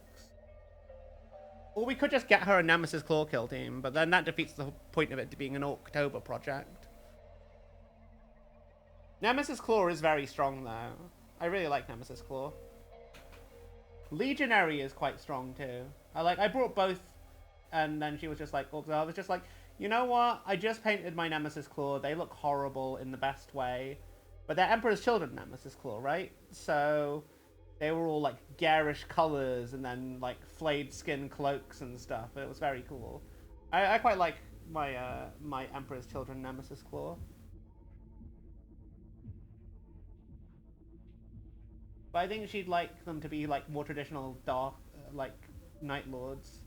Speaker 1: Or we could just get her a Nemesis Claw kill team, but then that defeats the point of it being an October project. Nemesis Claw is very strong, though. I really like Nemesis Claw. Legionary is quite strong, too. I brought both, and then she was just like, I was just like, you know what? I just painted my Nemesis Claw. They look horrible in the best way. But they're Emperor's Children Nemesis Claw, right? So they were all, like, garish colors and then, like, flayed skin cloaks and stuff. It was very cool. I quite like my, my Emperor's Children Nemesis Claw. But I think she'd like them to be like more traditional dark, like Night Lords.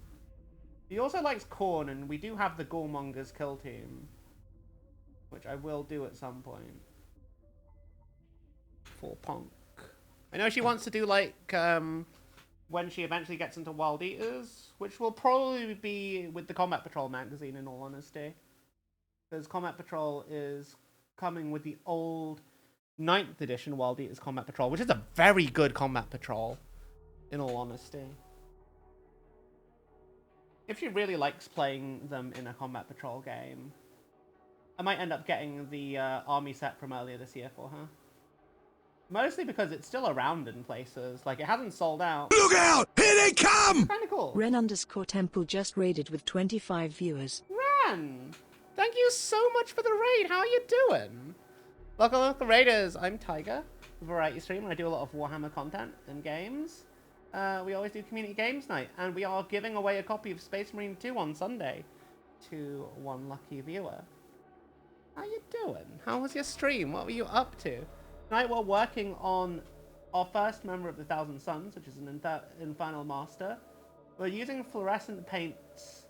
Speaker 1: He also likes Khorne, and we do have the Goremongers kill team, which I will do at some point. For Punk. I know she wants to do like when she eventually gets into Wild Eaters, which will probably be with the Combat Patrol magazine, in all honesty, because Combat Patrol is coming with the old 9th edition Wild Eaters Combat Patrol, which is a very good Combat Patrol, in all honesty. If she really likes playing them in a Combat Patrol game, I might end up getting the army set from earlier this year for her. Mostly because it's still around in places. Like, it hasn't sold out.
Speaker 2: Look out! Here they come!
Speaker 1: Kind of cool.
Speaker 3: Ren_Temple just raided with 25 viewers.
Speaker 1: Ren! Thank you so much for the raid. How are you doing? Welcome, local raiders. I'm Tiger, a variety streamer. I do a lot of Warhammer content and games. We always do community games night, and we are giving away a copy of Space Marine 2 on Sunday to one lucky viewer. How you doing? How was your stream? What were you up to? Tonight we're working on our first member of the Thousand Suns, which is an Infernal Master. We're using fluorescent paints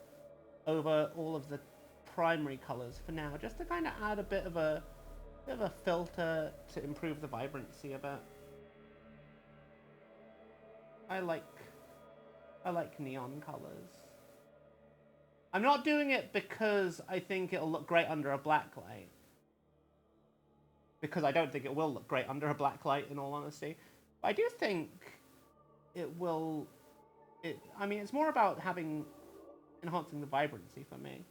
Speaker 1: over all of the primary colors for now, just to kind of add a bit of a filter to improve the vibrancy a bit. I like neon colors. I'm not doing it because I think it'll look great under a black light. because I don't think it will look great under a black light, in all honesty. But I do think it will... I mean, it's more about enhancing the vibrancy for me.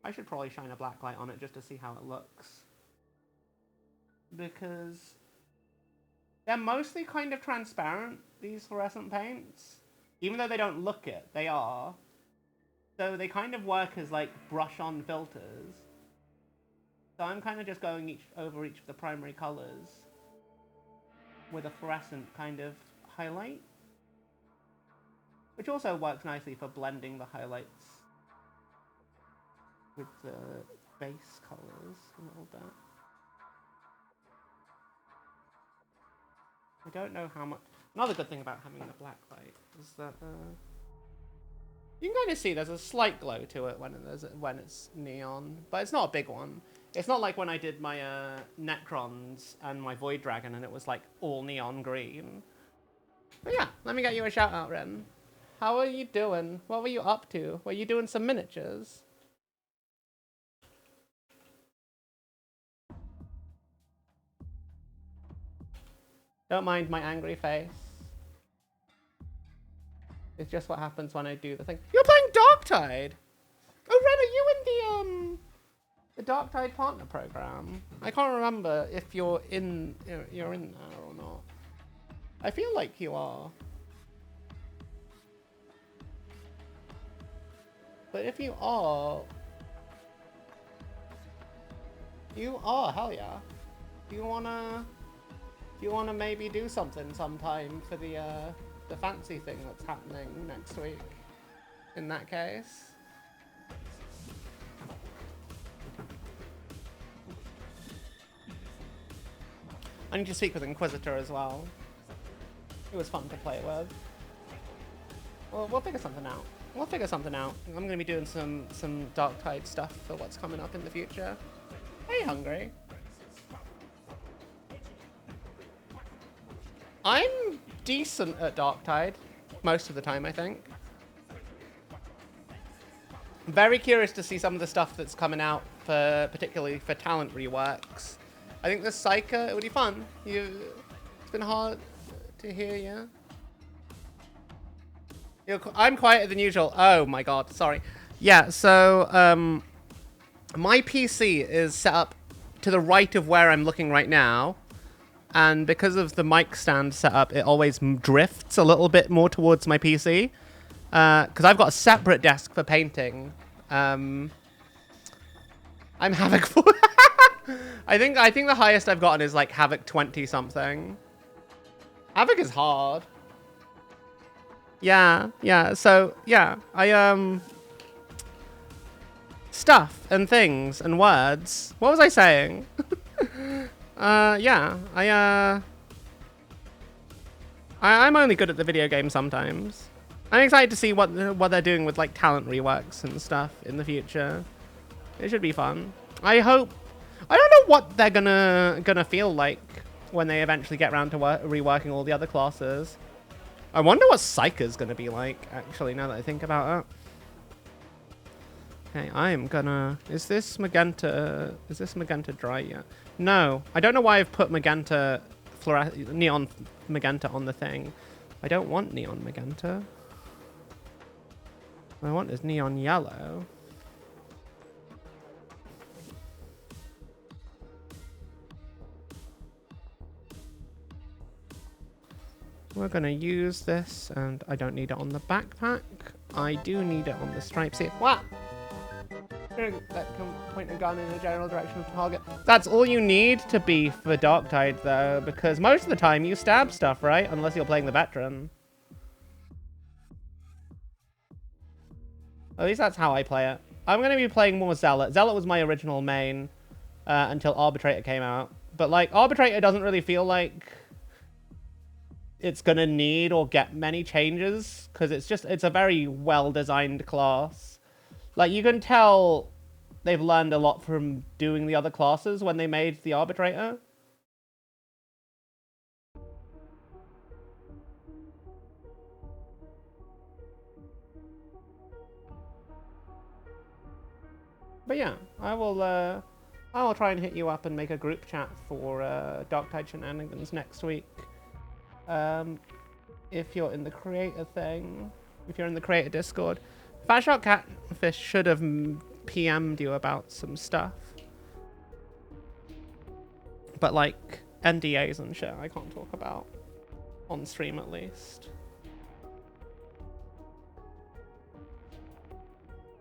Speaker 1: I should probably shine a black light on it just to see how it looks. Because they're mostly kind of transparent, these fluorescent paints. Even though they don't look it, they are. So they kind of work as like brush-on filters. So I'm kind of just going over each of the primary colors with a fluorescent kind of highlight. Which also works nicely for blending the highlights with the base colors a little bit. I don't know how much... Another good thing about having the black light is that you can kind of see there's a slight glow to it when it's neon, but it's not a big one. It's not like when I did my Necrons and my Void Dragon and it was like all neon green. But yeah, let me get you a shout out, Ren. How are you doing? What were you up to? Were you doing some miniatures? Don't mind my angry face. It's just what happens when I do the thing. You're playing Darktide! Oh, Ren, are you in the Darktide Partner Program? I can't remember if you're in there or not. I feel like you are. But if you are, hell yeah. Do you wanna maybe do something sometime for the fancy thing that's happening next week? In that case. I need to speak with Inquisitor as well. It was fun to play with. Well, we'll figure something out. I'm going to be doing some Darktide stuff for what's coming up in the future. Hey, Hungry. I'm decent at Darktide most of the time, I think. I'm very curious to see some of the stuff that's coming out, particularly for talent reworks. I think the Psyker, it would be fun. It's been hard to hear you. I'm quieter than usual. Oh my god, sorry. Yeah, so my PC is set up to the right of where I'm looking right now. And because of the mic stand setup, it always drifts a little bit more towards my PC. Because I've got a separate desk for painting. I'm Havoc 4. I think the highest I've gotten is like Havoc 20 something. Havoc is hard. Yeah, so, yeah, stuff and things and words. What was I saying? Yeah, I'm only good at the video game sometimes. I'm excited to see what they're doing with, like, talent reworks and stuff in the future. It should be fun. I don't know what they're gonna feel like when they eventually get around to reworking all the other classes. I wonder what Psyker's gonna be like, actually, now that I think about it. Okay, I am gonna... Is this magenta dry yet? No. I don't know why I've put magenta... neon magenta on the thing. I don't want neon magenta. What I want is neon yellow. We're going to use this, and I don't need it on the backpack. I do need it on the stripes here. What? That can point a gun in a general direction of the target. That's all you need to be for Darktide, though, because most of the time you stab stuff, right? Unless you're playing the veteran. At least that's how I play it. I'm going to be playing more Zealot. Zealot was my original main until Arbitrator came out. But, like, Arbitrator doesn't really feel like it's going to need or get many changes, because it's a very well-designed class. Like, you can tell they've learned a lot from doing the other classes when they made the Arbitrator. But yeah, I will I'll try and hit you up and make a group chat for Darktide Shenanigans next week. If you're in the creator thing, if you're in the creator Discord. Fatshot Catfish should have PM'd you about some stuff. But like NDAs and shit I can't talk about. On stream at least.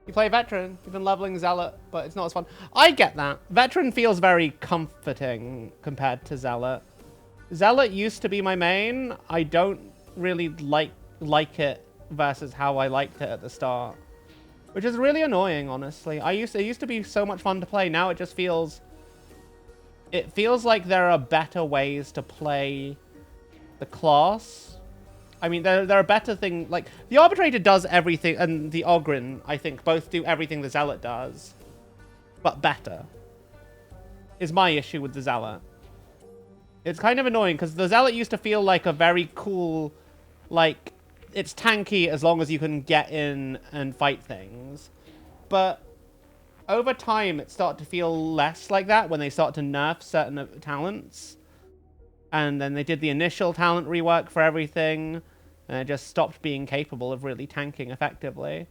Speaker 1: You play Veteran, you've been leveling Zealot, but it's not as fun. I get that. Veteran feels very comforting compared to Zealot. Zealot used to be my main. I don't really like it versus how I liked it at the start. Which is really annoying, honestly. It used to be so much fun to play. Now it just feels... It feels like there are better ways to play the class. I mean, there are better things, like, the Arbitrator does everything, and the Ogryn, I think, both do everything the Zealot does, but better, is my issue with the Zealot. It's kind of annoying, because the Zealot used to feel like a very cool, like, it's tanky as long as you can get in and fight things, but over time, it started to feel less like that when they start to nerf certain talents, and then they did the initial talent rework for everything, and it just stopped being capable of really tanking effectively.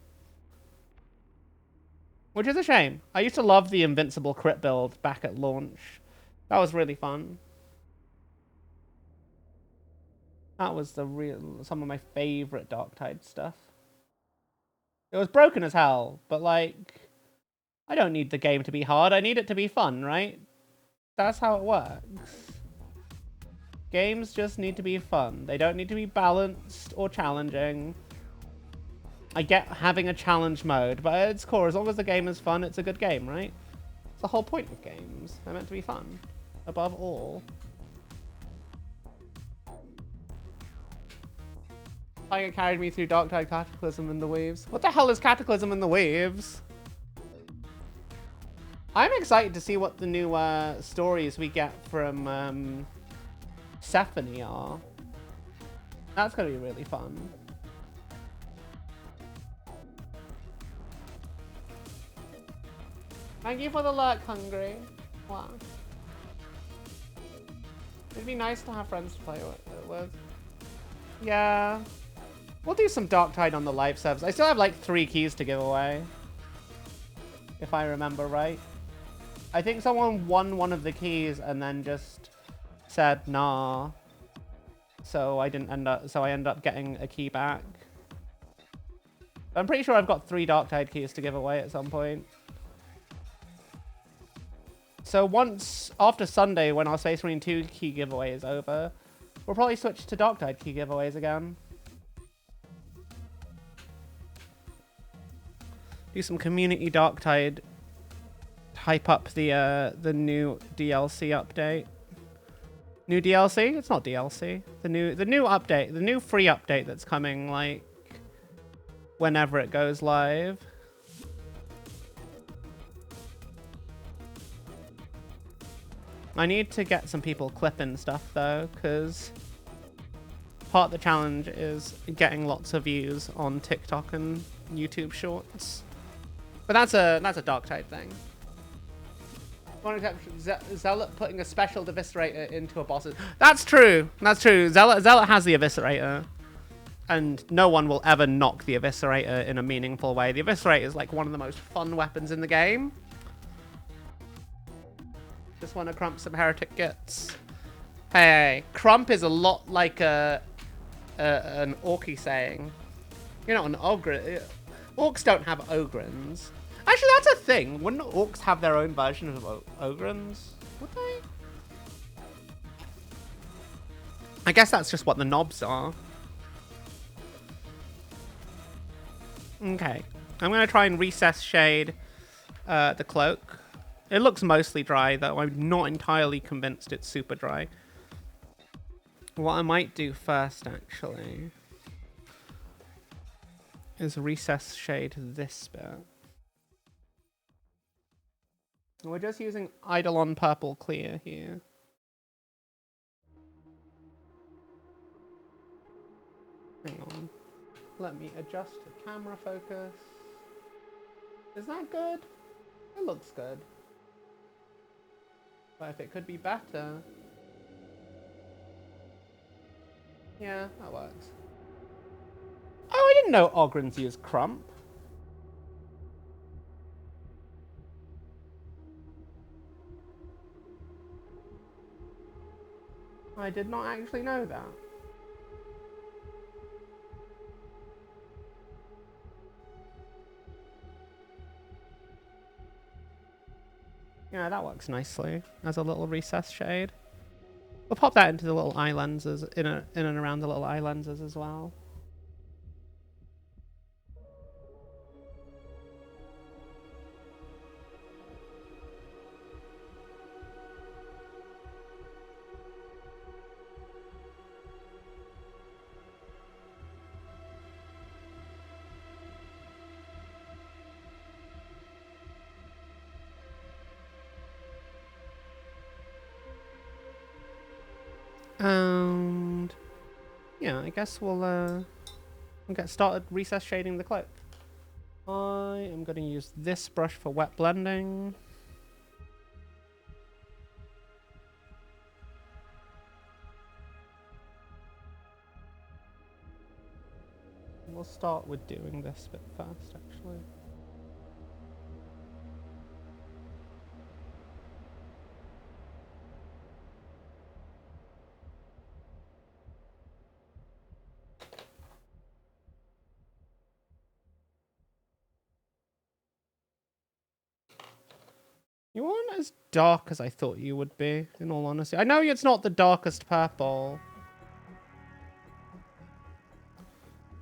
Speaker 1: Which is a shame. I used to love the Invincible crit build back at launch. That was really fun. That was some of my favorite Darktide stuff. It was broken as hell, but like, I don't need the game to be hard. I need it to be fun, right? That's how it works. Games just need to be fun. They don't need to be balanced or challenging. I get having a challenge mode, but at its core, as long as the game is fun, it's a good game, right? It's the whole point of games. They're meant to be fun, above all. Tiger carried me through Darktide Cataclysm in the Waves. What the hell is Cataclysm in the Waves? I'm excited to see what the new stories we get from Stephanie are. That's gonna be really fun. Thank you for the lurk, Hungry. Wow. It'd be nice to have friends to play with. Yeah. We'll do some Darktide on the live servers. I still have like 3 keys to give away. If I remember right. I think someone won one of the keys and then just said nah. So I ended up getting a key back. I'm pretty sure I've got 3 Darktide keys to give away at some point. So once after Sunday, when our Space Marine 2 key giveaway is over, we'll probably switch to Darktide key giveaways again. Do some community Darktide. Hype up the new DLC update. New DLC? It's not DLC. The new update, the new free update that's coming like whenever it goes live. I need to get some people clipping stuff though, because part of the challenge is getting lots of views on TikTok and YouTube Shorts. But that's a Darktide thing. One exception, Zealot putting a special Eviscerator into a boss. That's true. That's true. Zealot has the Eviscerator. And no one will ever knock the Eviscerator in a meaningful way. The Eviscerator is like one of the most fun weapons in the game. Just want to crump some heretic gits. Hey, crump is a lot like an Orky saying. You're not an ogre. Orcs don't have ogrins. Actually, that's a thing. Wouldn't orcs have their own version of ogrins? Would they? I guess that's just what the knobs are. Okay. I'm going to try and recess shade the cloak. It looks mostly dry, though. I'm not entirely convinced it's super dry. What I might do first, actually, is recess shade this bit. We're just using Eidolon Purple Clear here. Hang on. Let me adjust the camera focus. Is that good? It looks good. But if it could be better... Yeah, that works. Oh, I didn't know Ogrins use Crump. I did not actually know that. Yeah, that works nicely as a little recess shade. We'll pop that into the little eye lenses, in and around the little eye lenses as well. And yeah, I guess we'll get started recess shading the cloak. I am going to use this brush for wet blending. We'll start with doing this bit first, actually. You aren't as dark as I thought you would be, in all honesty. I know it's not the darkest purple.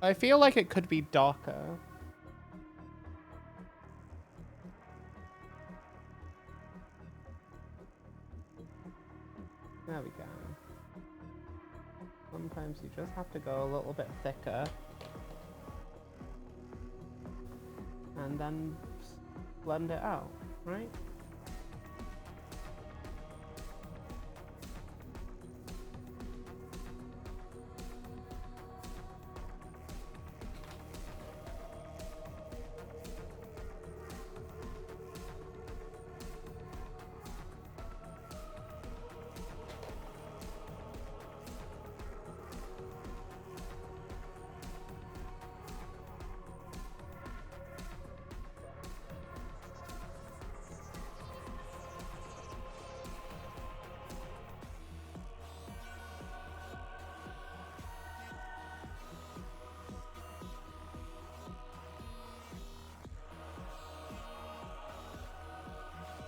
Speaker 1: I feel like it could be darker. There we go. Sometimes you just have to go a little bit thicker. And then blend it out, right?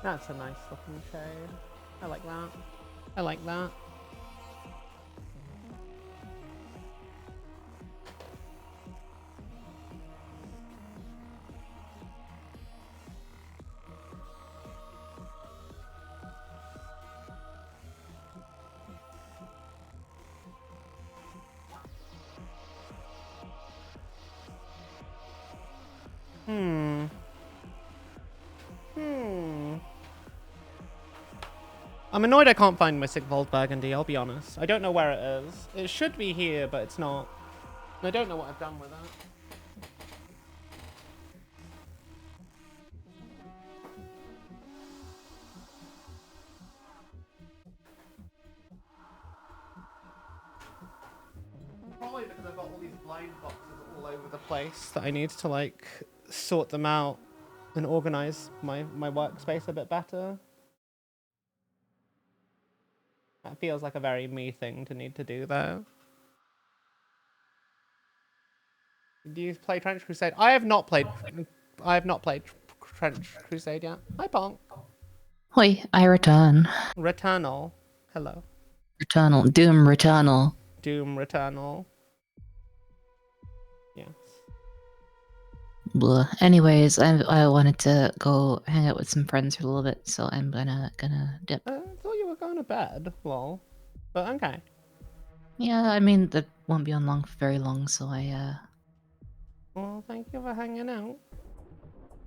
Speaker 1: That's a nice looking shade. I like that. I like that. I'm annoyed I can't find my Sigvold Burgundy, I'll be honest. I don't know where it is. It should be here, but it's not. And I don't know what I've done with it. Probably because I've got all these blind boxes all over the place that I need to, like, sort them out and organize my workspace a bit better. That feels like a very me thing to need to do, though. Do you play Trench Crusade? I have not played Trench Crusade yet. Hi, Bonk.
Speaker 4: Hoi, I return.
Speaker 1: Returnal. Hello.
Speaker 4: Returnal. Doom Returnal.
Speaker 1: Doom Returnal. Yes.
Speaker 4: Blah. Anyways, I wanted to go hang out with some friends for a little bit, so I'm gonna dip.
Speaker 1: I thought you were going to bed, lol. But okay.
Speaker 4: Yeah, I mean that won't be on long for very long, so
Speaker 1: Well, thank you for hanging out.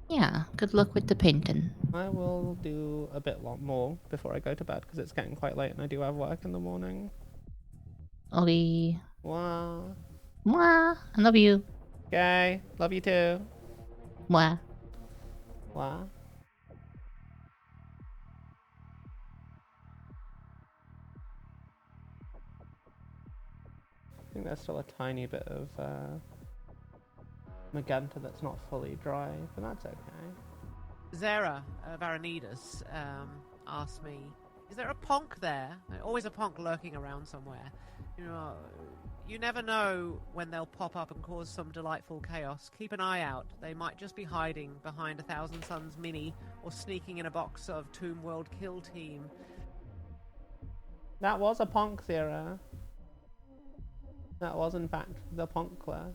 Speaker 4: yeah, good luck with the painting.
Speaker 1: I will do a bit more before I go to bed because it's getting quite late and I do have work in the morning.
Speaker 4: Ollie.
Speaker 1: Wow.
Speaker 4: Mwah. I love you.
Speaker 1: Okay. Love you too.
Speaker 4: Mwah.
Speaker 1: Wow. think there's still a tiny bit of magenta that's not fully dry, but that's okay.
Speaker 6: Zara Varanidas asked me, is there a ponk there? There's always a ponk lurking around somewhere. You know, you never know when they'll pop up and cause some delightful chaos. Keep an eye out. They might just be hiding behind a Thousand Suns mini or sneaking in a box of Tomb World Kill Team.
Speaker 1: That was a ponk, Zera. That was, in fact, the ponkler.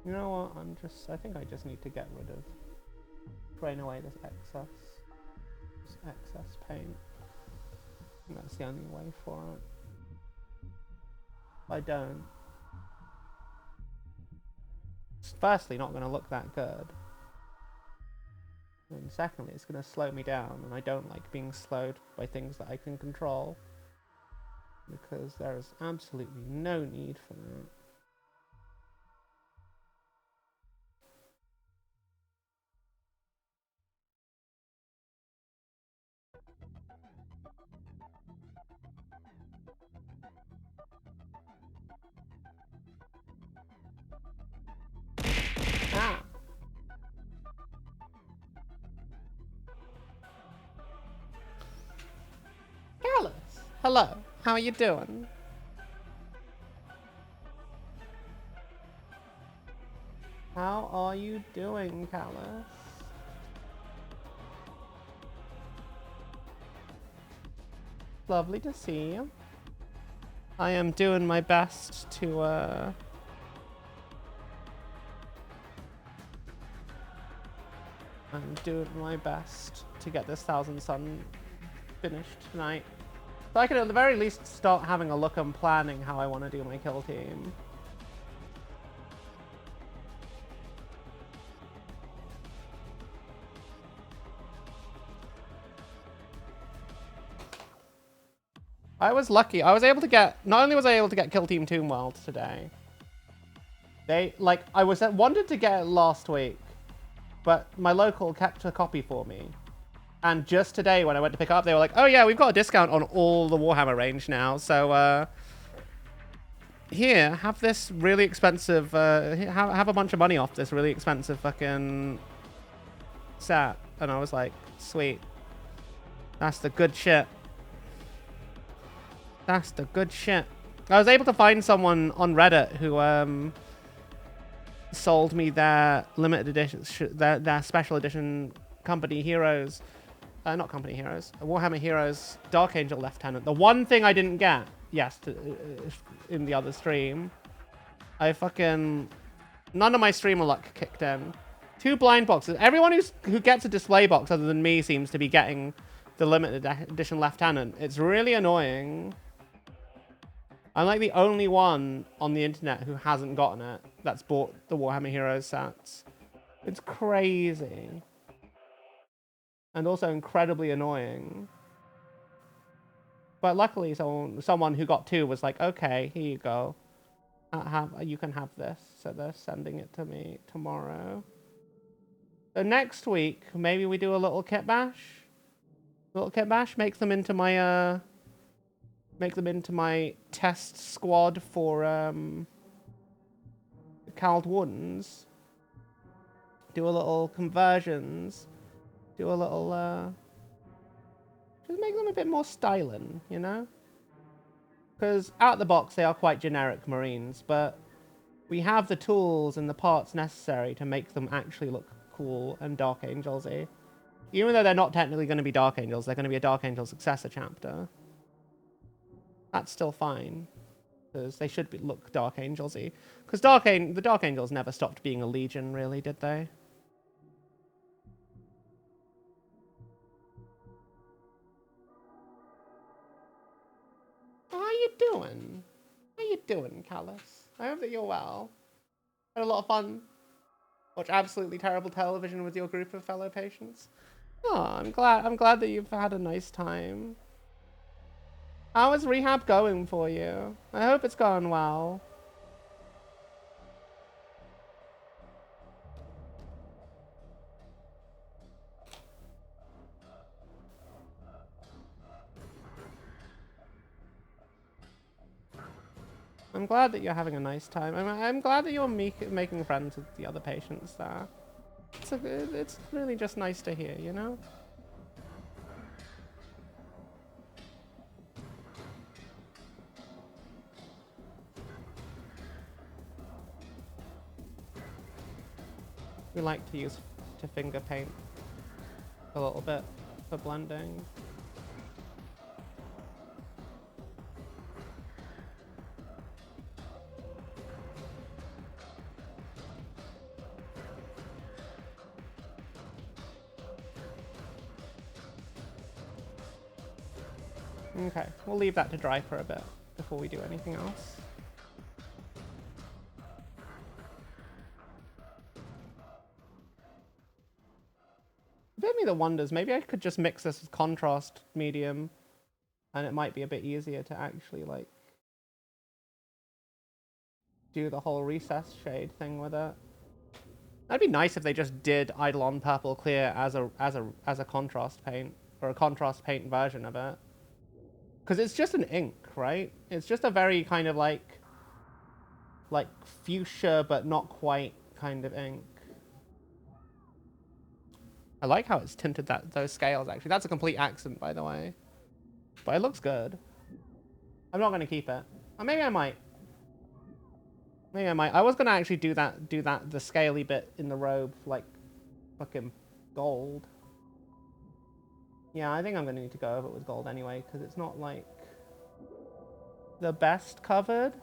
Speaker 1: You know what? I think I just need to get rid of, drain away this excess paint. I think that's the only way for it. If I don't, it's firstly not going to look that good. And secondly, it's going to slow me down, and I don't like being slowed by things that I can control. Because there is absolutely no need for that. Ah! Alice! Hello, how are you doing? How are you doing, Callus? Lovely to see you. I am doing my best to, I'm doing my best to get this Thousand Sun finished tonight. So I can at the very least start having a look and planning how I want to do my kill team. I was lucky. I was able to get, not only was I able to get Kill Team Tomb World today, I wanted to get it last week, but my local kept a copy for me. And just today when I went to pick it up, they were like, oh yeah, we've got a discount on all the Warhammer range now. So, here, have this really expensive, have a bunch of money off this really expensive fucking set. And I was like, sweet. That's the good shit. That's the good shit. I was able to find someone on Reddit who sold me their limited edition, their special edition Company Heroes, not Company Heroes, Warhammer Heroes Dark Angel Lieutenant. The one thing I didn't get, in the other stream, none of my streamer luck kicked in. 2 blind boxes. Everyone who gets a display box other than me seems to be getting the limited edition Lieutenant. It's really annoying. I'm like the only one on the internet who hasn't gotten it that's bought the Warhammer Heroes sets. It's crazy. And also incredibly annoying. But luckily someone who got 2 was like, okay, here you go. You can have this. So they're sending it to me tomorrow. So next week, maybe we do a little kit bash. Make them into my test squad for Cald Wardens. Do a little conversions. Do a little just make them a bit more styling, you know? Because out of the box they are quite generic Marines, but we have the tools and the parts necessary to make them actually look cool and Dark Angels-y. Even though they're not technically going to be Dark Angels, they're going to be a Dark Angel successor chapter. That's still fine. Because they should look Dark Angels-y. Because the Dark Angels never stopped being a Legion, really, did they? How you doing? How you doing, Callus? I hope that you're well. Had a lot of fun. Watch absolutely terrible television with your group of fellow patients. Oh, I'm glad that you've had a nice time. How is rehab going for you? I hope it's going well. I'm glad that you're having a nice time. I'm glad that you're making friends with the other patients there. It's really just nice to hear, you know? We like to use to finger paint a little bit for blending. Okay, we'll leave that to dry for a bit before we do anything else. Bit me that wonders, maybe I could just mix this with contrast medium and it might be a bit easier to actually like do the whole recess shade thing with it. That'd be nice if they just did Eidolon Purple Clear as a contrast paint, or a contrast paint version of it. Because it's just an ink, right? It's just a very kind of like fuchsia but not quite kind of ink. I like how it's tinted those scales actually. That's a complete accent, by the way. But it looks good. I'm not gonna keep it. Or maybe I might. Maybe I might. I was gonna actually do the scaly bit in the robe, like fucking gold. Yeah, I think I'm gonna need to go over it with gold anyway, because it's not like the best covered.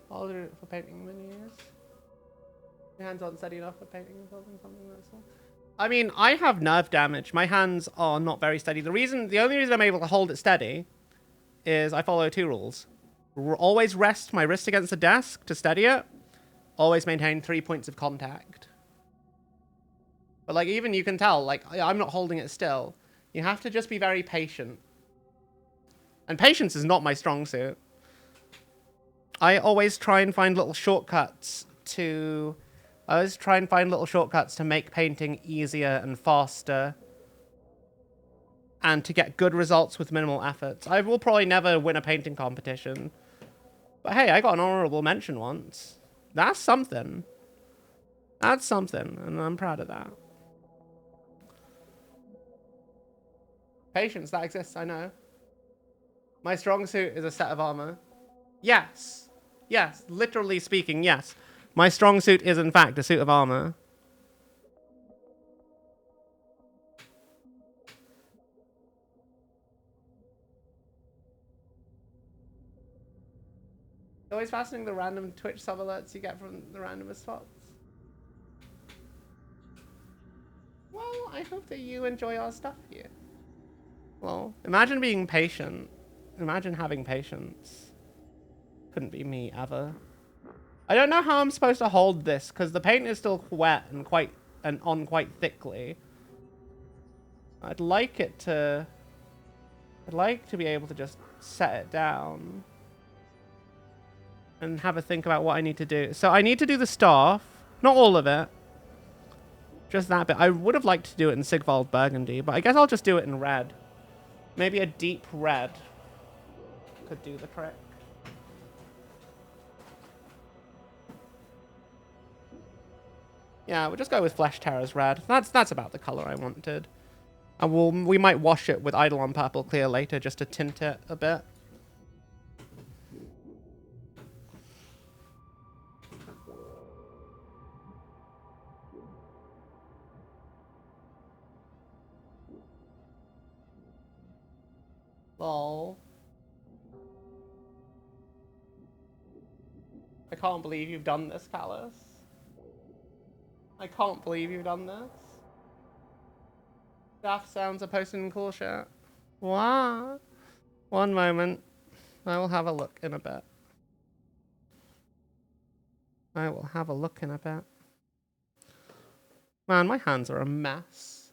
Speaker 1: I'll do it for painting minis. Your hands aren't steady enough for painting and building something that's all. I mean, I have nerve damage. My hands are not very steady. The only reason I'm able to hold it steady is I follow two rules. Always rest my wrist against the desk to steady it. Always maintain 3 points of contact. But like, even you can tell, like, I'm not holding it still. You have to just be very patient. And patience is not my strong suit. I always try and find little shortcuts to make painting easier and faster and to get good results with minimal efforts. I will probably never win a painting competition. But hey, I got an honorable mention once. That's something. That's something, and I'm proud of that. Patience, that exists, I know. My strong suit is a set of armor. Yes. Yes, literally speaking, yes. My strong suit is, in fact, a suit of armor. Always fascinating the random Twitch sub alerts you get from the randomest spots. Well, I hope that you enjoy our stuff here. Well, imagine being patient. Imagine having patience. Couldn't be me ever. I don't know how I'm supposed to hold this because the paint is still wet and on quite thickly. I'd like to be able to just set it down and have a think about what I need to do. So I need to do the staff, not all of it, just that bit. I would have liked to do it in Sigvald Burgundy, but I guess I'll just do it in red. Maybe a deep red could do the trick. Yeah, we'll just go with Flesh Terror's red. That's about the color I wanted. And we might wash it with Eidolon Purple Clear later just to tint it a bit. Lol. I can't believe you've done this, Callus. I can't believe you've done this. Daft sounds are posted in cool chat. Wow. One moment. I will have a look in a bit. I will have a look in a bit. Man, my hands are a mess.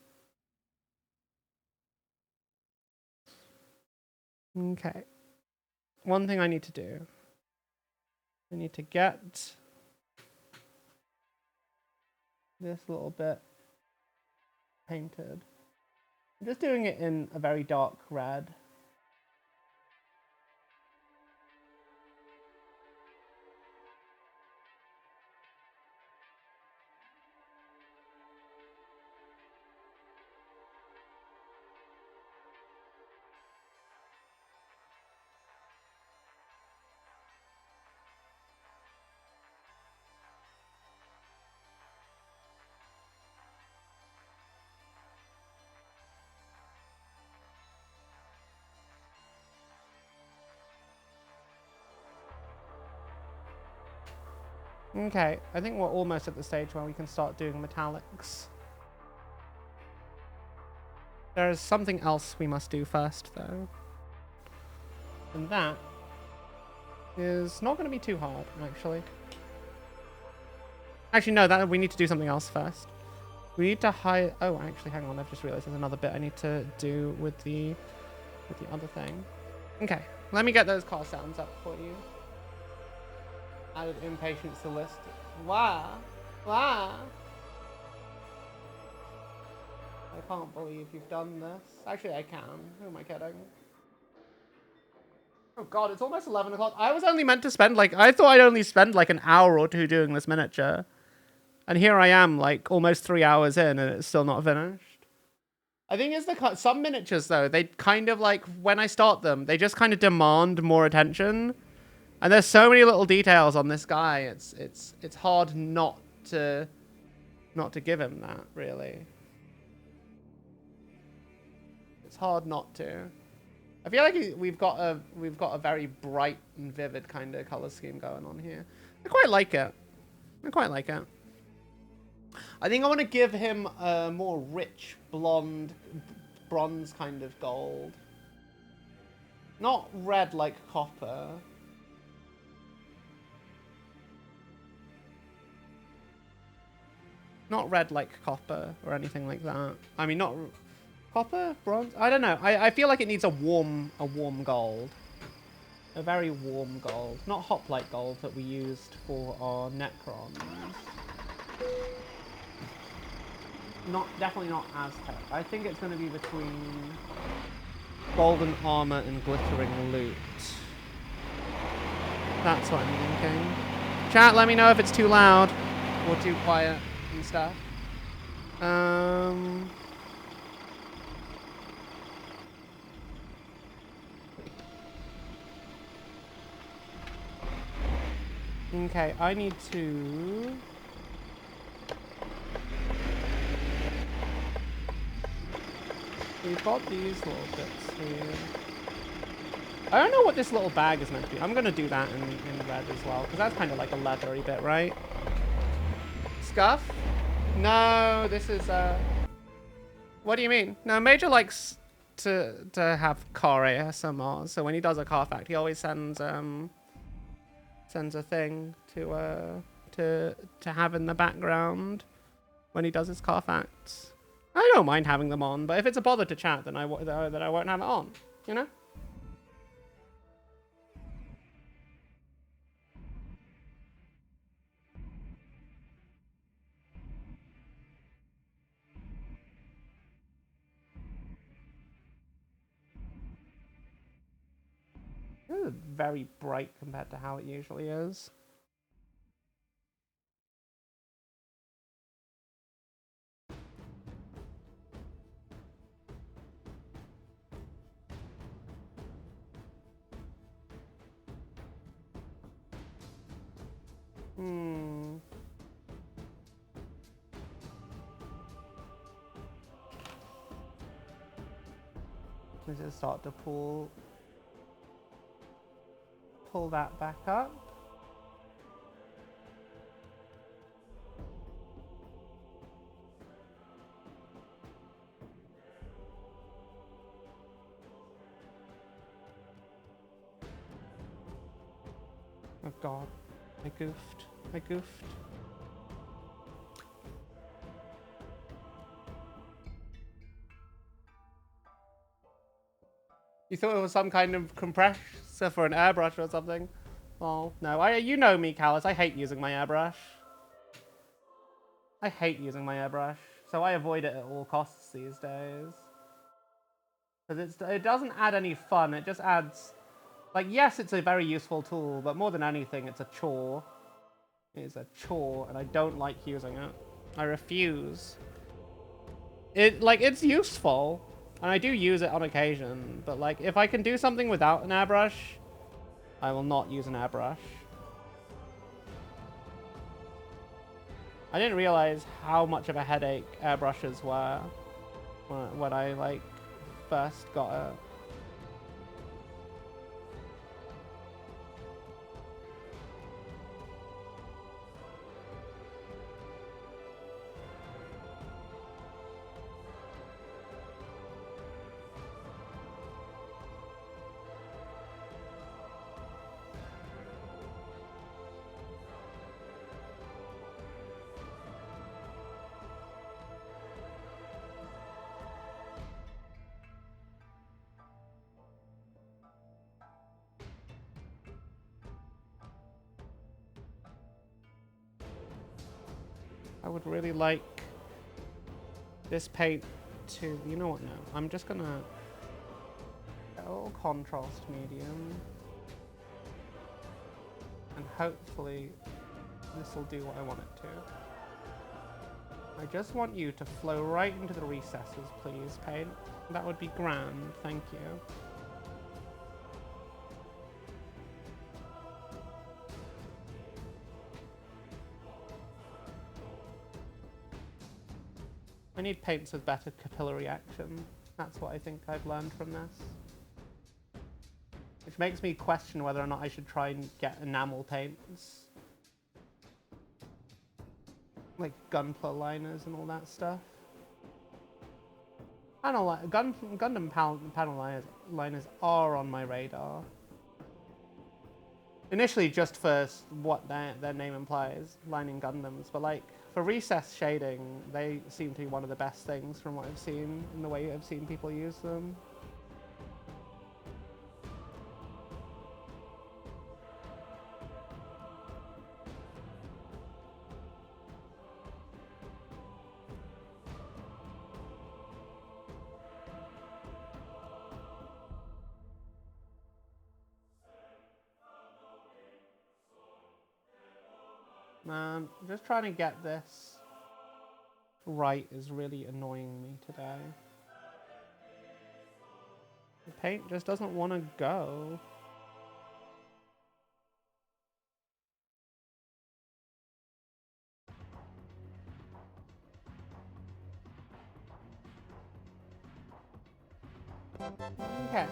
Speaker 1: Okay. One thing I need to do I need to get this little bit painted. I'm just doing it in a very dark red. Okay, I think we're almost at the stage where we can start doing metallics. There is something else we must do first, though. And that is not going to be too hard, actually. Actually, no, that we need to do something else first. We need to hide... Oh, actually, hang on. I've just realized there's another bit I need to do with the other thing. Okay, let me get those car sounds up for you. Added impatience to list. Wow. Wow. I can't believe you've done this. Actually, I can. Who am I kidding? Oh god, it's almost 11 o'clock. I was only meant to spend I thought I'd only spend an hour or two doing this miniature. And here I am almost 3 hours in and it's still not finished. I think it's some miniatures though, they kind of when I start them, they just kind of demand more attention. And there's so many little details on this guy. It's hard not to give him that, really. It's hard not to. I feel like we've got a very bright and vivid kind of color scheme going on here. I quite like it. I quite like it. I think I want to give him a more rich blonde bronze kind of gold. Not red like copper. Not red like copper or anything like that. I mean, not copper, bronze. I don't know. I feel like it needs a warm gold, a very warm gold, not hoplite gold that we used for our Necrons. Definitely not Aztec. I think it's going to be between golden armor and glittering loot. That's what I'm thinking. Chat, let me know if it's too loud or too quiet and stuff. Okay, I need to... We've got these little bits here. I don't know what this little bag is meant to be. I'm going to do that in red as well, because that's kind of like a leathery bit, right? Scuff? No, this is... What do you mean? No, Major likes to have car ASMR, so when he does a car fact, he always sends a thing to have in the background when he does his car facts. I don't mind having them on, but if it's a bother to chat, then I won't have it on, you know? This is very bright compared to how it usually is. Let's just start to pull that back up. Oh god, I goofed. You thought it was some kind of compressor for an airbrush or something? Well, no, you know me, Callus. I hate using my airbrush. I hate using my airbrush, so I avoid it at all costs these days. Because it doesn't add any fun, it just adds... Like, yes, it's a very useful tool, but more than anything, it's a chore. It is a chore, and I don't like using it. I refuse. It's useful, and I do use it on occasion, but, like, if I can do something without an airbrush, I will not use an airbrush. I didn't realize how much of a headache airbrushes were when I, like, first got it. I would really like this paint to... You know what, no. I'm just gonna... get a little contrast medium. And hopefully this will do what I want it to. I just want you to flow right into the recesses, please, paint. That would be grand, thank you. I need paints with better capillary action. That's what I think I've learned from this. Which makes me question whether or not I should try and get enamel paints. Like Gunpla liners and all that stuff. Gundam panel liners are on my radar. Initially just for what their name implies, lining Gundams, but like for recess shading, they seem to be one of the best things from what I've seen in the way I've seen people use them. Man, just trying to get this right is really annoying me today. The paint just doesn't want to go. Okay.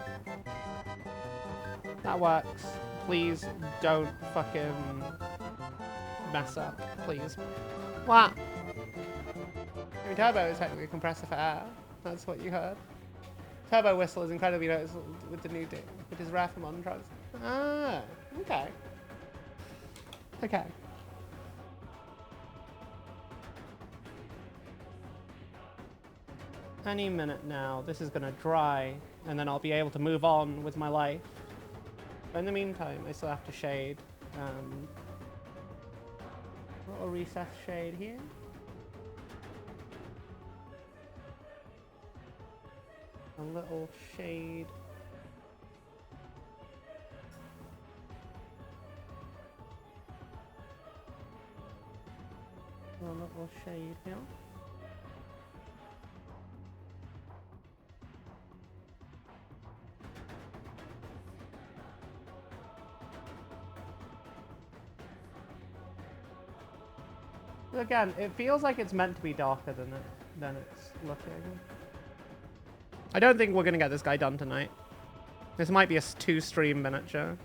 Speaker 1: That works. Please don't fucking mess up, please. What? I mean, turbo is technically a compressor for air. That's what you heard. Turbo whistle is incredibly noticeable with the new with his rare for modern trucks. Ah, okay. Okay. Any minute now, this is gonna dry, and then I'll be able to move on with my life. But in the meantime, I still have to shade. Little recess shade here. A little shade. A little shade here. Again, it feels like it's meant to be darker than it's looking. I don't think we're gonna get this guy done tonight. This might be a 2-stream miniature.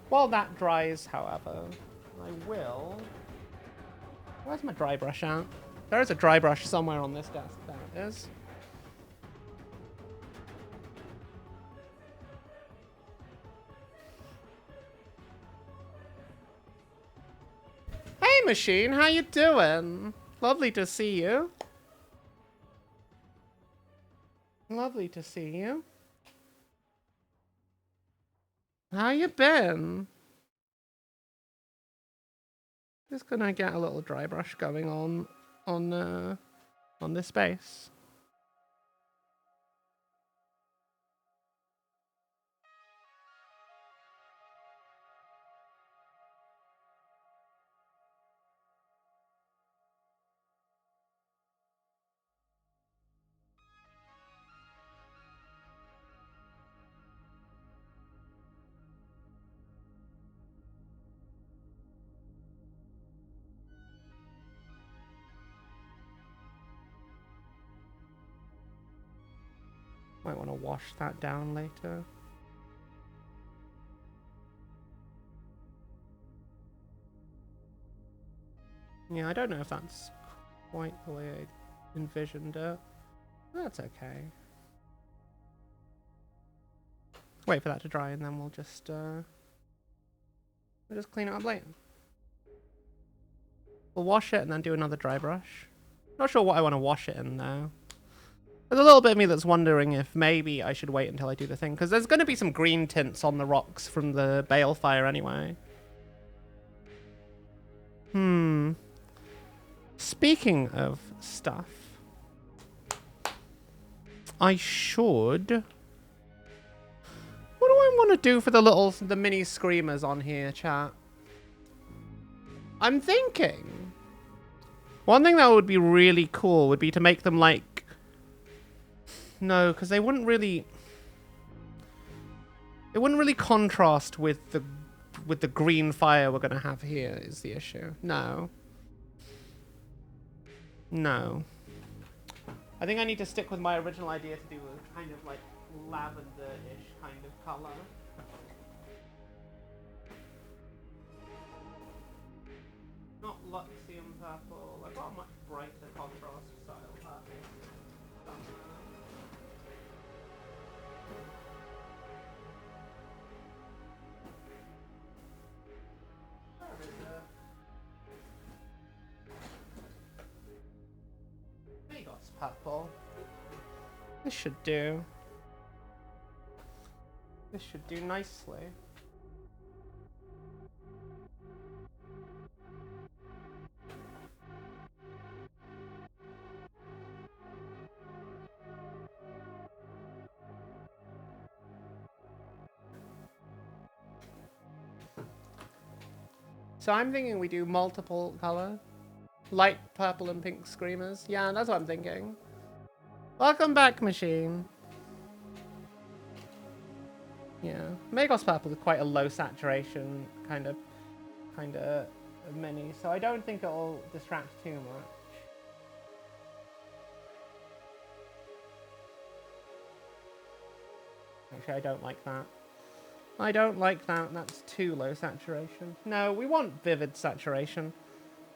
Speaker 1: While that dries, however, I will... Where's my dry brush at? There is a dry brush somewhere on this desk. There it is. Hey, Machine, how you doing? Lovely to see you. Lovely to see you. How you been? Just gonna get a little dry brush going on this base. Might want to wash that down later. Yeah, I don't know if that's quite the way I envisioned it. That's okay. Wait for that to dry and then we'll just clean it up later. We'll wash it and then do another dry brush. Not sure what I want to wash it in though. There's a little bit of me that's wondering if maybe I should wait until I do the thing, because there's going to be some green tints on the rocks from the balefire anyway. Speaking of stuff, I should... What do I want to do for the mini screamers on here, chat? I'm thinking... One thing that would be really cool would be to make them like... No, because they wouldn't really... It wouldn't really contrast with the green fire we're going to have here is the issue. No. No. I think I need to stick with my original idea to do a kind of like lavender-ish kind of color. Not Luxium purple. I've got a much brighter contrast style purple. Chaos purple. This should do. This should do nicely. So I'm thinking we do multiple color. Light purple and pink screamers. Yeah, that's what I'm thinking. Welcome back, machine. Yeah. Magos purple is quite a low saturation kind of mini, so I don't think it'll distract too much. Actually, I don't like that. I don't like that. That's too low saturation. No, we want vivid saturation.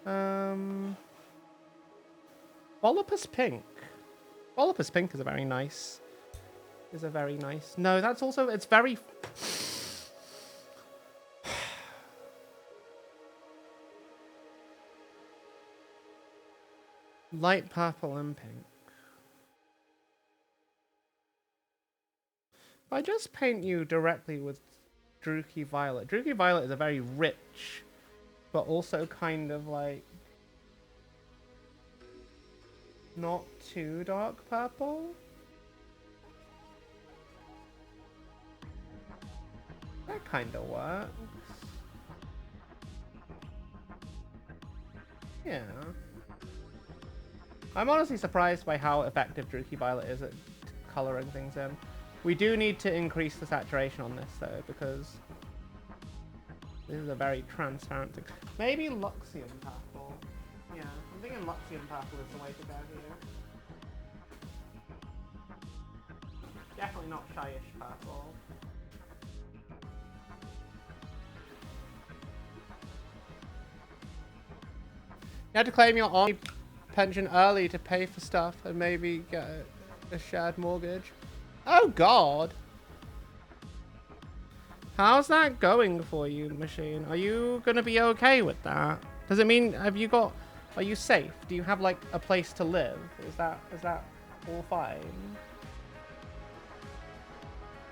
Speaker 1: Volupus pink. Volupus pink is a very nice. No, that's also, it's very. Light purple and pink. If I just paint you directly with Druchii Violet. Druchii Violet is a very rich, but also kind of like not too dark purple. That kind of works. Yeah. I'm honestly surprised by how effective Druchii Violet is at coloring things in. We do need to increase the saturation on this though, because this is a very transparent thing. Maybe Luxium purple. Yeah, I'm thinking Luxium purple is the way to go here. Definitely not Shyish purple. You had to claim your army pension early to pay for stuff and maybe get a shared mortgage. Oh god! How's that going for you, machine? Are you gonna be okay with that? Does it mean, are you safe? Do you have like a place to live? Is that all fine?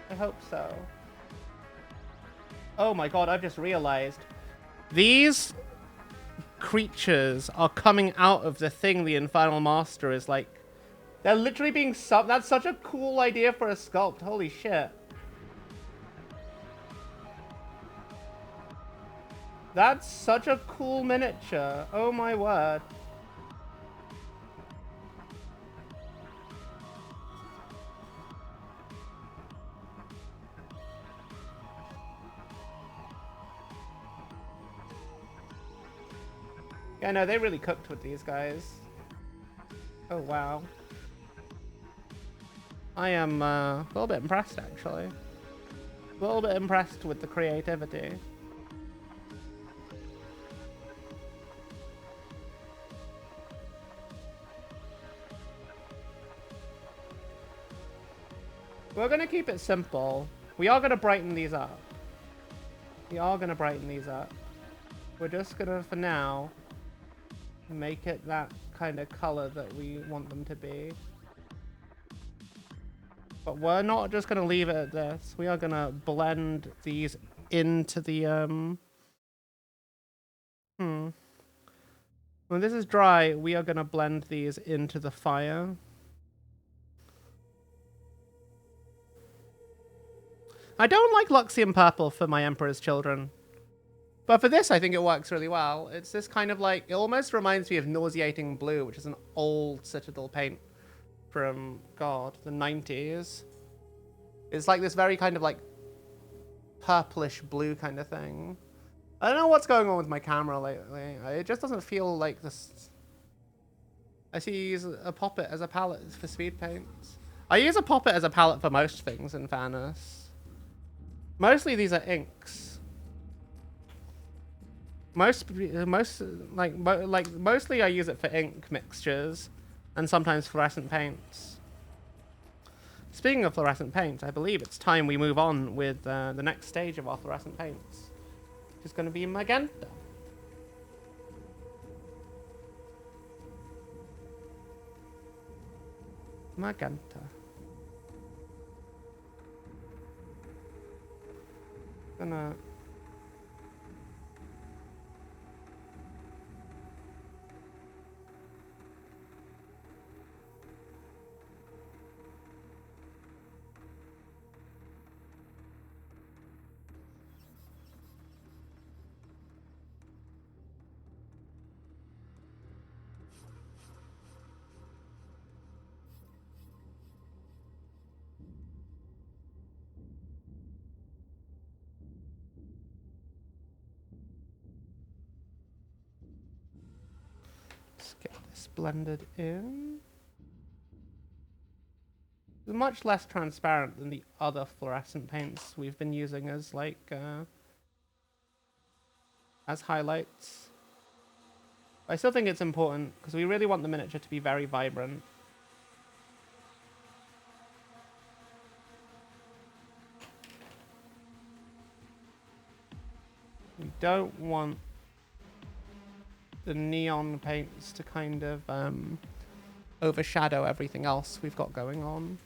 Speaker 1: I hope so. Oh my god, I've just realized. These creatures are coming out of the thing the Infernal Master is like. They're literally being That's such a cool idea for a sculpt. Holy shit. That's such a cool miniature. Oh my word. Yeah, no, they really cooked with these guys. Oh, wow. I am a little bit impressed, actually. A little bit impressed with the creativity. We're going to keep it simple. We are going to brighten these up. We are going to brighten these up. We're just going to, for now, make it that kind of color that we want them to be. But we're not just going to leave it at this. We are going to blend these into the... When this is dry, we are going to blend these into the fire. I don't like Luxian purple for my Emperor's Children. But for this, I think it works really well. It's this kind of like... It almost reminds me of Nauseating Blue, which is an old Citadel paint from, God, the 90s. It's like this very kind of like purplish blue kind of thing. I don't know what's going on with my camera lately. It just doesn't feel like this. I see you use a poppet as a palette for speed paints. I use a poppet as a palette for most things, in fairness. Mostly these are inks. Mostly I use it for ink mixtures and sometimes fluorescent paints. Speaking of fluorescent paints, I believe it's time we move on with the next stage of our fluorescent paints, which is going to be magenta. Magenta. Gonna... Let's get this blended in. It's much less transparent than the other fluorescent paints we've been using as like as highlights. I still think it's important because we really want the miniature to be very vibrant. We don't want the neon paints to kind of overshadow everything else we've got going on.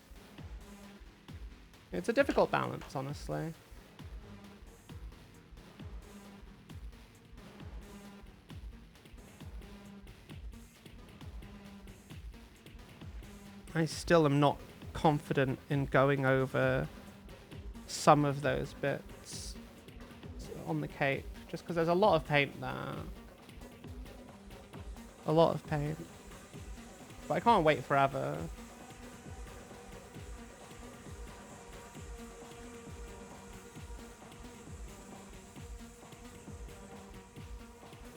Speaker 1: It's a difficult balance, honestly. I still am not confident in going over some of those bits on the cape, just because there's a lot of paint there. A lot of paint. But I can't wait forever.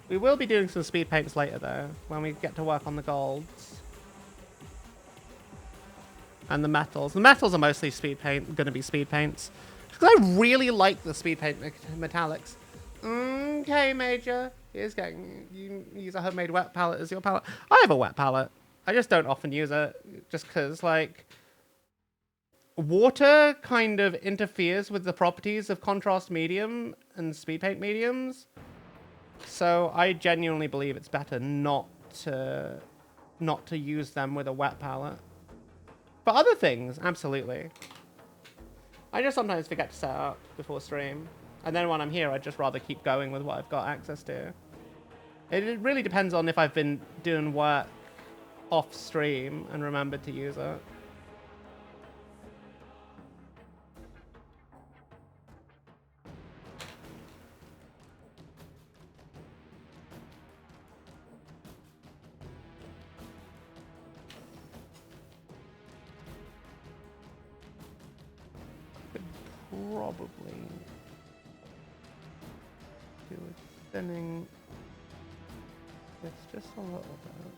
Speaker 1: We will be doing some speed paints later, though, when we get to work on the golds. And the metals. The metals are mostly speed paint, going to be speed paints. Because I really like the speed paint metallics. Okay, Major. Here's getting... You use a homemade wet palette as your palette. I have a wet palette. I just don't often use it. Just because, like... Water kind of interferes with the properties of contrast medium and speed paint mediums. So I genuinely believe it's better not to use them with a wet palette. But other things, absolutely. I just sometimes forget to set up before stream. And then when I'm here, I'd just rather keep going with what I've got access to. It really depends on if I've been doing work off stream and remembered to use it. Probably do a thinning this just a little bit.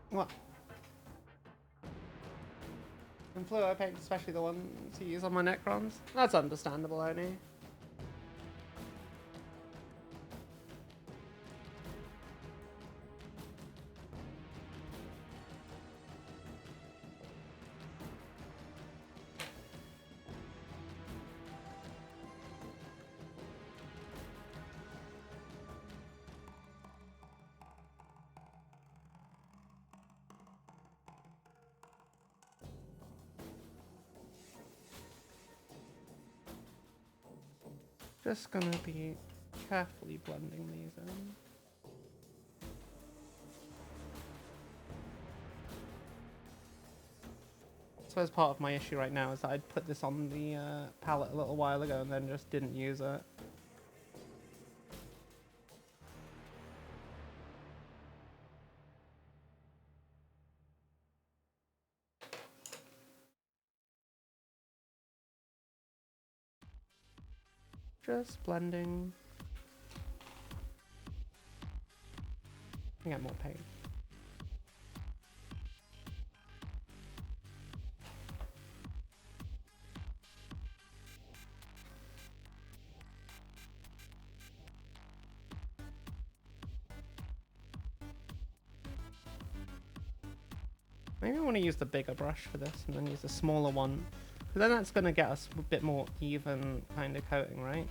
Speaker 1: What? And fluo paint, especially the ones you use on my Necrons. That's understandable, only. Just gonna be carefully blending these in. I suppose part of my issue right now is that I'd put this on the palette a little while ago and then just didn't use it. Just blending. I get more paint. Maybe I want to use the bigger brush for this and then use the smaller one. Because then that's going to get us a bit more even kind of coating, right?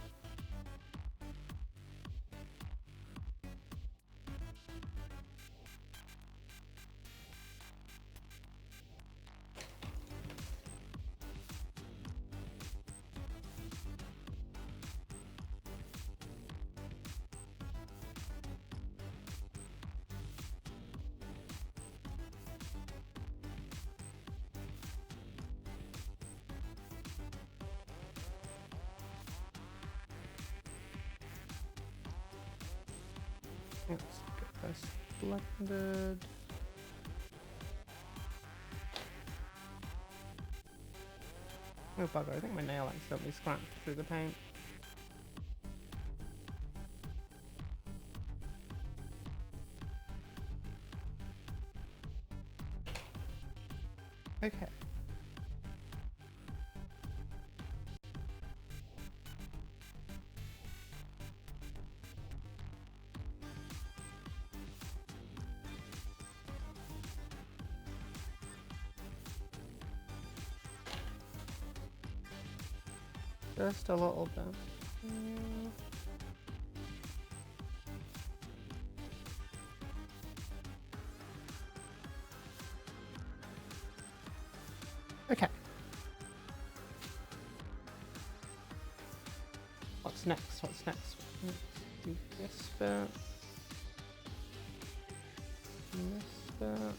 Speaker 1: Let's get this blended. Oh bugger, I think my nail accidentally scratched through the paint. Okay. Just a little bit. Okay. What's next? What's next? Let's do this bit. And this bit.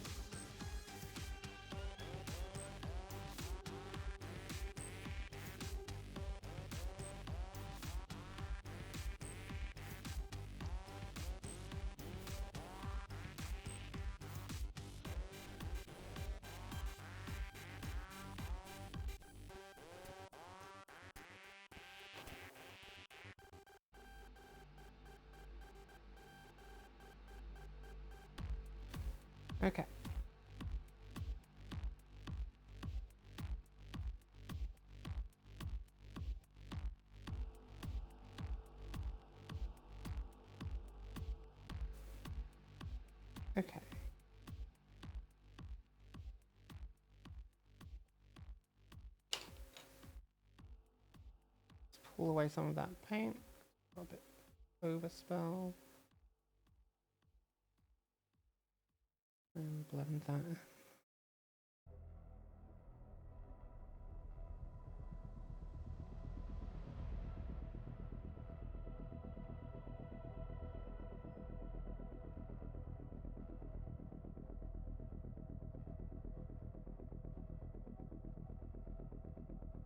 Speaker 1: Okay. Okay. Let's pull away some of that paint. A bit overspell. And blend that.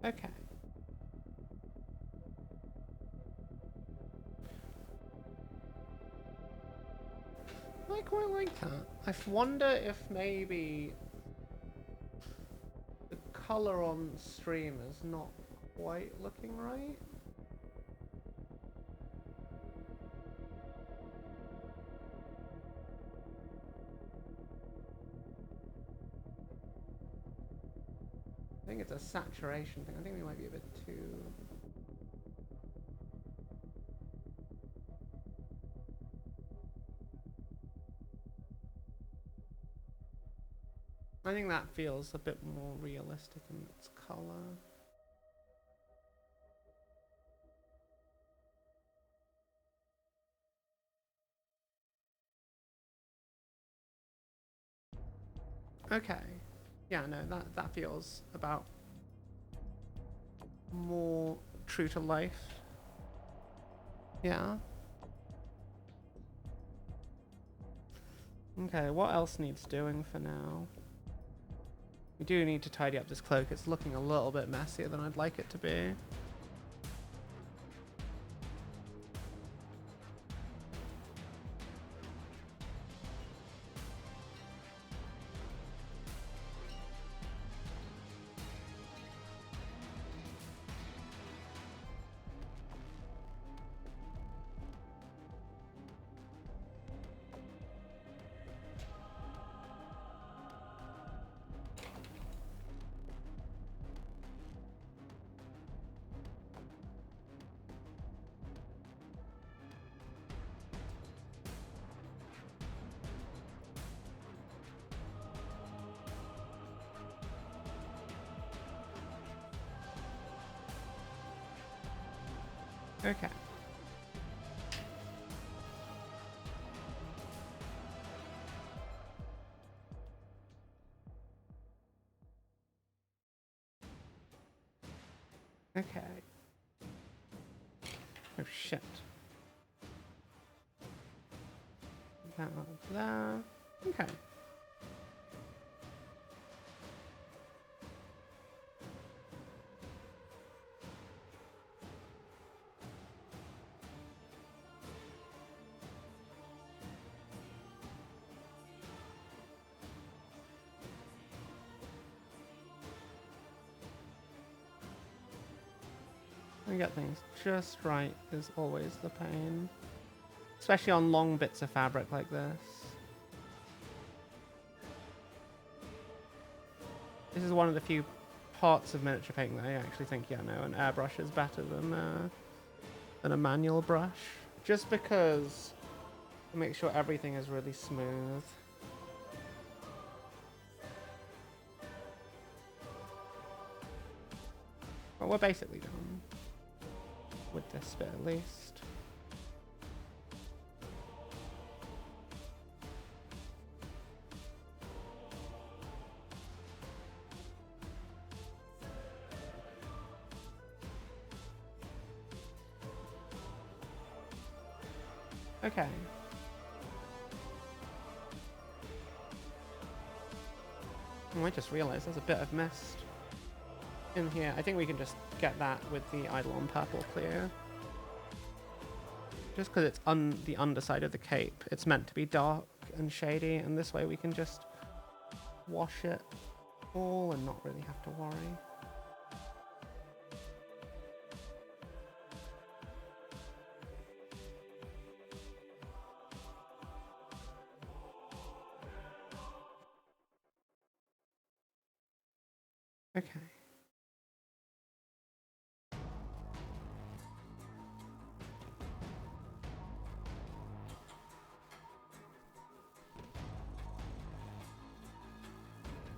Speaker 1: Okay. I quite like that. I wonder if maybe the color on stream is not quite looking right. I think it's a saturation thing. I think we might be a bit too... I think that feels a bit more realistic in its color. Okay. Yeah, no, that feels about more true to life. Yeah. Okay, what else needs doing for now? We do need to tidy up this cloak. It's looking a little bit messier than I'd like it to be. Okay. Okay. Oh shit. That out of there. Okay. We get things just right is always the pain. Especially on long bits of fabric like this. This is one of the few parts of miniature painting that I actually think, yeah, no, an airbrush is better than a manual brush. Just because it makes sure everything is really smooth. Well, we're basically done. With this bit at least. Okay. Oh, I just realized there's a bit of mist in here. I think we can just get that with the Eidolon purple clear. Just because it's the underside of the cape. It's meant to be dark and shady, and this way we can just wash it all and not really have to worry. Okay.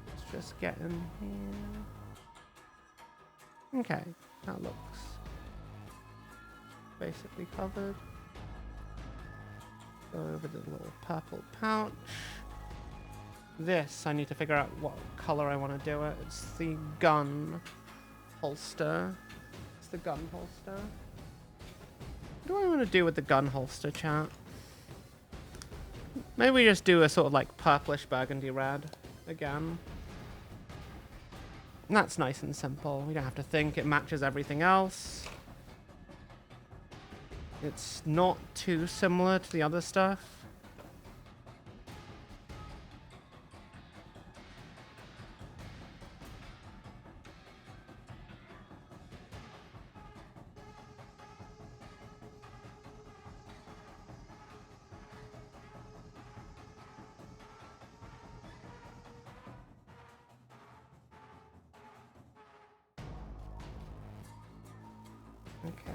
Speaker 1: Let's just get in here. Okay, that looks basically covered. Go over the little purple pouch. This, I need to figure out what color I want to do it. It's the gun holster. It's the gun holster. What do I want to do with the gun holster, chat? Maybe we just do a sort of like purplish burgundy red again. And that's nice and simple. We don't have to think. It matches everything else. It's not too similar to the other stuff. Okay.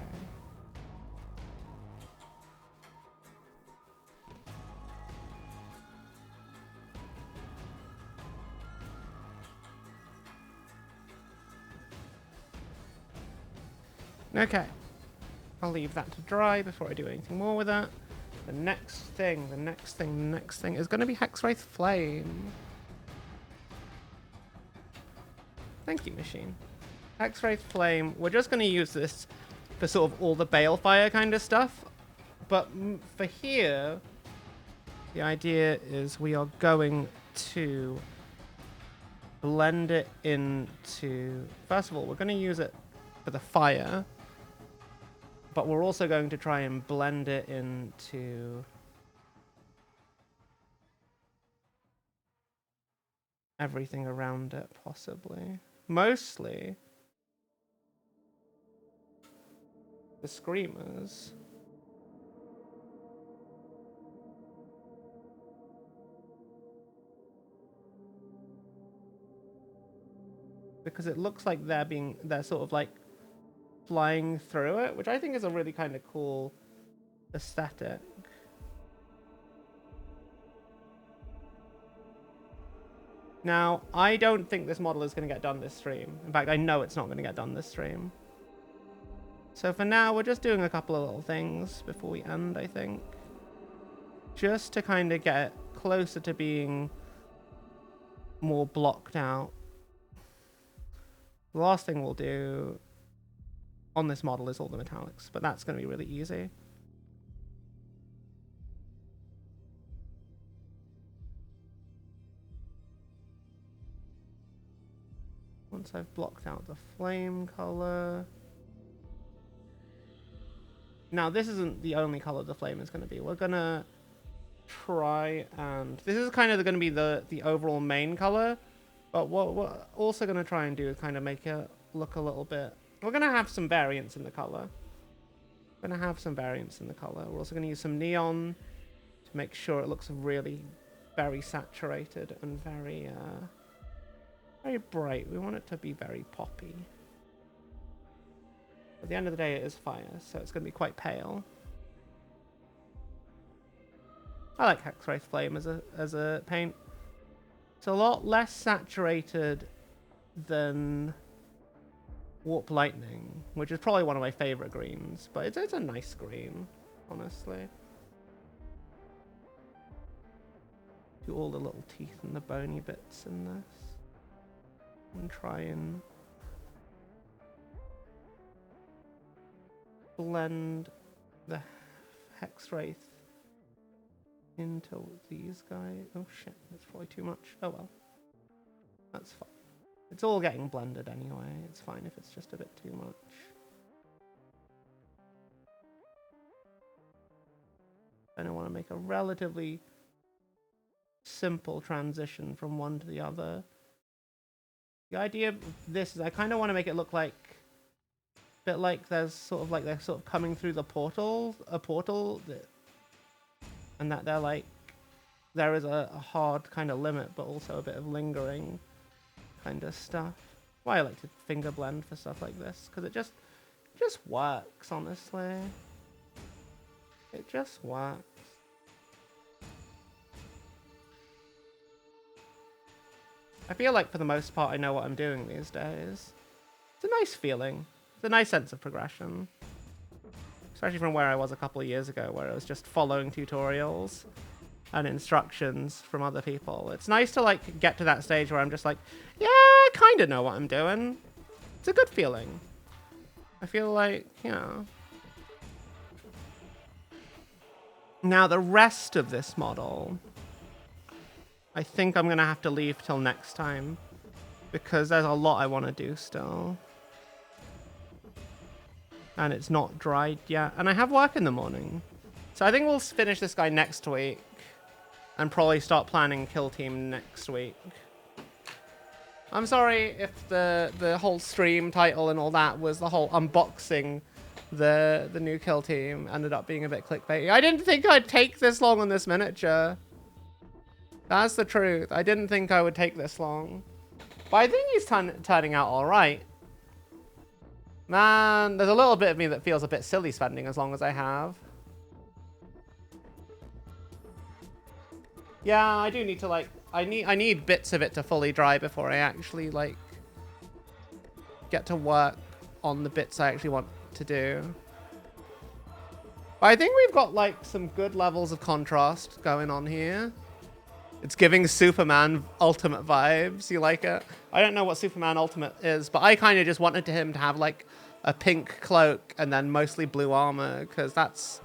Speaker 1: Okay. I'll leave that to dry before I do anything more with that. The next thing is going to be Hexwraith Flame. Thank you, machine. Hexwraith Flame. We're just going to use this for sort of all the Balefire kind of stuff. But for here, the idea is we are going to blend it into... First of all, we're going to use it for the fire. But we're also going to try and blend it into everything around it, possibly. Mostly the screamers. Because it looks like they're sort of like flying through it, which I think is a really kind of cool aesthetic. Now, I don't think this model is going to get done this stream. In fact, I know it's not going to get done this stream. So for now, we're just doing a couple of little things before we end, I think. Just to kind of get closer to being more blocked out. The last thing we'll do on this model is all the metallics, but that's going to be really easy. Once I've blocked out the flame color. Now, this isn't the only color the flame is going to be. We're going to try and... This is kind of going to be the overall main color, but what we're also going to try and do is kind of make it look a little bit... We're going to have some variance in the color. We're going to have some variance in the color. We're also going to use some neon to make sure it looks really very saturated and very bright. We want it to be very poppy. At the end of the day, it is fire, so it's going to be quite pale. I like Hexwraith Flame as a paint. It's a lot less saturated than Warp Lightning, which is probably one of my favorite greens, but it's a nice green, honestly. Do all the little teeth and the bony bits in this. And try and blend the Hexwraith into these guys. Oh shit, that's probably too much. Oh well. That's fine. It's all getting blended anyway. It's fine if it's just a bit too much. And I want to make a relatively simple transition from one to the other. The idea of this is I kind of want to make it look like a bit like there's sort of like they're sort of coming through the portal, and that they're like there is a hard kind of limit, but also a bit of lingering kind of stuff. Why I like to finger blend for stuff like this, because it just works, honestly. It just works. I feel like for the most part I know what I'm doing these days. It's a nice feeling. It's a nice sense of progression. Especially from where I was a couple of years ago, where I was just following tutorials and instructions from other people. It's nice to like get to that stage where I'm just like, yeah, I kind of know what I'm doing. It's a good feeling. I feel like, you know. Now the rest of this model, I think I'm gonna have to leave till next time because there's a lot I want to do still. And it's not dried yet. And I have work in the morning. So I think we'll finish this guy next week. And probably start planning kill team next week. I'm sorry if the whole stream title and all that was the whole unboxing the new kill team ended up being a bit clickbaity. I didn't think I'd take this long on this miniature. That's the truth. I didn't think I would take this long. But I think he's turning out all right. Man, there's a little bit of me that feels a bit silly spending as long as I have. Yeah, I do need to like I need bits of it to fully dry before I actually like get to work on the bits I actually want to do. But I think we've got like some good levels of contrast going on here. It's giving Superman Ultimate vibes. You like it? I don't know what Superman Ultimate is, but I kind of just wanted him to have like a pink cloak and then mostly blue armor, because that's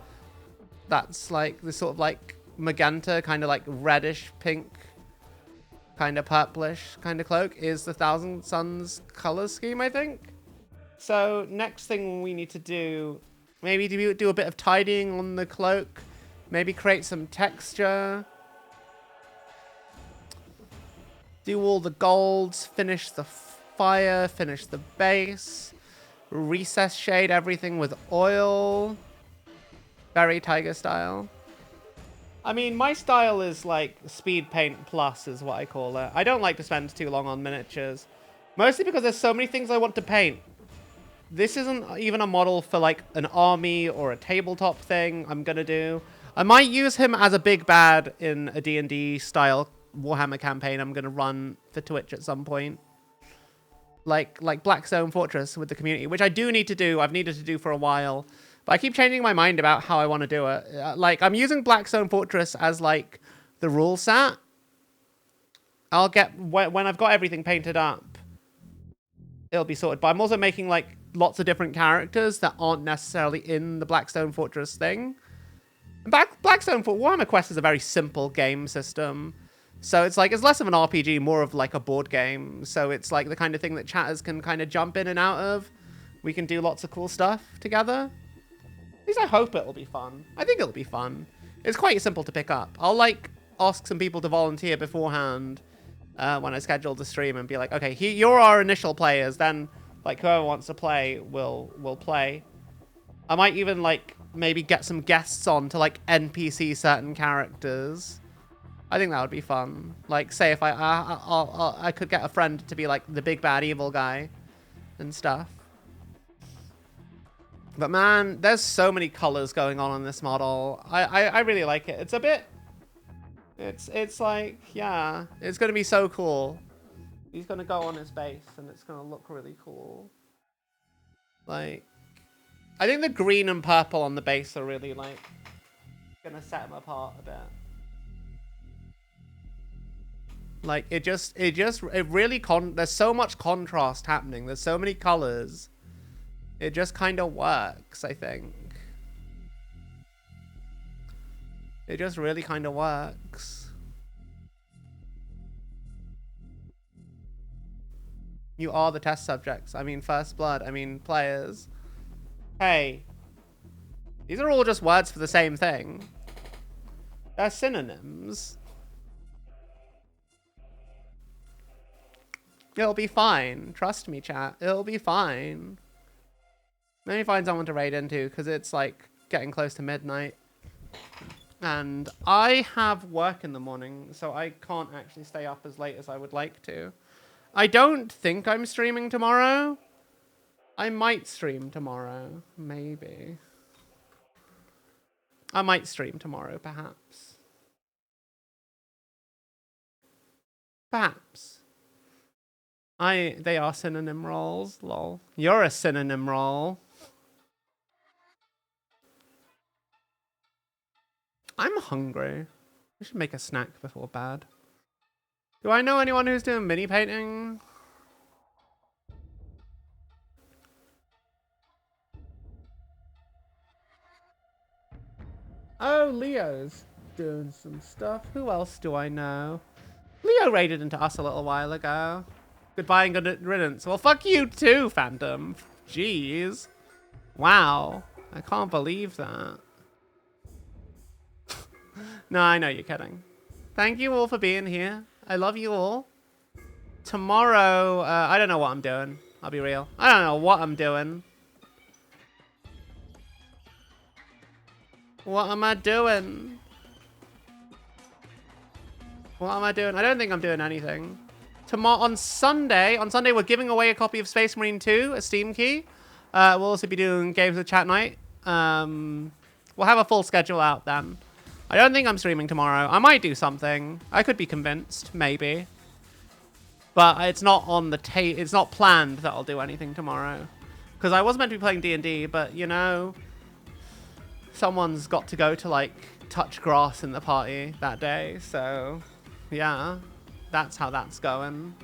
Speaker 1: like the sort of like magenta, kind of like reddish pink, kind of purplish kind of cloak is the Thousand Suns color scheme, I think. So next thing we need to do, maybe do a bit of tidying on the cloak, maybe create some texture, do all the golds, finish the fire, finish the base, recess shade everything with oil, very Tiger style. I mean, my style is like speed paint plus is what I call it. I don't like to spend too long on miniatures. Mostly because there's so many things I want to paint. This isn't even a model for like an army or a tabletop thing I'm going to do. I might use him as a big bad in a D&D style Warhammer campaign I'm going to run for Twitch at some point. Like Blackstone Fortress with the community, which I do need to do. I've needed to do for a while. But I keep changing my mind about how I want to do it. Like, I'm using Blackstone Fortress as, like, the rule set. I'll get... When I've got everything painted up, it'll be sorted. But I'm also making, like, lots of different characters that aren't necessarily in the Blackstone Fortress thing. Blackstone Warhammer Quest is a very simple game system. So it's, like, it's less of an RPG, more of, like, a board game. So it's, like, the kind of thing that chatters can kind of jump in and out of. We can do lots of cool stuff together. At least I hope it'll be fun. I think it'll be fun. It's quite simple to pick up. I'll, like, ask some people to volunteer beforehand when I schedule the stream and be like, okay, you're our initial players. Then, like, whoever wants to play will play. I might even, like, maybe get some guests on to, like, NPC certain characters. I think that would be fun. Like, say if I could get a friend to be, like, the big bad evil guy and stuff. But man, there's so many colors going on in this model. I really like it. It's a bit... It's like, yeah. It's going to be so cool. He's going to go on his base and it's going to look really cool. Like... I think the green and purple on the base are really, like... going to set him apart a bit. Like, it really... There's so much contrast happening. There's so many colors. It just kind of works, I think. It just really kind of works. You are the test subjects. I mean, first blood. I mean, players. Hey. These are all just words for the same thing. They're synonyms. It'll be fine. Trust me, chat. It'll be fine. Let me find someone to raid into, because it's, like, getting close to midnight. And I have work in the morning, so I can't actually stay up as late as I would like to. I don't think I'm streaming tomorrow. I might stream tomorrow. Maybe. I might stream tomorrow, perhaps. Perhaps. They are synonym roles, lol. You're a synonym role. I'm hungry. We should make a snack before bed. Do I know anyone who's doing mini painting? Oh, Leo's doing some stuff. Who else do I know? Leo raided into us a little while ago. Goodbye and good riddance. Well, fuck you too, Phantom. Jeez. Wow. I can't believe that. No, I know you're kidding. Thank you all for being here. I love you all. Tomorrow, I don't know what I'm doing. I'll be real. I don't know what I'm doing. What am I doing? What am I doing? I don't think I'm doing anything. Tomorrow, on Sunday we're giving away a copy of Space Marine 2, a Steam key. We'll also be doing games with chat night. We'll have a full schedule out then. I don't think I'm streaming tomorrow. I might do something. I could be convinced, maybe. But it's not on the it's not planned that I'll do anything tomorrow. Because I was meant to be playing D&D, but you know, someone's got to go to like touch grass in the party that day, so yeah, that's how that's going.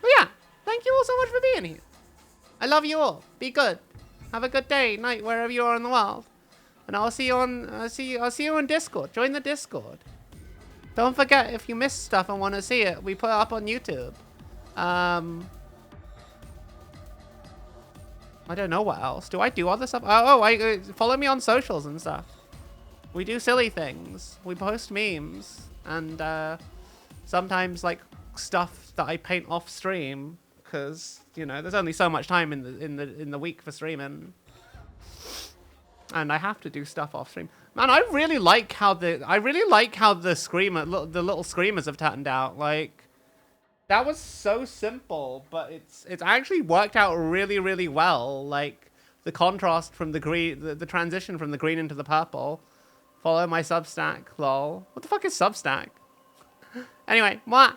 Speaker 1: But yeah, thank you all so much for being here. I love you all. Be good. Have a good day, night, wherever you are in the world. And I'll see you on I'll see you on Discord. Join the Discord. Don't forget, if you miss stuff and want to see it, we put it up on YouTube. I don't know what else. Do I do other stuff? Oh, follow me on socials and stuff. We do silly things. We post memes and sometimes like stuff that I paint off stream because you know there's only so much time in the week for streaming, and I have to do stuff off stream. Man, I really like how the little screamers have turned out. Like, that was so simple, but it's actually worked out really, really well. Like, the contrast from the green, the transition from the green into the purple. Follow my Substack, lol. What the fuck is Substack? Anyway, mwah!